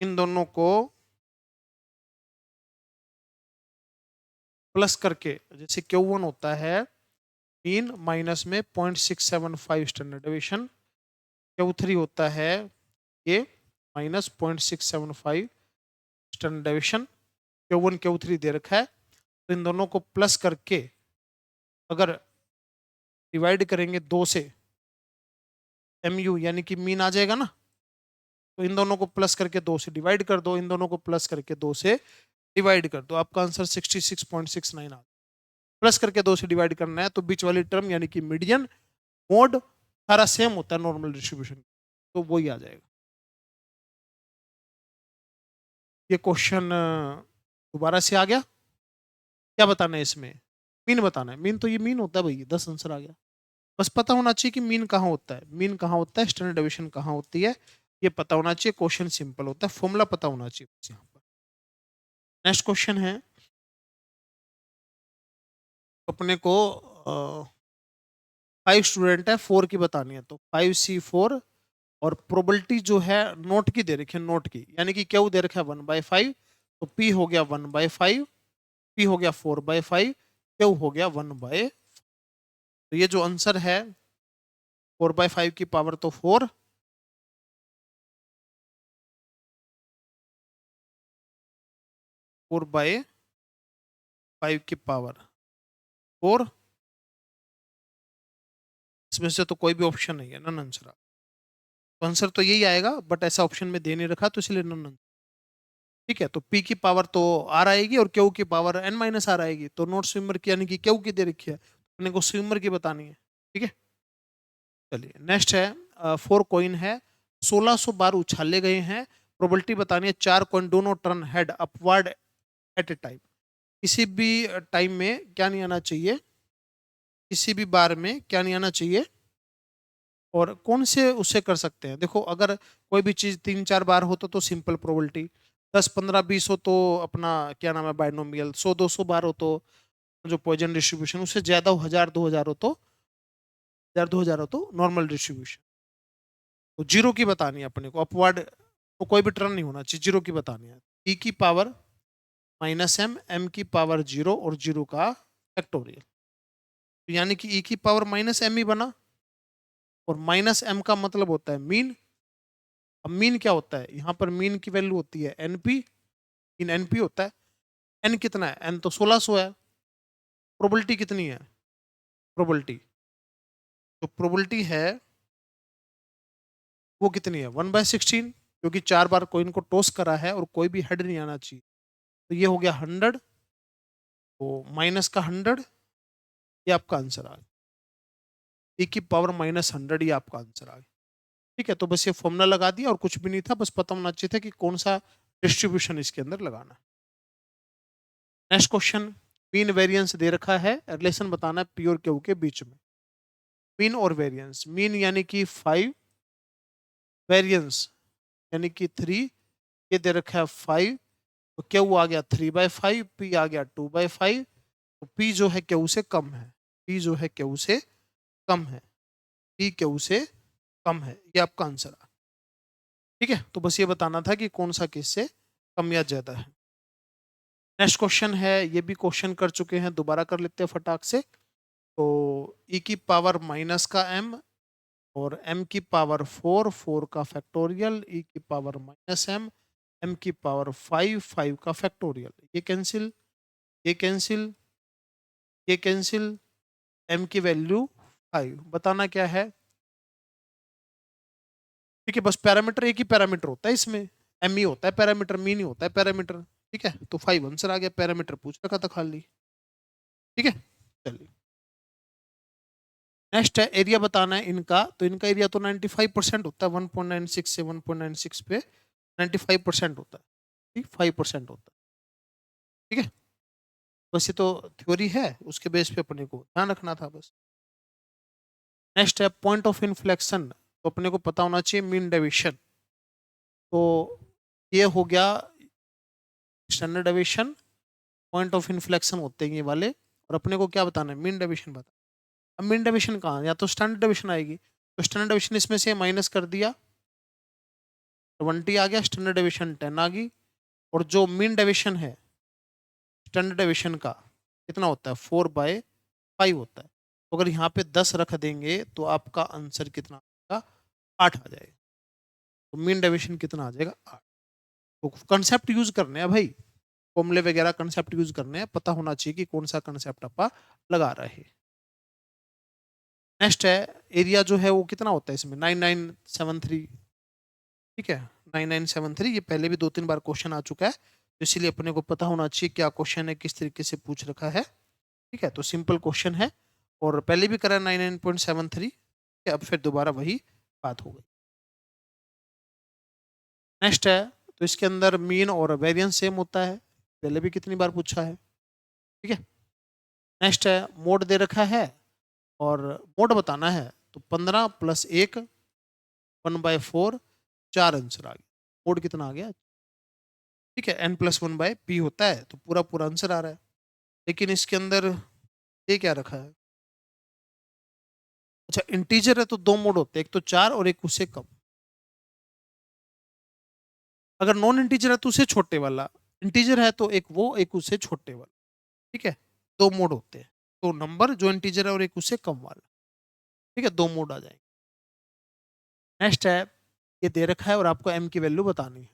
इन दोनों को प्लस करके, जैसे Q1 होता है मीन माइनस में 0.675 स्टैंडर्ड डेविएशन, Q3 होता है ये minus 0.675 standard deviation, Q1 Q3 दे रखा है। तो इन दोनों को प्लस करके अगर डिवाइड करेंगे 2 से, MU यानी कि मीन आ जाएगा ना। तो इन दोनों को प्लस करके 2 से डिवाइड कर दो, इन दोनों को प्लस करके 2 से डिवाइड कर दो, आपका आंसर 66.69 आ। प्लस करके 2 से डिवाइड करना है, तो बीच वाली टर्म यानी कि मीडियन मोड सारा सेम होता है नॉर्मल डिस्ट्रीब्यूशन, तो वही आ जाएगा। ये क्वेश्चन दोबारा से आ गया। क्या बताना है इसमें? मीन बताना है। मीन तो ये मीन होता है भाई, 10 आंसर आ गया। बस पता होना चाहिए कि मीन कहाँ होता है, मीन कहाँ होता है, स्टैंडर्ड डेविएशन कहाँ होती है, ये पता होना चाहिए। क्वेश्चन सिंपल होता है, फॉर्मूला पता होना चाहिए बस यहाँ पर। नेक्स्ट क्वेश्चन है, अपने को 5 स्टूडेंट है, 4 की बतानी है। तो 5C4, और प्रोबेबिलिटी जो है नोट की दे रखी है, नोट की, यानी कि क्यू दे रखा है 1/5, तो P हो गया 1/5, P हो गया 4/5, क्यू हो गया 1/। तो ये जो आंसर है 4/5 की पावर तो 4, 4/5 की पावर 4, इसमें से तो कोई भी ऑप्शन नहीं है, नन आंसर। तो आंसर तो यही आएगा, बट ऐसा ऑप्शन में दे नहीं रखा, तो इसलिए नन आंसर। ठीक है, तो P की पावर तो R आएगी, और Q की पावर n-R आएगी। तो नॉट स्विमर की यानी कि Q की दे रखी है, अपने को स्विमर की बतानी है। ठीक है, चलिए नेक्स्ट है, 4 कॉइन है, 1600 बार उछाले गए हैं, प्रोबेबिलिटी बतानी है 4 कॉइन दोनों turn head upward at a time. किसी भी टाइम में क्या नहीं आना चाहिए, किसी भी बार में क्या नहीं आना चाहिए, और कौन से उससे कर सकते हैं? देखो, अगर कोई भी चीज 3-4 बार हो तो सिंपल प्रोबेबिलिटी, 10-15-20 हो तो अपना क्या नाम है बाइनोमियल, 100-200 बार हो तो जो पॉइजन डिस्ट्रीब्यूशन, उससे ज्यादा हो 1000-2000 हो तो 1000-2000 हो तो नॉर्मल डिस्ट्रीब्यूशन। तो जीरो की बतानी है अपने को, अपवर्ड तो कोई भी टर्न नहीं होना चाहिए, जीरो की बतानी है। E की पावर -m, m की पावर 0, और 0 का फैक्टोरियल, तो यानी कि E की पावर -m ही बना, और -m का मतलब होता है मीन। अब मीन क्या होता है? यहाँ पर मीन की वैल्यू होती है NP, इन NP होता है। n कितना है? n तो 1600 है। प्रोबेबिलिटी कितनी है? प्रोबेबिलिटी, तो प्रोबेबिलिटी है वो कितनी है? 1/16, क्योंकि 4 बार कोइन को टॉस करा है और कोई भी हेड नहीं आना चाहिए। तो ये हो गया 100, तो माइनस का 100, ये आपका आंसर आ गया। E की पावर -100, ये आपका आंसर आ गया। ठीक है, तो बस ये फॉर्मूला लगा दिया, और कुछ भी नहीं था, बस पता होना चाहिए था कि कौन सा डिस्ट्रीब्यूशन इसके अंदर लगाना। नेक्स्ट क्वेश्चन, मीन वेरिएंस दे रखा है, रिलेशन बताना है P और Q के बीच में। मीन और वेरिएंस, मीन यानी कि 5, वेरिएंस यानी कि 3, ये दे रखा है 5, तो Q आ गया 3/5, P आ गया 2/5, तो P जो है Q से कम है, P जो है Q से कम है, P Q से कम है, ये आपका आंसर है। ठीक है, तो बस ये बताना था कि कौन सा केस से कम या ज्यादा है। नेक्स्ट क्वेश्चन है, ये भी क्वेश्चन कर चुके हैं, दोबारा कर लेते हैं फटाक से। तो e की पावर माइनस का m और m की पावर 4, 4 का फैक्टोरियल, e की पावर माइनस m की पावर 5, 5 का फैक्टोरियल। ये कैंसिल, ये कैंसिल, ये कैंसिल, m की वैल्यू 5। बताना क्या है? ठीक है, बस पैरामीटर एक ही पैरामीटर होता है इसमें, m ही होता है पैरामीटर, मीन ही होता है पैरामीटर। ठीक है, तो 5 आंसर आ गया, पैरामीटर पूछ रखा था खाली। ठीक है, चलिए नेक्स्ट है, एरिया बताना है इनका। तो इनका एरिया तो 95% होता है, 1.96 से 1.96 पे 95% होता है, ठीक, 5% होता है। ठीक है, बस ये तो थ्योरी है, उसके बेस पे अपने को ध्यान रखना था बस। नेक्स्ट है पॉइंट ऑफ इन्फ्लेक्शन, तो अपने को पता होना चाहिए मीन डेविएशन। तो ये हो गया standard deviation, point of inflection होते हैं ये वाले, और अपने को क्या बताना है? मीन डेविएशन बता। अब मीन डेविएशन कहाँ, या तो स्टैंडर्ड डेविएशन आएगी, तो स्टैंडर्ड डेविएशन इसमें से माइनस कर दिया, 20 आ गया, स्टैंडर्ड डेविएशन 10 आ गई। और जो मीन डेविएशन है स्टैंडर्ड डेविएशन का कितना होता है? 4/5 होता है। तो अगर यहाँ पे 10 रख देंगे तो आपका आंसर कितना आएगा? 8 आ जाएगा। तो मीन डेविएशन कितना आ जाएगा? 8। तो कंसेप्ट यूज करने हैं भाई, फॉर्मूले वगैरह कंसेप्ट यूज करने हैं, पता होना चाहिए कि कौन सा कंसेप्ट आप लगा रहे हैं। नेक्स्ट है, एरिया जो है वो कितना होता है इसमें? 9973। ठीक है, 9973, ये पहले भी 2-3 बार क्वेश्चन आ चुका है, तो इसीलिए अपने को पता होना चाहिए क्या क्वेश्चन है, किस तरीके से पूछ रखा है। ठीक है, तो सिंपल क्वेश्चन है, और पहले भी करा 99.73। अब फिर दोबारा वही बात हो गई। नेक्स्ट है, तो इसके अंदर मीन और वेरिएंस सेम होता है, पहले भी कितनी बार पूछा है। ठीक है, नेक्स्ट है मोड दे रखा है, और मोड बताना है, तो 15 + 1 1/4, 4 आंसर आ गया। मोड कितना आ गया? ठीक है, n+1/p होता है, तो पूरा पूरा आंसर आ रहा है। लेकिन इसके अंदर ये क्या रखा है? अच्छा, इंटीजर है तो दो मोड होते हैं, एक तो 4 और एक उससे कम। अगर नॉन इंटीजर है तो उससे छोटे वाला, इंटीजर है तो एक वो, एक उससे छोटे वाला। ठीक है, दो मोड होते हैं, तो नंबर जो इंटीजर है और एक उससे कम वाला। ठीक है, दो मोड आ जाएंगे। नेक्स्ट है, ये दे रखा है और आपको m की वैल्यू बतानी है।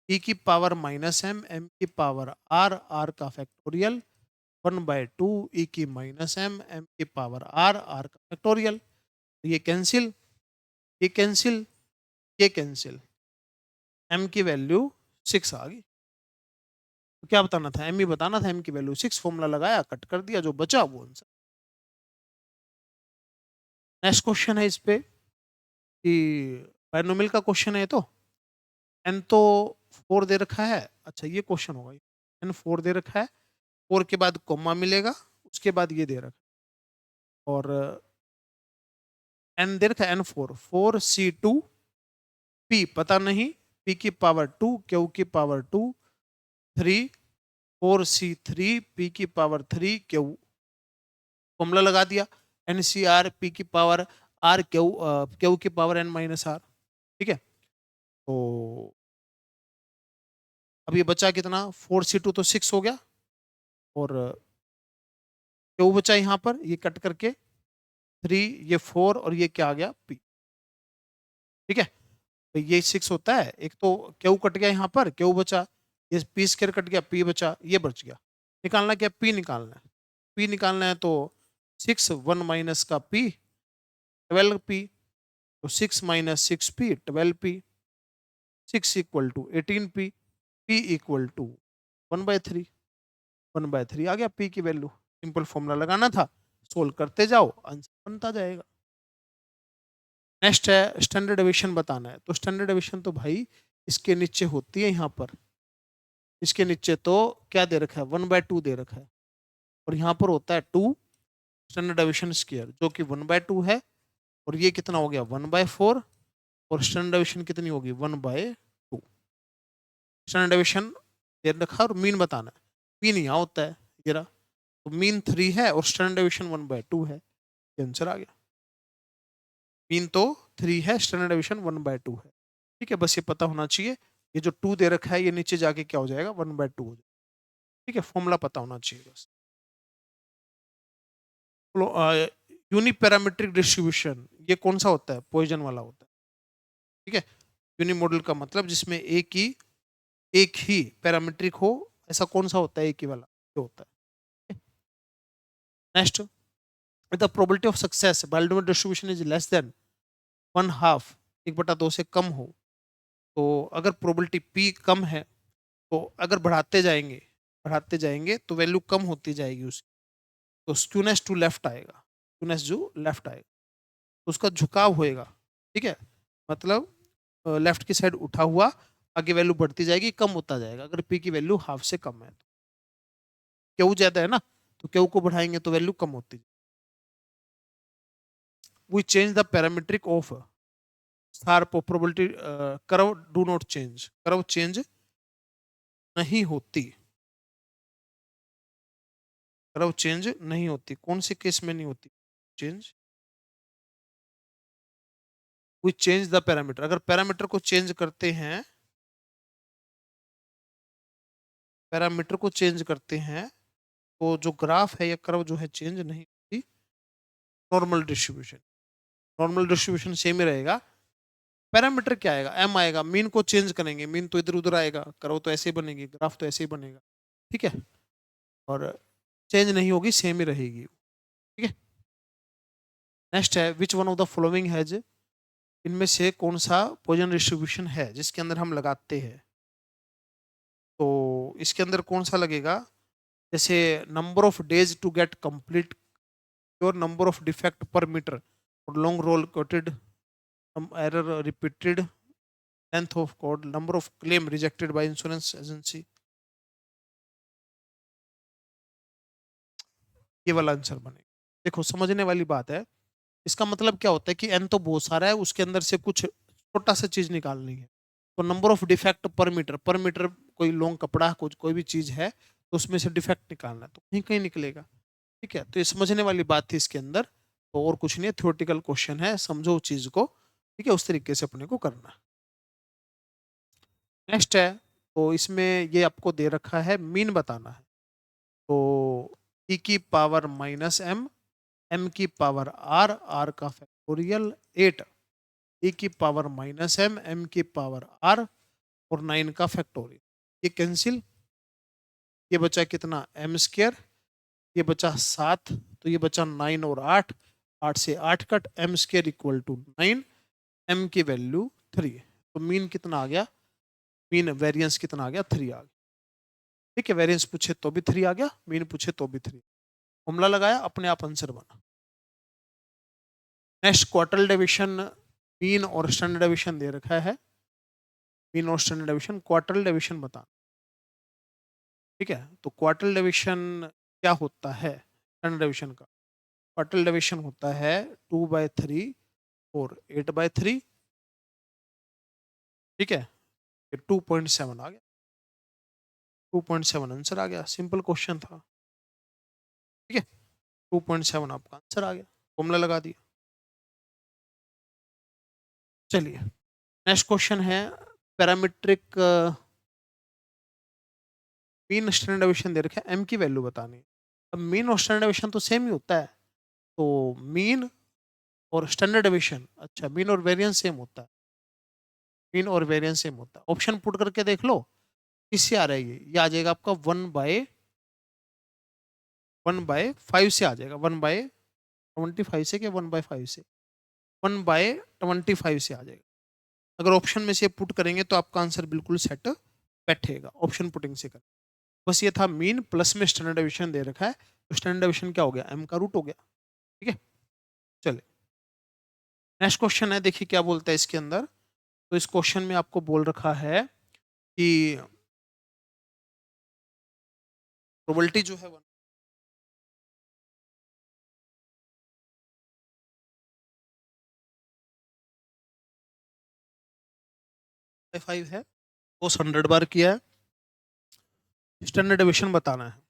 e की पावर -m, m की पावर r, r का फैक्टोरियल 1/2, e की -m, m की पावर r, r का फैक्टोरियल। ये कैंसिल, ये कैंसिल, ये कैंसिल, m की वैल्यू 6 आ गई। तो क्या बताना था? m ही बताना था, m की वैल्यू 6, फॉर्मूला लगाया, कट कर दिया, जो बचा वो आंसर। नेक्स्ट क्वेश्चन है इस पे कि बायनोमियल का क्वेश्चन है, तो n तो 4 दे रखा है। अच्छा, ये क्वेश्चन होगा, n 4 दे रखा है, 4 के बाद कॉमा मिलेगा, उसके बाद ये दे रखा है, और n दे रखा है n4, 4c2 p पता नहीं, p की पावर 2, q की पावर 2, 3, 4c3 p की पावर 3 q। फॉर्मूला लगा दिया, NCR p की पावर r q, q की पावर n-r। ठीक है, तो अब ये बचा कितना? 4c2 तो 6 हो गया, और q बचा यहाँ पर, ये कट करके 3, ये 4, और ये क्या आ गया? p। ठीक है, तो ये 6 होता है, एक तो क्यू कट गया यहाँ पर, क्यू बचा, ये पी स्क्वायर कट गया, पी बचा, ये बच गया। निकालना क्या? पी निकालना है। पी निकालना है तो 6, 1 माइनस का पी, 12p, तो 6 - 6p, 12p, 6 = 18p, p = 1/3, 1/3 आ गया p की वैल्यू। सिंपल फॉर्मूला लगाना था, सोल्व करते जाओ, आंसर बनता जाएगा। नेक्स्ट है स्टैंडर्ड डेविएशन बताना है। तो स्टैंडर्ड डेविएशन तो भाई इसके नीचे होती है, यहाँ पर इसके नीचे तो क्या दे रखा है? 1/2 दे रखा है, और यहाँ पर होता है 2 स्टैंडर्ड डेविएशन स्क्वायर, जो कि 1/2 है, और ये कितना हो गया? 1/4, और स्टैंडर्ड डेविएशन कितनी होगी? 1/2। स्टैंडर्ड डेविएशन दे रखा है, और मीन बताना है। मीन यहाँ होता है, ये रहा, तो मीन 3 है और स्टैंडर्ड डेविएशन 1/2 है, ये आंसर आ गया। मीन तो 3 है, स्टैंडर्ड डेविएशन 1/2 है। ठीक है, बस ये पता होना चाहिए। ये जो 2 दे रखा है ये नीचे जाके क्या हो जाएगा, 1/2 हो जाएगा। ठीक है, फॉर्मूला पता होना चाहिए बस। यूनिपैरामीट्रिक डिस्ट्रीब्यूशन ये कौन सा होता है, पॉइजन वाला होता है। ठीक है, यूनि मॉडल का मतलब जिसमें एक ही पैरामीट्रिक हो, ऐसा कौन सा होता है, एक ही वाला जो होता है। Next, the probability of success by distribution is less than 1/2, 1/2 से कम हो, तो अगर प्रोबेबिलिटी पी कम है तो अगर बढ़ाते जाएंगे तो वैल्यू कम होती जाएगी उसकी, तो स्क्यूनेस टू लेफ्ट आएगा, स्क्यूनेस जो लेफ्ट आएगा तो उसका झुकाव होएगा। ठीक है, मतलब लेफ्ट की साइड उठा हुआ, आगे वैल्यू बढ़ती जाएगी, कम होता जाएगा अगर पी की वैल्यू हाफ से कम है। क्यू ज्यादा है ना, तो क्यू को बढ़ाएंगे तो वैल्यू कम होती है। We change the parametric of sharp probability curve do not change, curve change नहीं होती, कर्व चेंज नहीं होती, कौन से केस में नहीं होती change, we change the parameter, अगर पैरामीटर को चेंज करते हैं, पैरामीटर को चेंज करते हैं तो जो ग्राफ है या कर्व जो है चेंज नहीं होती। Normal distribution, normal distribution same ही रहेगा। पैरामीटर क्या आएगा, एम आएगा, मीन को चेंज करेंगे, मीन तो इधर उधर आएगा, कर्व तो ऐसे ही बनेगी, ग्राफ तो ऐसे ही बनेगा। ठीक है, और चेंज नहीं होगी, सेम ही रहेगी। ठीक है, नेक्स्ट है which one of the following has, इनमें से कौन सा पॉइजन डिस्ट्रीब्यूशन है जिसके अंदर हम लगाते हैं, तो इसके अंदर कौन सा लगेगा, जैसे number of days to get complete your number of defect per meter और long roll coated error repeated length of code number of claim rejected by insurance agency, ये वाला आंसर बनेगा। देखो समझने वाली बात है, इसका मतलब क्या होता है कि एन तो बहुत सारा है, उसके अंदर से कुछ छोटा सा चीज निकालनी है, तो number of defect per metre कोई लॉन्ग कपड़ा कुछ कोई भी चीज है तो उसमें से डिफेक्ट निकालना है, तो कहीं कहीं निकलेगा। ठीक है, तो ये समझने वाली बात थी इसके अंदर, तो और कुछ नहीं है, थ्योरेटिकल क्वेश्चन है, समझो उस चीज को। ठीक है, उस तरीके से अपने को करना। नेक्स्ट है, तो इसमें ये आपको दे रखा है मीन बताना है, तो ई की पावर माइनस एम, एम की पावर आर, आर का फैक्टोरियल 8, ए की पावर माइनस एम, एम की पावर आर और 9 का फैक्टोरियल, ये कैंसिल, ये बचा कितना एम स्क्र, ये बचा 7, तो ये बचा 9 और 8, 8 से 8 cut, m square equal to 9, एम की वैल्यू 3, तो मीन कितना आ गया, मीन वेरिएंस कितना आ गया, 3 आ गया। ठीक है, वेरिएंस पूछे तो भी 3 आ गया, मीन पूछे तो भी 3, फॉर्मूला लगाया, अपने आप आंसर बना। नेक्स्ट क्वार्टल डिविजन, मीन और स्टैंडर्ड डिविजन दे रखा है, मीन और स्टैंडर्ड डिविजन, क्वार्टल डिविजन बता। ठीक है, तो क्वार्टल डिविजन क्या होता है, स्टैंडर्ड डिविजन का क्वार्टल डिविजन होता है 2/3 और 8/3। ठीक है, 2.7 आ गया, 2.7 आंसर आ गया, सिंपल क्वेश्चन था। ठीक है, 2.7 आपका आंसर आ गया, फॉर्मूला लगा दिया। चलिए, नेक्स्ट क्वेश्चन है पैरामीट्रिक मीन स्टैंडर्ड डिविजन दे रखे, एम की वैल्यू बतानी है। अब मीन और स्टैंडर्ड डिविजन तो सेम ही होता है, तो मीन और स्टैंडर्ड डिविजन, अच्छा मीन और वेरिएंस सेम होता है, मीन और वेरिएंस सेम होता है, ऑप्शन पुट करके देख लो किससे आ रहा है, ये आ जाएगा आपका 1/5 से आ जाएगा, 1/25 से, क्या 1/5 से, 1/25 से आ जाएगा। अगर ऑप्शन में से पुट करेंगे तो आपका आंसर बिल्कुल सेट बैठेगा, ऑप्शन पुटिंग से कर। बस ये था मीन, प्लस में स्टैंडर्ड डिविजन दे रखा है, तो स्टैंडर्ड डिविजन क्या हो गया, एम का रूट हो गया। ठीक है, चले नेक्स्ट क्वेश्चन है, देखिए क्या बोलता है इसके अंदर, तो इस क्वेश्चन में आपको बोल रखा है कि प्रोबेबिलिटी जो है 1/5 है, वो 100 बार किया है, स्टैंडर्ड डिविजन बताना है।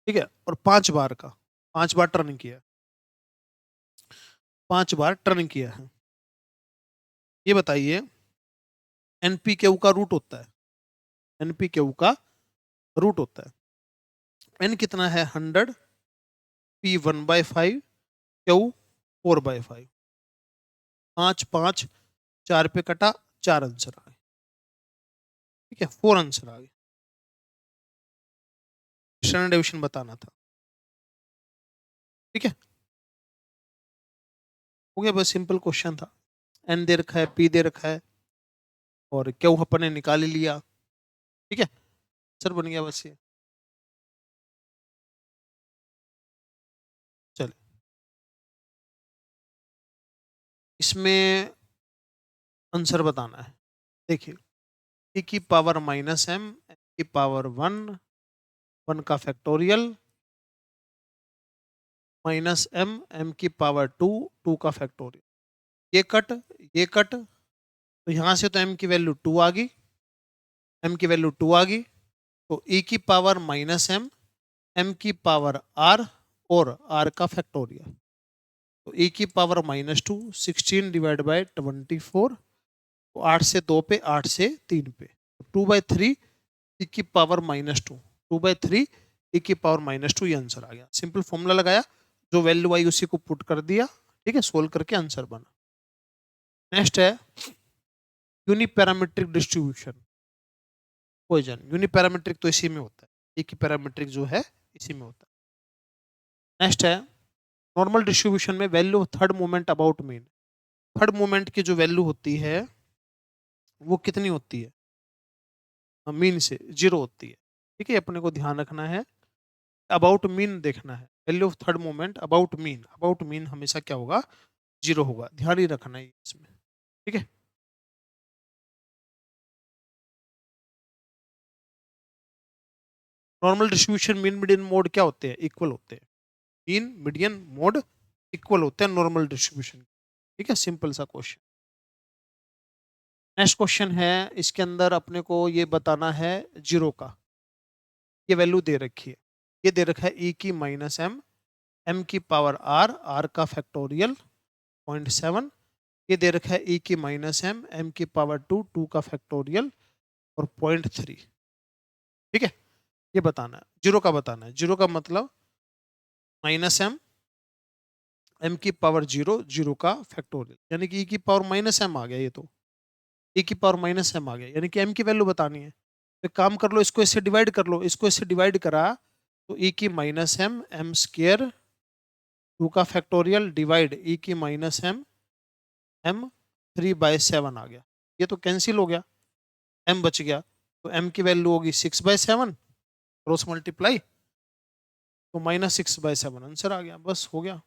ठीक है, और 5 बार का, 5 बार टर्न किया, 5 बार टर्न किया है, ये बताइए एनपीक्यू का रूट होता है, एनपीक्यू का रूट होता है, एन कितना है 100, पी 1/5, क्यू 4/5, 5 5 4 पे कटा, 4 आंसर आ गए। ठीक है, 4 आंसर आ गए। स्टैंडर्ड डेविएशन बताना था। ठीक है, हो गया, बस सिंपल क्वेश्चन था। एन दे रखा है, पी दे रखा है, और क्यू अपन ने निकाल ही लिया। ठीक है, सर बन गया बस ये। चलिए, इसमें आंसर बताना है। देखिए, e की पावर माइनस एम, एम की पावर 1, 1 का फैक्टोरियल, माइनस एम, एम की पावर 2, 2 का फैक्टोरियल। ये कट, ये कट, तो यहां से तो एम की वैल्यू 2 आ गई, एम की वैल्यू 2 आ गई, तो e की पावर माइनस एम की पावर आर, और आर का फैक्टोरियल। तो e की पावर -2, 16 डिवाइड बाय 24, तो 8 से 2 पे, 8 से 3 पे, 2/3 e की पावर -2, 2/3 e की पावर -2, ये आंसर आ गया। सिंपल फॉर्मूला लगाया, जो वैल्यू आई उसी को पुट कर दिया। ठीक है, सोल्व करके आंसर बना। नेक्स्ट है यूनिपैरामेट्रिक डिस्ट्रीब्यूशन इक्वेशन। यूनिपैरामेट्रिक तो इसी में होता है, एक ही पैरामीट्रिक जो है इसी में होता है। नेक्स्ट है नॉर्मल डिस्ट्रीब्यूशन में value of third moment about mean. Third moment की जो वैल्यू होती है वो कितनी होती है, मीन से 0 होती है। ठीक है, अपने को ध्यान रखना है, अबाउट मीन देखना है। Value of third moment about mean, about mean हमेशा क्या होगा, 0 होगा, ध्यान ही रखना है इसमें। ठीक है, normal distribution mean median mode क्या होते हैं, इक्वल होते हैं। मीन मीडियन मोड इक्वल होते हैं नॉर्मल डिस्ट्रीब्यूशन। ठीक है, सिंपल सा क्वेश्चन। नेक्स्ट क्वेश्चन है, इसके अंदर अपने को ये बताना है 0 का। ये वैल्यू दे रखी है, ये दे रखा है e की माइनस एम, एम की पावर आर, आर का फैक्टोरियल 0.7। ये दे रखा है e की माइनस एम की पावर 2, 2 का फैक्टोरियल, और 0.3। ठीक है, ये बताना है, 0 का बताना है। 0 का मतलब -m, एम की पावर 0, 0 का फैक्टोरियल, यानी कि e की पावर -m आ गया। ये तो e की पावर -m आ गया, यानी कि m की वैल्यू बतानी है। तो एक काम कर लो, इसको इससे डिवाइड कर लो, इसको इससे डिवाइड करा तो e की -m, एम स्क्र 2 का फैक्टोरियल डिवाइड e की -m, एम 3/7 आ गया। ये तो कैंसिल हो गया, m बच गया, तो m की वैल्यू होगी 6/7, क्रॉस मल्टीप्लाई, तो -6/7 आंसर आ गया। बस हो गया,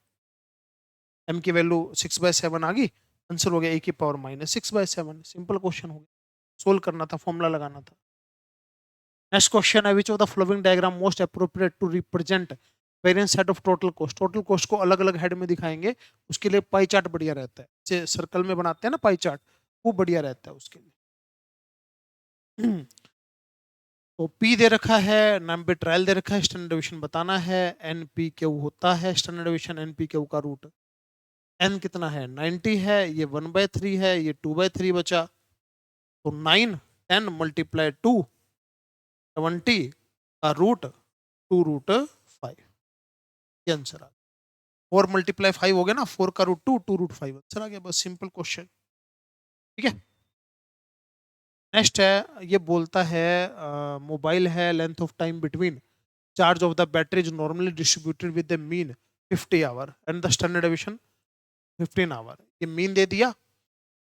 m की वैल्यू 6/7 आ गई, आंसर हो गया e की पावर -6/7। सिंपल क्वेश्चन हो गया, सोल्व करना था, फॉर्मूला लगाना था। नेक्स्ट क्वेश्चन है, which of the following diagram most appropriate to represent variance set of total cost. Total cost को अलग अलग हेड में दिखाएंगे, उसके लिए पाई चार्ट बढ़िया रहता है, जैसे सर्कल में बनाते हैं ना पाई चार्ट, वो बढ़िया रहता है उसके लिए। तो P दे रखा है, नंबर ट्रायल दे रखा है, स्टैंडर्ड डेविएशन बताना है। NPQ होता है स्टैंडर्ड डेविएशन NPQ का रूट। n कितना है 90 है, ये 1/3 है, ये 2/3 बचा, तो 9 10 मल्टीप्लाई 2 70 का रूट 2√5, ये आंसर आ गया। 4 × 5 हो गया ना, 4 का रूट 2, 2√5 आंसर आ गया। बस सिंपल क्वेश्चन। ठीक है, नेक्स्ट है, ये बोलता है मोबाइल है, length of time between charge of the battery is normally distributed with the mean 50 hour and the standard deviation 15 hour. ये मीन दे दिया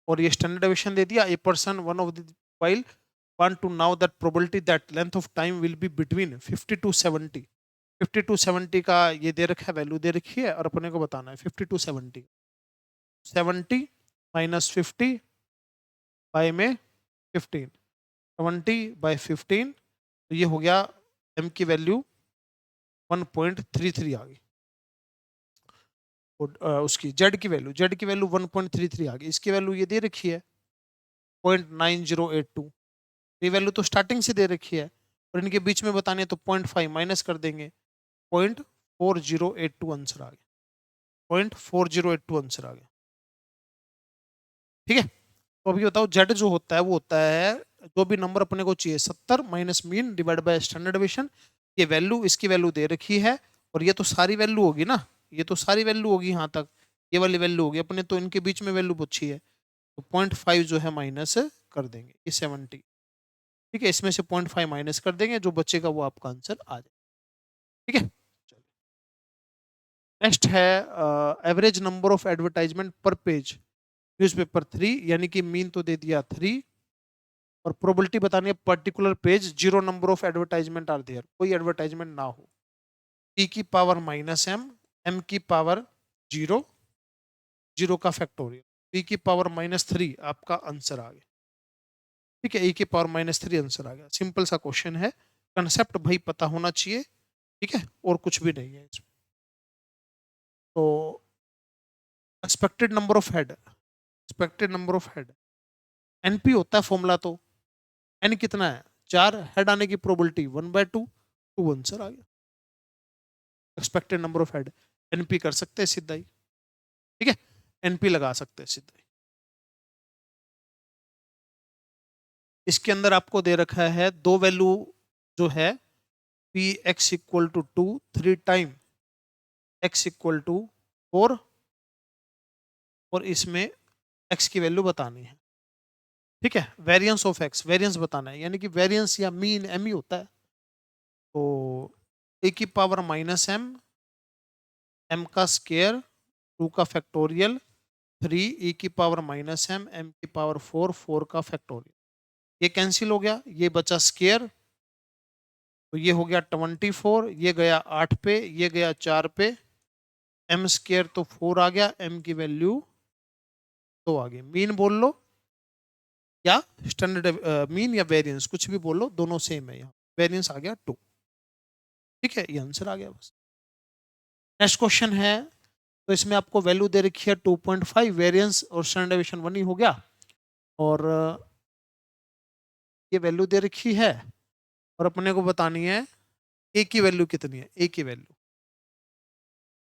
और ये स्टैंडर्ड डेविएशन दे दिया। A person one of the mobile want to know that probability that length of time will be between 50 to 70। 50 to 70 का ये दे रखा है, वैल्यू दे रखी है, और अपने को बताना है 50 to 70। 70 -50 बाय में 15, 70/15, तो ये हो गया m की वैल्यू 1.33 आ गई। और उसकी z की वैल्यू 1.33 आ गई। इसकी वैल्यू ये दे रखी है 0.9082। ये वैल्यू तो स्टार्टिंग से दे रखी है, और इनके बीच में बताने तो 0.5 माइनस कर देंगे, 0.4082 आंसर आ गया। 0.4082 आंसर आ गया। ठीक है, तो अभी बताओ जेड जो होता है वो होता है जो भी नंबर अपने को चाहिए 70 minus mean divide by standard deviation. ये वैल्यू इसकी वैल्यू दे रखी है और ये तो सारी वैल्यू होगी ना, ये तो सारी वैल्यू होगी यहाँ तक, ये वाली वैल्यू होगी, अपने तो इनके बीच में वैल्यू पूछी है, तो 0.5 जो है माइनस कर देंगे, ये 70। ठीक है, इसमें से 0.5 माइनस कर देंगे, जो बचेगा वो आपका आंसर आ जाएगा। ठीक है, नेक्स्ट है एवरेज नंबर ऑफ एडवर्टाइजमेंट पर पेज न्यूज़पेपर 3, यानी कि मीन तो दे दिया 3 और प्रोबेबिलिटी बतानी है particular page zero number of advertisement are there, कोई एडवर्टाइजमेंट ना हो। टी की पावर माइनस एम, एम की पावर जीरो, जीरो का फैक्टोरियल, पी की पावर -3 आपका आंसर आ गया। ठीक है, ए की पावर -3 आंसर आ गया। सिंपल सा क्वेश्चन है, कंसेप्ट भाई पता होना चाहिए। ठीक है, और कुछ भी नहीं है इसमें। तो expected number of head, expected number of head NP होता है फॉर्मूला, तो एन कितना है 4, हेड आने की प्रोबेबिलिटी 1/2, 2 आंसर आ गया। Expected number of head NP कर सकते हैं सीधा ही। ठीक है, एनपी लगा सकते हैं सीधा ही। इसके अंदर आपको दे रखा है दो वैल्यू जो है p x equal to 2, 3 time x equal to 4 और इसमें एक्स की वैल्यू बतानी है। ठीक है, वेरिएंस ऑफ एक्स, वेरिएंस बताना है, यानी कि वेरिएंस या मीन एम ही होता है। तो ए की पावर माइनस एम, एम का स्केयर, 2 का फैक्टोरियल, 3 ई की पावर माइनस एम, एम की पावर 4, 4 का फैक्टोरियल। ये कैंसिल हो गया, ये बचा स्केयर, तो ये हो गया 24, ये गया 8 पे, ये गया 4 पे, एम स्केयर तो 4 आ गया, एम की वैल्यू 2 आ गई। मीन बोल लो या स्टैंडर्ड मीन या वेरिएंस कुछ भी बोल लो, दोनों सेम है। यहाँ वेरिएंस आ गया 2। ठीक है, ये आंसर आ गया बस। नेक्स्ट क्वेश्चन है, तो इसमें आपको वैल्यू दे रखी है 2.5, वेरिएंस और स्टैंडर्ड डेविएशन 1 ही हो गया, और ये वैल्यू दे रखी है और अपने को बतानी है ए की वैल्यू कितनी है, ए की वैल्यू।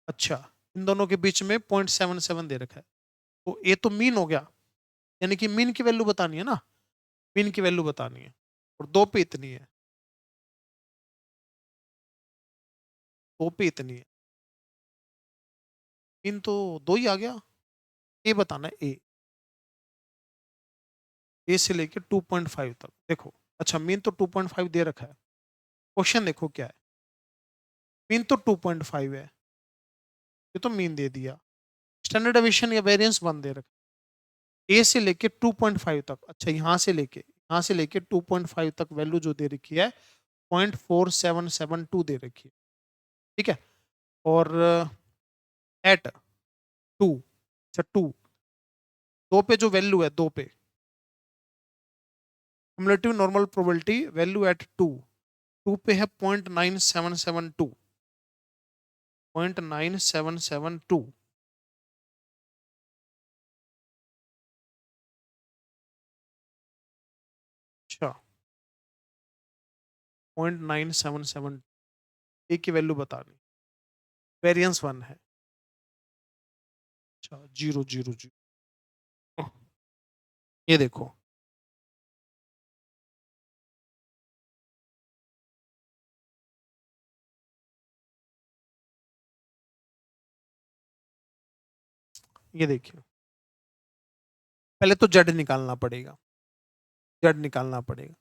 अच्छा, इन दोनों के बीच में 0.77 दे रखा है, तो ए तो मीन हो गया, यानी कि मीन की वैल्यू बतानी है ना, मीन की वैल्यू बतानी है, और 2 पे इतनी है, 2 पे इतनी है, मीन तो 2 ही आ गया। ए बताना है, ए से लेके 2.5 तक देखो। अच्छा, मीन तो 2.5 दे रखा है, क्वेश्चन देखो क्या है, मीन तो 2.5 है, ये तो मीन दे दिया, स्टैंडर्ड डेविएशन या वेरिएंस 1 दे रखा है, ए से लेके 2.5 तक। अच्छा, यहाँ से लेके 2.5 तक वैल्यू जो दे रखी है 0.4772 दे रखी है। ठीक है, और एट 2, अच्छा 2, 2 पे जो वैल्यू है 2 पे cumulative normal probability value at 2, 2 पे है 0.9772, 0.9772। अच्छा, 0.977, ए की वैल्यू बतानी, वेरिएंस 1 है। अच्छा, 0 0 0, ये देखो, ये देखिए, पहले तो जेड निकालना पड़ेगा, जेड निकालना पड़ेगा।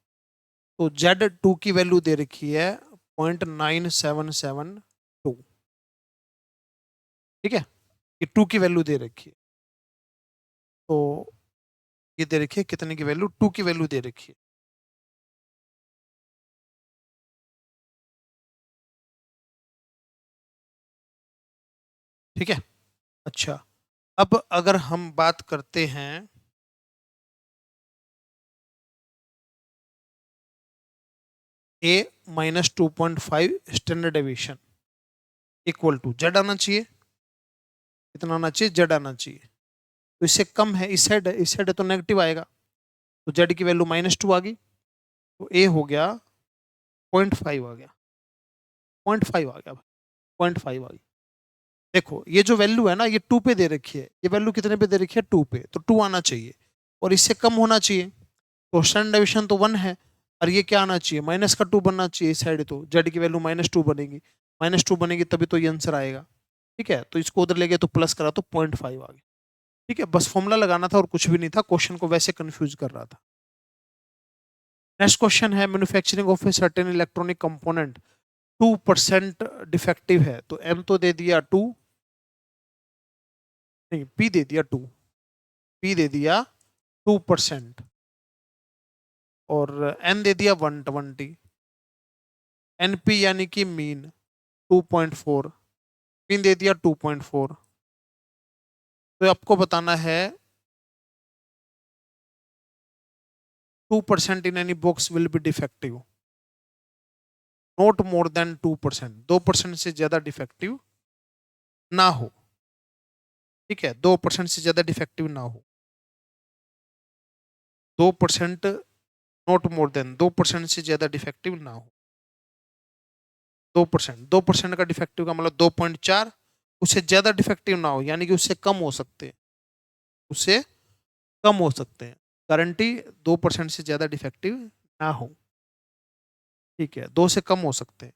तो जेड 2 की वैल्यू दे रखी है 0.9772। ठीक है, ये 2 की वैल्यू दे रखी है, तो ये दे रखी है कितने की वैल्यू, 2 की वैल्यू दे रखी है। ठीक है, अच्छा, अब अगर हम बात करते हैं a -2.5 standard deviation equal to z आना चाहिए, कितना आना चाहिए, जेड आना चाहिए, तो इससे कम है, इस साइड है तो नेगेटिव आएगा, तो जेड की वैल्यू -2 आ गई, तो ए हो गया 0.5 आ गया, 0.5 आ गया, 0.5 आ गई। देखो, ये जो वैल्यू है ना, ये 2 पे दे रखी है, ये वैल्यू कितने पे दे रखी है, 2 पे, तो 2 आना चाहिए, और इससे कम होना चाहिए। तो स्टैंडर्ड डेविएशन तो 1 है, और ये क्या आना चाहिए, माइनस का 2 बनना चाहिए इस साइड, तो जेड की वैल्यू -2 बनेगी, -2 बनेगी तभी तो ये आंसर आएगा। ठीक है, तो इसको उधर ले गए तो प्लस करा तो 0.5 आ गया। ठीक है, बस फॉर्मूला लगाना था और कुछ भी नहीं था, क्वेश्चन को वैसे कंफ्यूज कर रहा था। नेक्स्ट क्वेश्चन है, manufacturing of a certain electronic component 2% defective है, तो एम तो दे दिया 2, नहीं पी दे दिया 2, पी दे दिया 2%, और एन दे दिया 120, एनपी यानी कि मीन 2.4, पिन दे दिया 2.4। तो आपको बताना है 2% in any box will be defective, not more than 2%, 2% से ज्यादा डिफेक्टिव ना हो। ठीक है, 2% से ज्यादा डिफेक्टिव ना हो, 2% नॉट मोर देन, 2% से ज्यादा डिफेक्टिव ना हो, 2% का डिफेक्टिव का मतलब 2.4, उससे ज्यादा डिफेक्टिव ना हो, यानी कि उससे कम हो सकते हैं, उससे कम हो सकते हैं, गारंटी 2% से ज्यादा डिफेक्टिव ना हो। ठीक है, 2 से कम हो सकते हैं,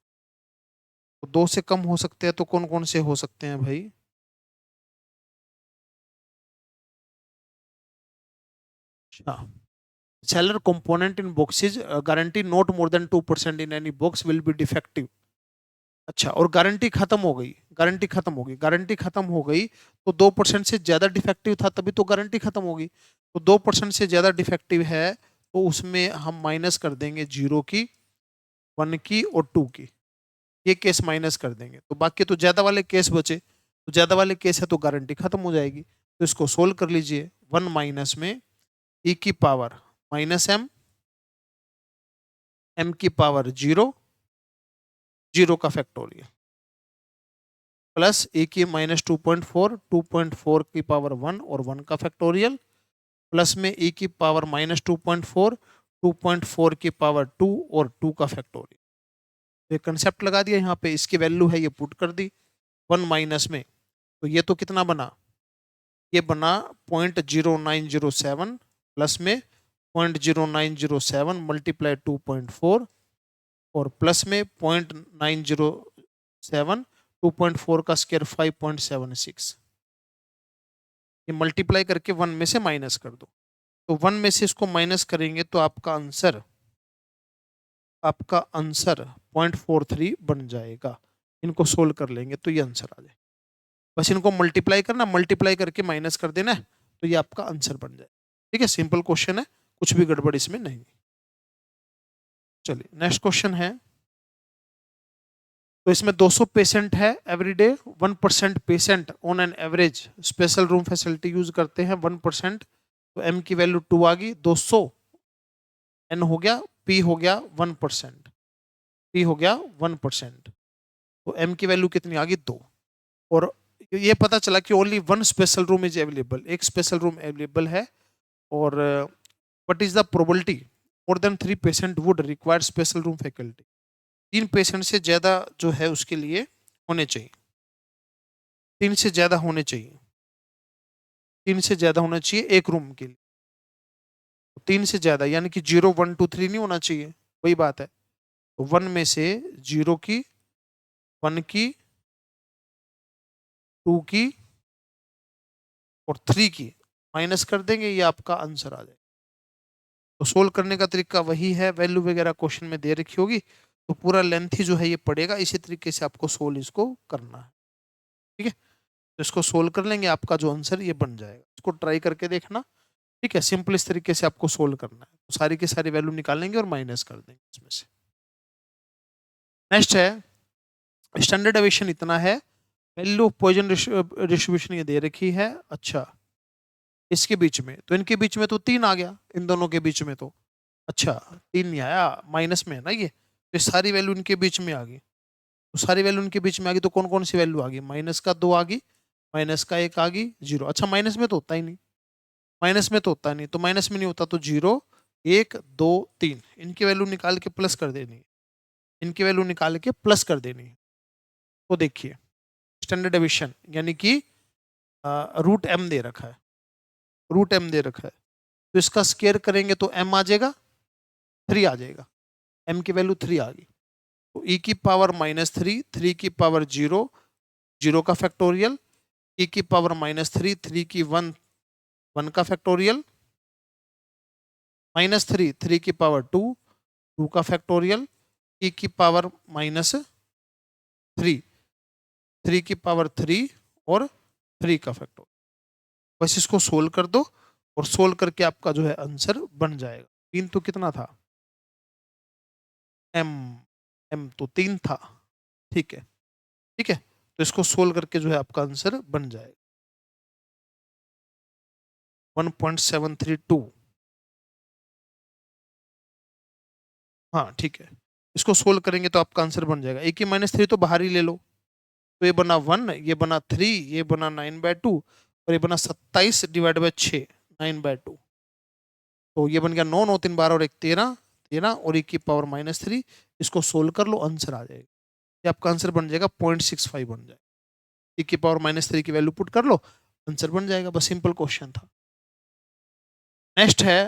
तो 2 से कम हो सकते हैं तो कौन कौन से हो सकते हैं भाई, अच्छा, seller component in boxes guarantee not more than 2% in any box will be defective. अच्छा, और गारंटी खत्म हो गई, गारंटी खत्म हो गई, गारंटी खत्म हो गई, तो 2% से ज्यादा डिफेक्टिव था तभी तो गारंटी खत्म होगी, तो 2% से ज्यादा डिफेक्टिव है तो उसमें हम माइनस कर देंगे 0 की, 1 की और 2 की, ये केस माइनस कर देंगे, तो बाकी तो ज्यादा वाले केस बचे, तो ज्यादा वाले केस है तो गारंटी खत्म हो जाएगी। तो इसको सोल्व कर लीजिए, 1 माइनस में e की पावर -m, m की पावर 0, 0 का फैक्टोरियल, प्लस ए की -2.4, 2.4 की पावर 1 और 1 का फैक्टोरियल, प्लस में ए की पावर -2.4, 2.4 की पावर 2 और 2 का फैक्टोरियल। तो ये कंसेप्ट लगा दिया, यहाँ पे इसकी वैल्यू है ये पुट कर दी 1 माइनस में, तो ये तो कितना बना, ये बना 0.0907, प्लस में 0.0907 मल्टीप्लाई 2.4, और प्लस में 0.907, 2.4 का स्क्वायर 5.76, ये मल्टीप्लाई करके 1 में से माइनस कर दो, तो 1 में से इसको माइनस करेंगे तो आपका आंसर 0.43 बन जाएगा। इनको सोल्व कर लेंगे तो ये आंसर आ जाए, बस इनको मल्टीप्लाई करना, मल्टीप्लाई करके माइनस कर देना है, तो ये आपका आंसर बन जाए। ठीक है, सिंपल क्वेश्चन है, कुछ भी गड़बड़ इसमें नहीं। चलिए नेक्स्ट क्वेश्चन है, तो इसमें 200 पेशेंट है everyday, 1% patient on an average special room facility use करते हैं 1%, तो एम की वैल्यू 2 आ गई, 200 एन हो गया, पी हो गया 1%, पी हो गया 1%, तो एम की वैल्यू कितनी आ गई 2, और ये पता चला कि only 1 special room is available, एक स्पेशल रूम अवेलेबल है, और what is the probability more than 3 patient would require special room faculty, 3 patient से ज्यादा जो है उसके लिए होने चाहिए, 3 से ज्यादा होने चाहिए, 3 से ज्यादा होना चाहिए एक रूम के लिए, 3 से ज्यादा यानी कि 0 1 2 3 नहीं होना चाहिए, वही बात है, तो 1 में से 0 की, 1 की, 2 की और 3 की माइनस कर देंगे, ये आपका आंसर आ जाएगा। तो सोल्व करने का तरीका वही है, वैल्यू वगैरह क्वेश्चन में दे रखी होगी, तो पूरा लेंथ ही जो है ये पड़ेगा, इसी तरीके से आपको सोल्व इसको करना है। ठीक है, तो इसको सोल्व कर लेंगे, आपका जो आंसर ये बन जाएगा, इसको ट्राई करके देखना। ठीक है, सिंपल इस तरीके से आपको सोल्व करना है, तो सारी की सारी वैल्यू निकालेंगे और माइनस कर देंगे इसमें से। नेक्स्ट है, स्टैंडर्ड डेविएशन इतना है, वैल्यू ऑफ पॉइजन डिस्ट्रीब्यूशन ये दे रखी है, अच्छा इसके बीच में, तो इनके बीच में तो 3 आ गया, इन दोनों के बीच में तो, अच्छा 3 नहीं आया, माइनस में है ना ये, तो सारी वैल्यू इनके बीच में आ गई, तो सारी वैल्यू इनके बीच में आ गई, तो कौन कौन सी वैल्यू आ गई, माइनस का 2 आ गई, माइनस का 1 आ गई, 0, अच्छा माइनस में तो होता ही नहीं, माइनस में तो होता नहीं, तो माइनस में नहीं होता तो 0 1 2 3, इनकी वैल्यू निकाल के प्लस कर देनी है, इनकी वैल्यू निकाल के प्लस कर देनी है। तो देखिए स्टैंडर्ड डेविएशन यानी कि रूट एम दे रखा है, रूट एम दे रखा है, तो इसका स्केयर करेंगे तो m आ जाएगा 3 आ जाएगा, m की वैल्यू 3 आ गई। तो e की पावर -3, 3 की पावर 0, 0 का फैक्टोरियल, e की पावर -3, 3 की 1, 1 का फैक्टोरियल, -3, 3 की पावर 2, 2 का फैक्टोरियल, e की पावर -3, 3 की पावर 3 और 3 का फैक्टोरियल। बस इसको सोल्व कर दो और सोल्व करके आपका जो है आंसर बन जाएगा। 3 तो कितना था, m, m तो 3 था, ठीक है, ठीक है। तो इसको सोल्व करके जो है आपका आंसर बन जाएगा 1.732। हाँ ठीक है, इसको सोल्व करेंगे तो आपका आंसर बन जाएगा। ए की -3 तो बाहर ही ले लो, तो ये बना 1, ये बना 3, ये बना 9/2 और ये बना 27/6, 9/2। तो ये बन गया 9, 9 3 12 और 1 13, 13 और e की पावर -3। इसको सोल्व कर लो, आंसर आ जाएगा। ये आपका आंसर बन जाएगा 0.65 बन जाएगा। e की पावर -3 की वैल्यू पुट कर लो, आंसर बन जाएगा। बस सिंपल क्वेश्चन था। नेक्स्ट है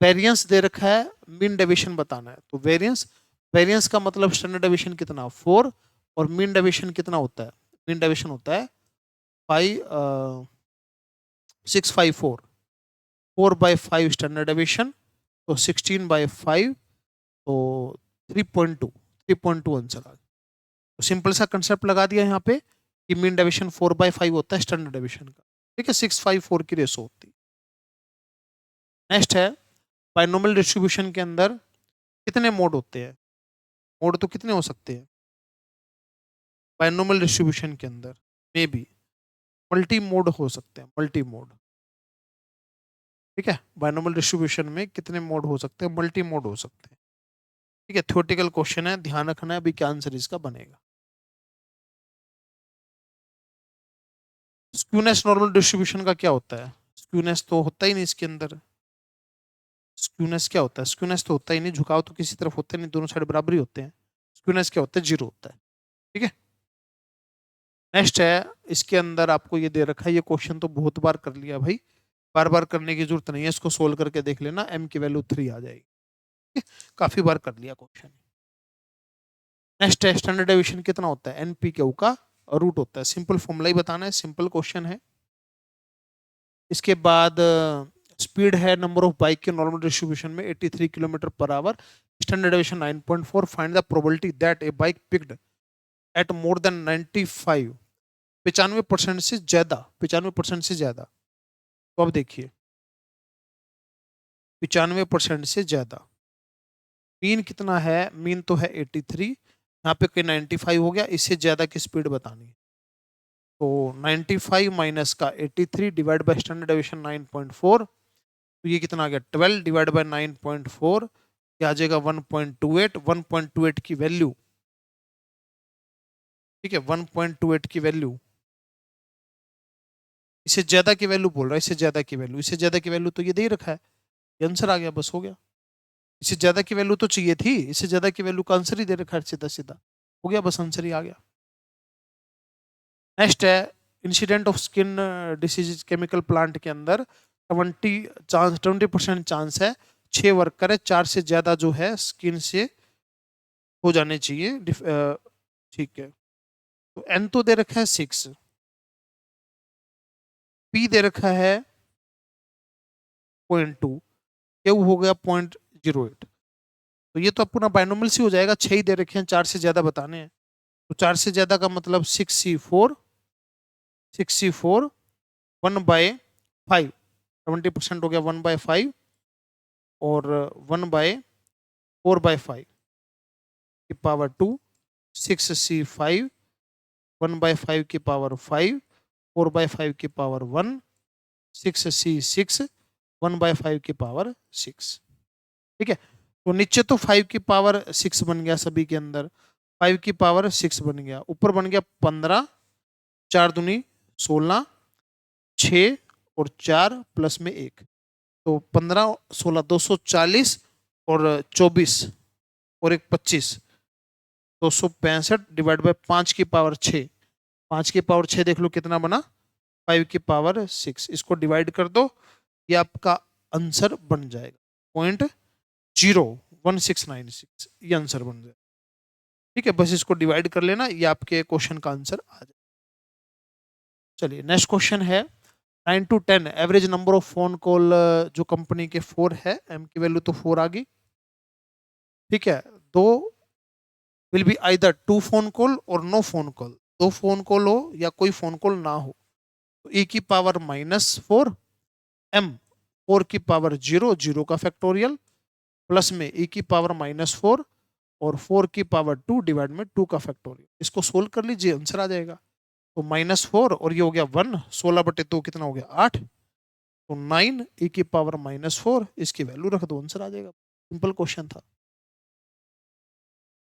वेरिएंस दे रखा है, मीन डेविएशन बताना है। तो वेरिएंस, वेरिएंस का मतलब स्टैंडर्ड डेविएशन कितना 4 और मीन डेविएशन कितना होता है, मीन डेविएशन होता है 654, 4/5 स्टैंडर्ड डेविएशन, तो 16/5, तो 3.2 आंसर आ गया। तो सिंपल सा कंसेप्ट लगा दिया यहाँ पे कि मीन डेविएशन 4/5 होता है स्टैंडर्ड डेविएशन का, ठीक है, 654 की रेशो होती है। नेक्स्ट है बाइनोमियल डिस्ट्रीब्यूशन के अंदर कितने मोड होते हैं, मोड तो कितने हो सकते हैं बाइनोमियल डिस्ट्रीब्यूशन के अंदर, मे बी मल्टी मोड हो सकते हैं, मल्टी मोड, ठीक है। बाइनोमियल डिस्ट्रीब्यूशन में कितने मोड हो सकते हैं, मल्टी मोड हो सकते हैं, ठीक है। थ्योरेटिकल क्वेश्चन है, ध्यान रखना है अभी क्या आंसर इसका बनेगा। स्क्यूनेस नॉर्मल डिस्ट्रीब्यूशन का क्या होता है, स्क्यूनेस तो होता ही नहीं इसके अंदर। स्क्यूनेस क्या होता है, स्क्यूनेस तो होता ही नहीं, झुकाव तो किसी तरफ होता नहीं, दोनों साइड बराबर ही होते हैं। स्क्यूनेस क्या होता है, 0 होता है, ठीक है। नेक्स्ट है, इसके अंदर आपको ये दे रखा है, ये क्वेश्चन तो बहुत बार कर लिया भाई, बार बार करने की जरूरत नहीं है, इसको सोल्व करके देख लेना, m की वैल्यू 3 आ जाएगी, काफी बार कर लिया क्वेश्चन। नेक्स्ट है स्टैंडर्ड डेविएशन कितना होता है, NP/Q का रूट होता है, सिंपल फॉर्मूला ही बताना है, सिंपल क्वेश्चन है। इसके बाद स्पीड है नंबर ऑफ बाइक के नॉर्मल डिस्ट्रीब्यूशन में 83 kilometre per hour, standard deviation 9.4, find the probability that a bike picked at more than 95, 95% से ज्यादा, 95% से ज्यादा। तो अब देखिए 95% से ज्यादा, मीन कितना है, मीन तो है 83, यहाँ पे कोई 95 हो गया, इससे ज्यादा की स्पीड बतानी है। तो 95 माइनस का 83 डिवाइड बाय स्टैंडर्ड डेविएशन 9.4, तो ये कितना आ गया 12 डिवाइड बाय 9.4, क्या आ जाएगा 1.28, 1.28 की वैल्यू, ठीक है, 1.28 की वैल्यू, इससे ज्यादा की वैल्यू बोल रहा है, इससे ज्यादा की वैल्यू, इससे ज्यादा की वैल्यू तो ये दे ही रखा है, ये आंसर आ गया, बस हो गया। इससे ज्यादा की वैल्यू तो चाहिए थी, इससे ज्यादा की वैल्यू का आंसर ही दे रखा है, सीधा सीधा हो गया, बस आंसर ही आ गया। नेक्स्ट है incident of skin disease chemical plant के अंदर 20% चांस है 6 वर्कर है, 4 से ज्यादा जो है स्किन से हो जाने चाहिए, ठीक है। तो एन तो दे रखा है 6, पी दे रखा है 0.2, क्यू हो गया 0.08। तो ये तो अपना बाइनोमियल से हो जाएगा, 6 ही दे रखे हैं, 4 से ज्यादा बताने हैं, तो 4 से ज्यादा का मतलब 6C4, 1/5, 70% हो गया 1/5 और 1/4/5 की पावर 2, 6C5, 1/5 की पावर 5, 4/5 की पावर 1, 6C6, 1/5 की पावर 6, ठीक है। तो नीचे तो 5 की पावर 6 बन गया, सभी के अंदर 5 की पावर 6 बन गया, ऊपर बन गया 15, 4 दूनी 16, 6 और 4 प्लस में 1, तो 15 16 240 और 24 और एक 25, 265 डिवाइड बाय 5 की पावर 6, 5 की पावर 6 देख लो कितना बना 5 की पावर 6, इसको डिवाइड कर दो, ये आपका आंसर बन जाएगा 0.1696, ये आंसर बन जाएगा। ठीक है, बस इसको डिवाइड कर लेना, ये आपके क्वेश्चन का आंसर आ जाएगा। चलिए नेक्स्ट क्वेश्चन है 9 to 10 average number of phone call जो कंपनी के 4 है, एम की वैल्यू तो 4 आ गई। ठीक है, दो will be either 2 phone call और no phone call, 2 phone call हो या कोई फोन कॉल ना हो, तो e की पावर -4 m 4 की पावर 0 0 का फैक्टोरियल प्लस में e की पावर -4 और 4 की पावर 2 डिवाइड में 2 का फैक्टोरियल। इसको सोल्व कर लीजिए, आंसर आ जाएगा। तो -4 और ये हो गया 1, 16/2 कितना हो गया 8, तो 9 e की पावर -4, इसकी वैल्यू रख दो, आंसर आ जाएगा। सिंपल क्वेश्चन था।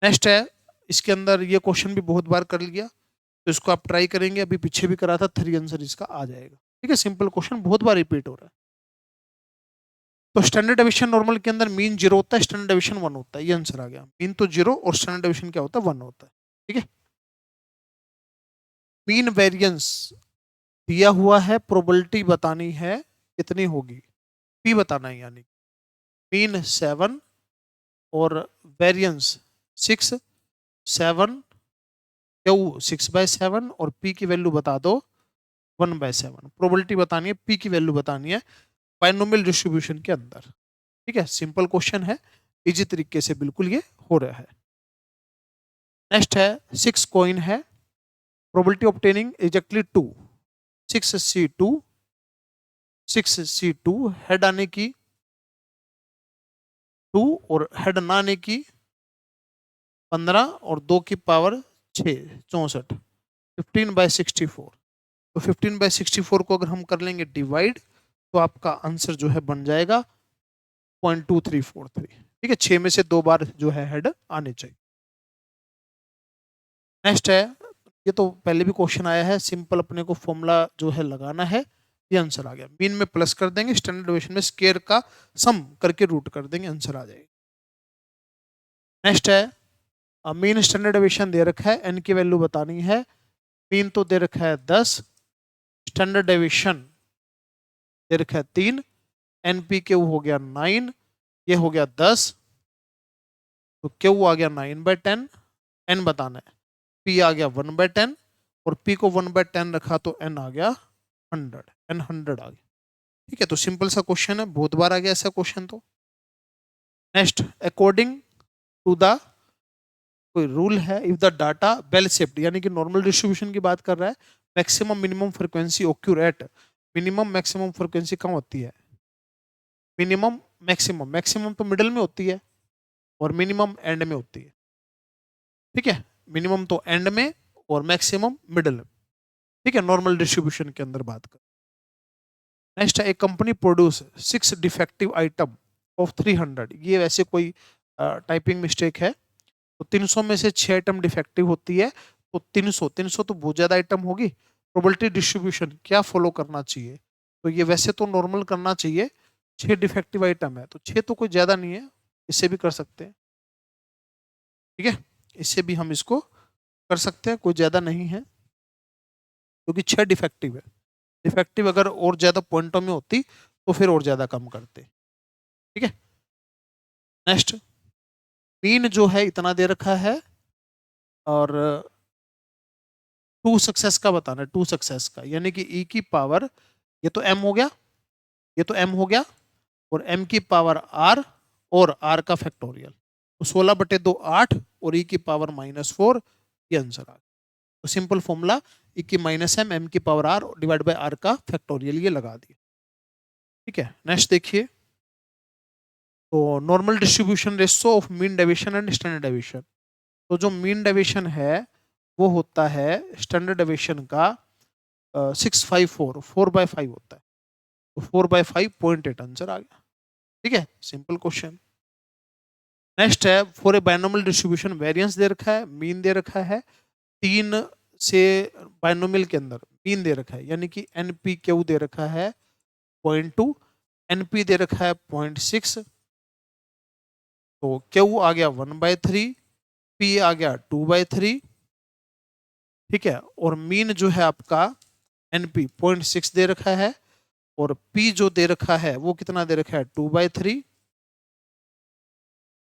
नेक्स्ट है, इसके अंदर ये क्वेश्चन भी बहुत बार कर लिया, तो इसको आप ट्राई करेंगे, अभी पीछे भी करा था, 3 आंसर इसका आ जाएगा। ठीक है, सिंपल क्वेश्चन बहुत बार रिपीट हो रहा है। तो स्टैंडर्ड डेविएशन नॉर्मल के अंदर मीन 0 होता है, स्टैंडर्ड डेविएशन 1 होता है, ये आंसर आ गया। मीन तो 0 और स्टैंडर्ड डेविएशन क्या होता है 1 होता है। ठीक है, मीन वेरिएंस दिया हुआ है, प्रोबेबिलिटी बतानी है कितनी होगी, पी बताना है, यानी मीन 7 और वेरिएंस 6, 7 क्यू 6/7 और पी की वैल्यू बता दो 1/7। प्रोबेबिलिटी बतानी है, पी की वैल्यू बतानी है बायनोमियल डिस्ट्रीब्यूशन के अंदर। ठीक है, सिंपल क्वेश्चन है, इजी तरीके से बिल्कुल ये हो रहा है। नेक्स्ट है 6 कॉइन है, probability obtaining exactly 2, 6C2, 6C2 head आने की 2 और हेड ना आने की 15 और 2 की पावर 6 64, 15/64। तो 15/64 को अगर हम कर लेंगे डिवाइड, तो आपका आंसर जो है बन जाएगा 0.2343। ठीक है, 6 में से 2 बार जो है हेड आने चाहिए। नेक्स्ट है, ये तो पहले भी क्वेश्चन आया है, सिंपल अपने को फॉर्मूला जो है लगाना है, ये आंसर आ गया। मीन में प्लस कर देंगे, स्टैंडर्ड डेविएशन में स्क्वायर का सम करके रूट कर देंगे, आंसर आ जाएगा। नेक्स्ट है, मीन स्टैंडर्ड डेविएशन दे रखा है, एन की वैल्यू बतानी है। मीन तो दे रखा है 10, स्टैंडर्ड डेविएशन दे रखा है 3, एनपी क्यू हो गया 9, ये हो गया 10, तो क्यू आ गया 9/10, एन बताना है, पी आ गया 1/10 और पी को 1/10 रखा तो एन आ गया 100, एन 100 आ गया। ठीक है, तो सिंपल सा क्वेश्चन है, बहुत बार आ गया ऐसा क्वेश्चन। तो नेक्स्ट, अकॉर्डिंग टू द कोई रूल है, if the data bell shaped, यानी कि नॉर्मल डिस्ट्रीब्यूशन की बात कर रहा है, maximum minimum frequency occur at, minimum maximum frequency कहाँ होती है, मिनिमम मैक्सिमम, मैक्सिमम तो मिडिल में होती है और मिनिमम एंड में होती है। ठीक है, मिनिमम तो एंड में और मैक्सिमम मिडिल में। ठीक है, नॉर्मल डिस्ट्रीब्यूशन के अंदर बात कर। नेक्स्ट है, एक company produce 6 defective item of 300, ये वैसे कोई टाइपिंग मिस्टेक है, तो 300 में से 6 आइटम डिफेक्टिव होती है, तो 300 तो बहुत ज्यादा आइटम होगी। प्रोबेबिलिटी डिस्ट्रीब्यूशन क्या फॉलो करना चाहिए, तो ये वैसे तो नॉर्मल करना चाहिए, 6 डिफेक्टिव आइटम है तो 6 तो कोई ज्यादा नहीं है, इससे भी कर सकते हैं। ठीक है, इससे भी हम इसको कर सकते हैं, कोई ज्यादा नहीं है, क्योंकि 6 डिफेक्टिव है। डिफेक्टिव अगर और ज्यादा पॉइंटों में होती तो फिर और ज्यादा कम करते। ठीक है, नेक्स्ट, मीन जो है इतना दे रखा है और 2 सक्सेस का बताना है, 2 सक्सेस का, यानी कि ई की पावर, ये तो एम हो गया, ये तो एम हो गया, और एम की पावर आर और आर का फैक्टोरियल, तो 16/2 8 और ई की पावर -4, ये आंसर आ गया। तो सिंपल फॉर्मूला ई की -m एम की power r divide by r का फैक्टोरियल, ये लगा दिया। ठीक है, नेक्स्ट देखिए, तो normal distribution ratio of mean deviation and standard deviation, तो जो मीन डेविएशन है वो होता है स्टैंडर्ड डेविएशन का 654, 4/5 होता है, तो 4/5 0.8 आंसर आ गया। ठीक है, सिंपल क्वेश्चन। नेक्स्ट है, for a binomial distribution variance दे रखा है, मीन दे रखा है, 3 से बायनोमियल के अंदर मीन दे रखा है, यानी कि एनपी क्यू दे रखा है 0.2, एनपी दे रखा है 0.6, तो क्यू आ गया 1/3, पी आ गया 2/3। ठीक है, और मीन जो है आपका एनपी 0.6 दे रखा है, और P जो दे रखा है वो कितना दे रखा है 2/3,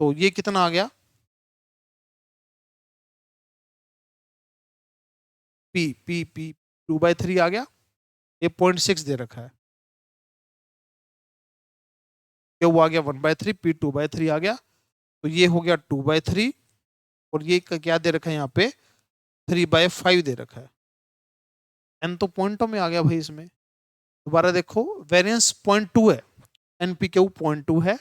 तो ये कितना आ गया P 2/3 आ गया, ये 0.6 दे रखा है, ये वो आ गया 1/3, P 2/3 आ गया, तो ये हो गया 2/3 और ये क्या दे रखा है यहाँ पे 3/5 दे रखा है। एन तो पॉइंटों में आ गया भाई इसमें। दोबारा देखो, वेरिएंस 0.2 है, एनपी क्यू 0.2 है,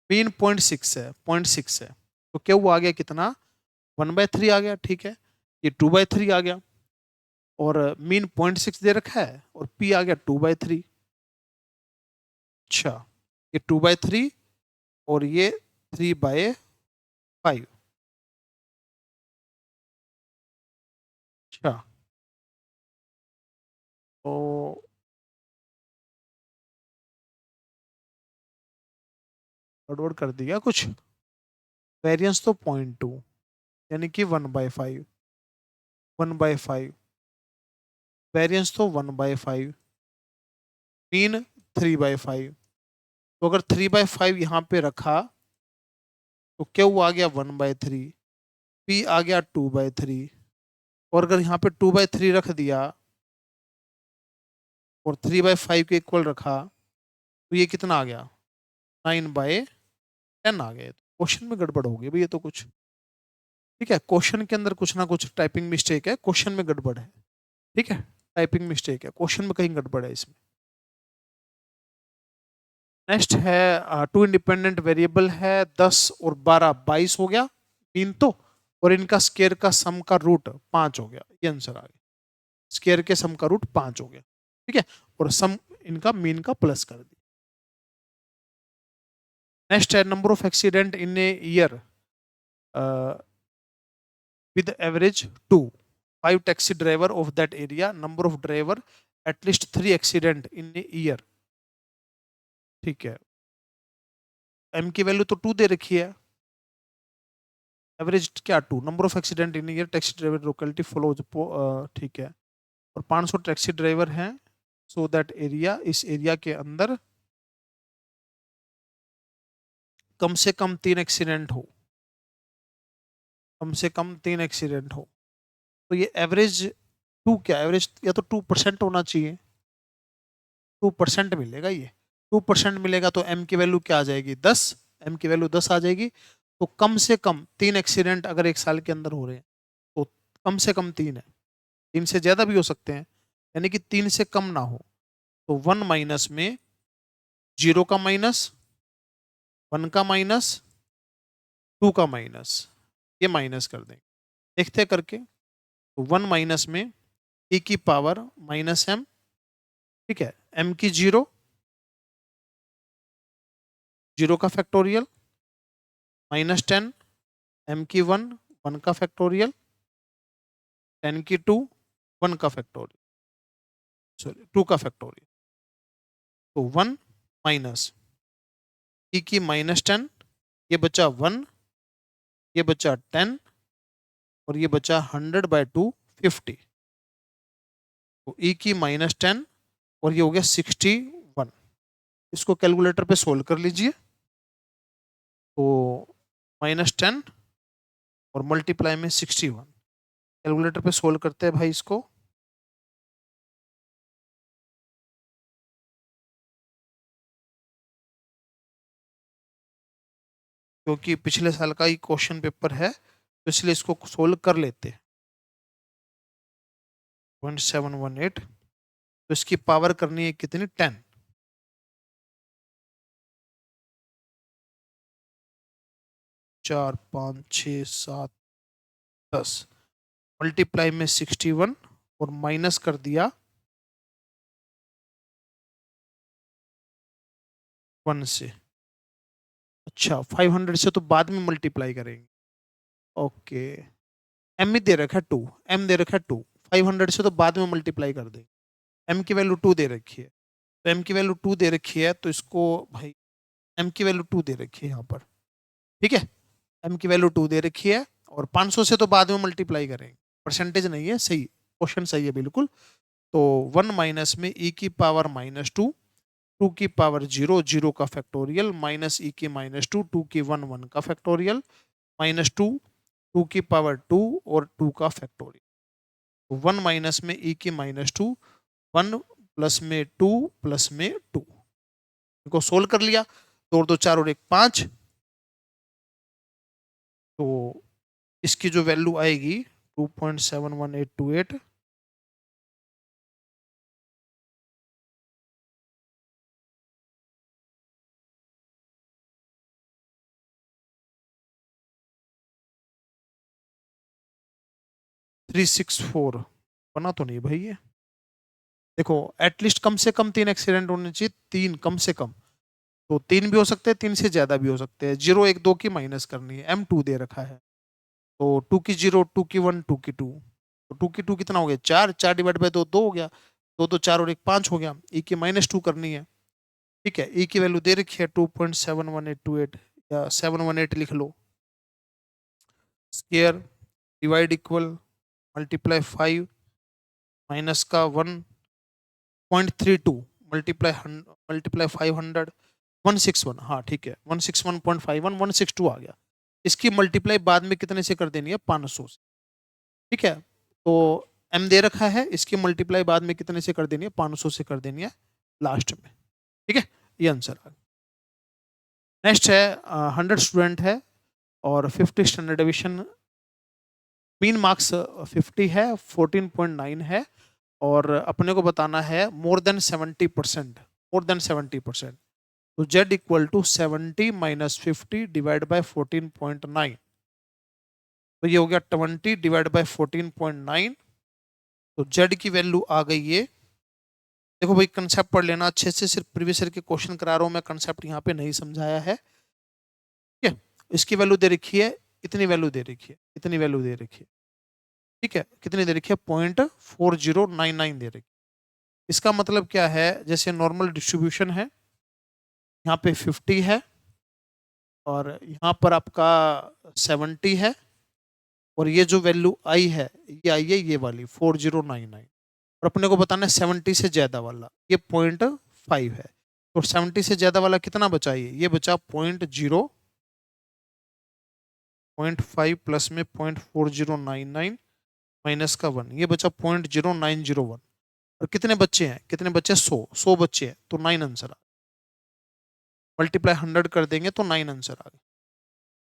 मीन 0.6 है, 0.6 है, तो क्यू आ गया कितना 1/3 आ गया, ठीक है, ये 2/3 आ गया और मीन 0.6 दे रखा है और पी आ गया 2/3। अच्छा, ये 2/3 और ये 3/5। अच्छा, तो गड़बड़ कर दिया कुछ, वेरिएंस तो 0.2 यानी कि 1/5, 1/5, वेरिएंस तो 1/5, मीन 3/5, तो अगर 3/5 यहाँ पे रखा तो क्यू आ गया 1/3, पी आ गया 2/3, और अगर यहाँ पे 2/3 रख दिया और 3/5 के इक्वल रखा तो ये कितना आ गया 9/10 आ गया। क्वेश्चन में गड़बड़ हो गई भैया, तो कुछ ठीक है, क्वेश्चन के अंदर कुछ ना कुछ टाइपिंग मिस्टेक है, क्वेश्चन में गड़बड़ है, ठीक है, टाइपिंग मिस्टेक है, क्वेश्चन में कहीं गड़बड़ है इसमें। नेक्स्ट है टू इंडिपेंडेंट वेरिएबल है 10 और 12, 22 हो गया मीन तो, और इनका स्केयर का सम का रूट 5 हो गया, ये आंसर आ गया, स्केयर के सम का रूट 5 हो गया, ठीक है, और सम इनका मीन का प्लस कर दिया। नेक्स्ट है number of accident in a year with average 2, 5 taxi driver of that area, number of driver at least 3 accident in a year, ठीक है, m की वैल्यू तो 2 दे रखी है, एवरेज क्या 2, number of accident in year taxi driver locality follow, ठीक है, और 500 टैक्सी ड्राइवर हैं, सो दैट एरिया, इस एरिया के अंदर कम से कम 3 एक्सीडेंट हो, कम से कम 3 एक्सीडेंट हो, तो ये एवरेज 2 क्या, एवरेज या तो 2% होना चाहिए, 2% मिलेगा, ये 2% मिलेगा तो m की वैल्यू क्या आ जाएगी 10, m की वैल्यू 10 आ जाएगी, तो कम से कम 3 एक्सीडेंट अगर एक साल के अंदर हो रहे हैं तो कम से कम 3 है, 3 से ज्यादा भी हो सकते हैं, यानी कि 3 से कम ना हो, तो 1 माइनस में 0 का माइनस, 1 का माइनस, 2 का माइनस, ये माइनस कर देंगे, देखते हैं करके, तो 1 माइनस में e की पावर माइनस m, ठीक है, m की 0, 0 का फैक्टोरियल, -10, m की 1, 1 का फैक्टोरियल, 10 की 2, 1 का फैक्टोरियल, सॉरी 2 का फैक्टोरियल, तो 1 माइनस e की -10, ये बचा 1, ये बचा 10 और ये बचा 100/2, 50, तो e की -10 और ये हो गया 61, इसको कैलकुलेटर पे सोल्व कर लीजिए, तो -10 और मल्टीप्लाई में 61, कैलकुलेटर पे सोल्व करते हैं भाई इसको, क्योंकि पिछले साल का ही क्वेश्चन पेपर है तो इसलिए इसको सोल्व कर लेते हैं। 0.718, तो इसकी पावर करनी है कितनी 10, 4 5 6 7 10, मल्टीप्लाई में 61 और माइनस कर दिया 1 से, अच्छा 500 से तो बाद में मल्टीप्लाई करेंगे, ओके, एम ही दे रखा है 2, एम दे रखा है 2, 500 से तो बाद में मल्टीप्लाई कर देंगे, एम की वैल्यू 2 दे रखी है, तो एम की वैल्यू 2 दे रखी है तो इसको भाई एम की वैल्यू 2 दे रखी है यहाँ पर, ठीक है, एम की वैल्यू 2 दे रखी है और 500 से तो बाद में मल्टीप्लाई करेंगे, परसेंटेज नहीं है, सही क्वेश्चन सही है बिल्कुल, तो 1 माइनस में e की पावर -2 2 की पावर 0, 0 का फैक्टोरियल, माइनस ई की -2, 2 की 1, 1 का फैक्टोरियल, -2, 2 की पावर 2 और 2 का फैक्टोरियल। 1 माइनस में ई की -2, 1 प्लस में 2 प्लस में 2 इनको सोल्व कर लिया। 2 और 2 4 और 1 5। तो इसकी जो वैल्यू आएगी 2.71828, थ्री सिक्स फोर बना तो नहीं भाई ये। देखो एटलीस्ट कम से कम 3 एक्सीडेंट होने चाहिए, 3 कम से कम। तो 3 भी हो सकते हैं, 3 से ज्यादा भी हो सकते हैं। 0 1 2 की माइनस करनी है, M2 दे रखा है। तो 2 की 0, 2 की 1, 2 की 2। तो 2 की 2 कितना हो गया? 4, 4 डिवाइड बाय 2 2 हो गया। 2 2 4 और 1 5 हो गया। ई की -2 करनी है। ठीक है, ई की वैल्यू दे रखी है 2.71828 या 718 लिख लो। Square divide equal multiply 5 minus का 1.32 मल्टीप्लाई 500 161। हाँ ठीक है, 161.51 162 आ गया। इसकी मल्टीप्लाई बाद में कितने से कर देनी है? 500 से। ठीक है, तो m दे रखा है, इसकी मल्टीप्लाई बाद में कितने से कर देनी है? 500 से कर देनी है लास्ट में। ठीक है, ये आंसर आ गया। नेक्स्ट है 100 स्टूडेंट है और 50 स्टैंडर्ड डिवीजन, मीन मार्क्स 50 है, 14.9 है और अपने को बताना है मोर देन 70%, मोर देन 70%। तो z equal to 70 minus 50 divide by 14.9, तो ये हो गया 20 डिवाइड बाय 14.9। तो z की वैल्यू आ गई ये। देखो भाई कंसेप्ट पढ़ लेना अच्छे से, सिर्फ प्रीवियस ईयर के क्वेश्चन करा रहा हूं मैं, कंसेप्ट यहाँ पे नहीं समझाया है। ठीक है, इसकी वैल्यू दे रखी है, इतनी वैल्यू दे रखी है, इतनी वैल्यू दे रखी है। ठीक है, कितनी दे रखी है? 0.4099 दे रखी है। इसका मतलब क्या है? जैसे नॉर्मल डिस्ट्रीब्यूशन है, यहाँ पे 50 है और यहाँ पर आपका 70 है और ये जो वैल्यू आई है ये आई है ये वाली 4099, और अपने को बताना है 70 से ज्यादा वाला, ये 0.5 है। तो 70 से ज्यादा वाला कितना बचा? ये बचा 0.5 प्लस में 0.4099 माइनस का 1, ये बचा 0.0901। और कितने बच्चे हैं? कितने बच्चे? 100 बच्चे हैं, तो 9 आंसर आ। मल्टीप्लाई 100 कर देंगे तो 9 आंसर आ गए।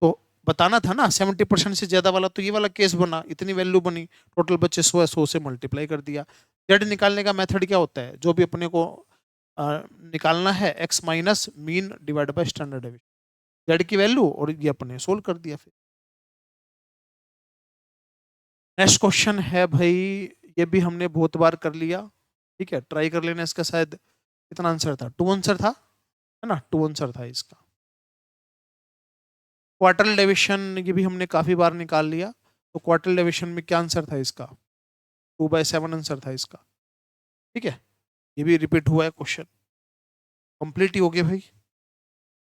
तो बताना था ना 70% से ज्यादा वाला, तो ये वाला केस बना, इतनी वैल्यू बनी। टोटल बच्चे 100 है, 100 से मल्टीप्लाई कर दिया। जेड निकालने का मेथड क्या होता है? जो भी अपने को निकालना है, x minus mean divide by standard deviation, Z की वैल्यू, और ये अपने सोल्व कर दिया। फिर नेक्स्ट क्वेश्चन है भाई, ये भी हमने बहुत बार कर लिया। ठीक है, ट्राई कर लेना इसका। शायद कितना आंसर था? 2 आंसर था, है ना? 2 आंसर था इसका। क्वार्टरल डेविएशन ये भी हमने काफी बार निकाल लिया। तो क्वार्टरल डेविएशन में क्या आंसर था इसका? 2/7 आंसर था इसका। ठीक है, ये भी रिपीट हुआ है क्वेश्चन। कंप्लीट ही हो गए भाई,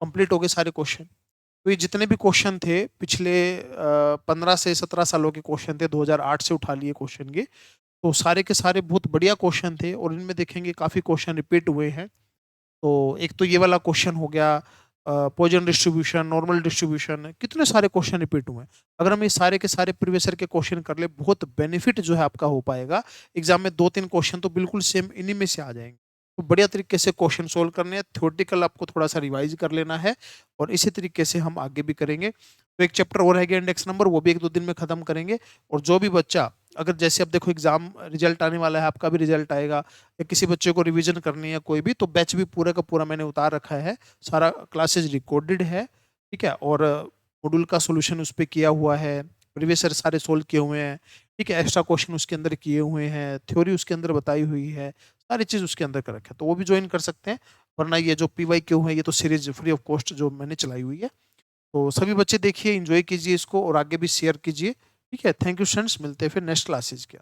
कंप्लीट हो गए सारे क्वेश्चन। तो ये जितने भी क्वेश्चन थे पिछले 15 से 17 सालों के क्वेश्चन थे, 2008 से उठा लिए क्वेश्चन ये। तो सारे के सारे बहुत बढ़िया क्वेश्चन थे और इनमें देखेंगे काफी क्वेश्चन रिपीट हुए हैं। तो एक तो ये वाला क्वेश्चन हो गया, पॉइजन डिस्ट्रीब्यूशन, नॉर्मल डिस्ट्रीब्यूशन, कितने सारे क्वेश्चन रिपीट हुए हैं। अगर हम ये सारे के सारे प्रीवियस ईयर के क्वेश्चन कर ले, बहुत बेनिफिट जो है आपका हो पाएगा। एग्जाम में 2-3 क्वेश्चन तो बिल्कुल सेम इन्हीं में से आ जाएंगे। तो बढ़िया तरीके से क्वेश्चन सोल्व करने हैं। थ्योरेटिकल आपको थोड़ा सा रिवाइज कर लेना है और इसी तरीके से हम आगे भी करेंगे। तो एक चैप्टर और है गया इंडेक्स नंबर, वो भी 1-2 दिन में खत्म करेंगे। और जो भी बच्चा, अगर जैसे अब देखो एग्जाम रिजल्ट आने वाला है, आपका भी रिजल्ट आएगा, या किसी बच्चे को रिवीजन करनी है कोई भी, तो बैच भी पूरा का पूरा मैंने उतार रखा है। सारा क्लासेज रिकॉर्डेड है। ठीक है, और मॉड्यूल का सोल्यूशन उस पर किया हुआ है, प्रीवियस ईयर सारे सोल्व किए हुए हैं। ठीक है, एक्स्ट्रा क्वेश्चन उसके अंदर किए हुए हैं, थ्योरी उसके अंदर बताई हुई है, सारी चीज़ उसके अंदर कर रखा है। तो वो भी ज्वाइन कर सकते हैं। वरना ये जो PYQ है, ये तो सीरीज फ्री ऑफ कॉस्ट जो मैंने चलाई हुई है। तो सभी बच्चे देखिए, एंजॉय कीजिए इसको और आगे भी शेयर कीजिए। ठीक है, थैंक यू फ्रेंड्स, मिलते हैं फिर नेक्स्ट क्लासेज के।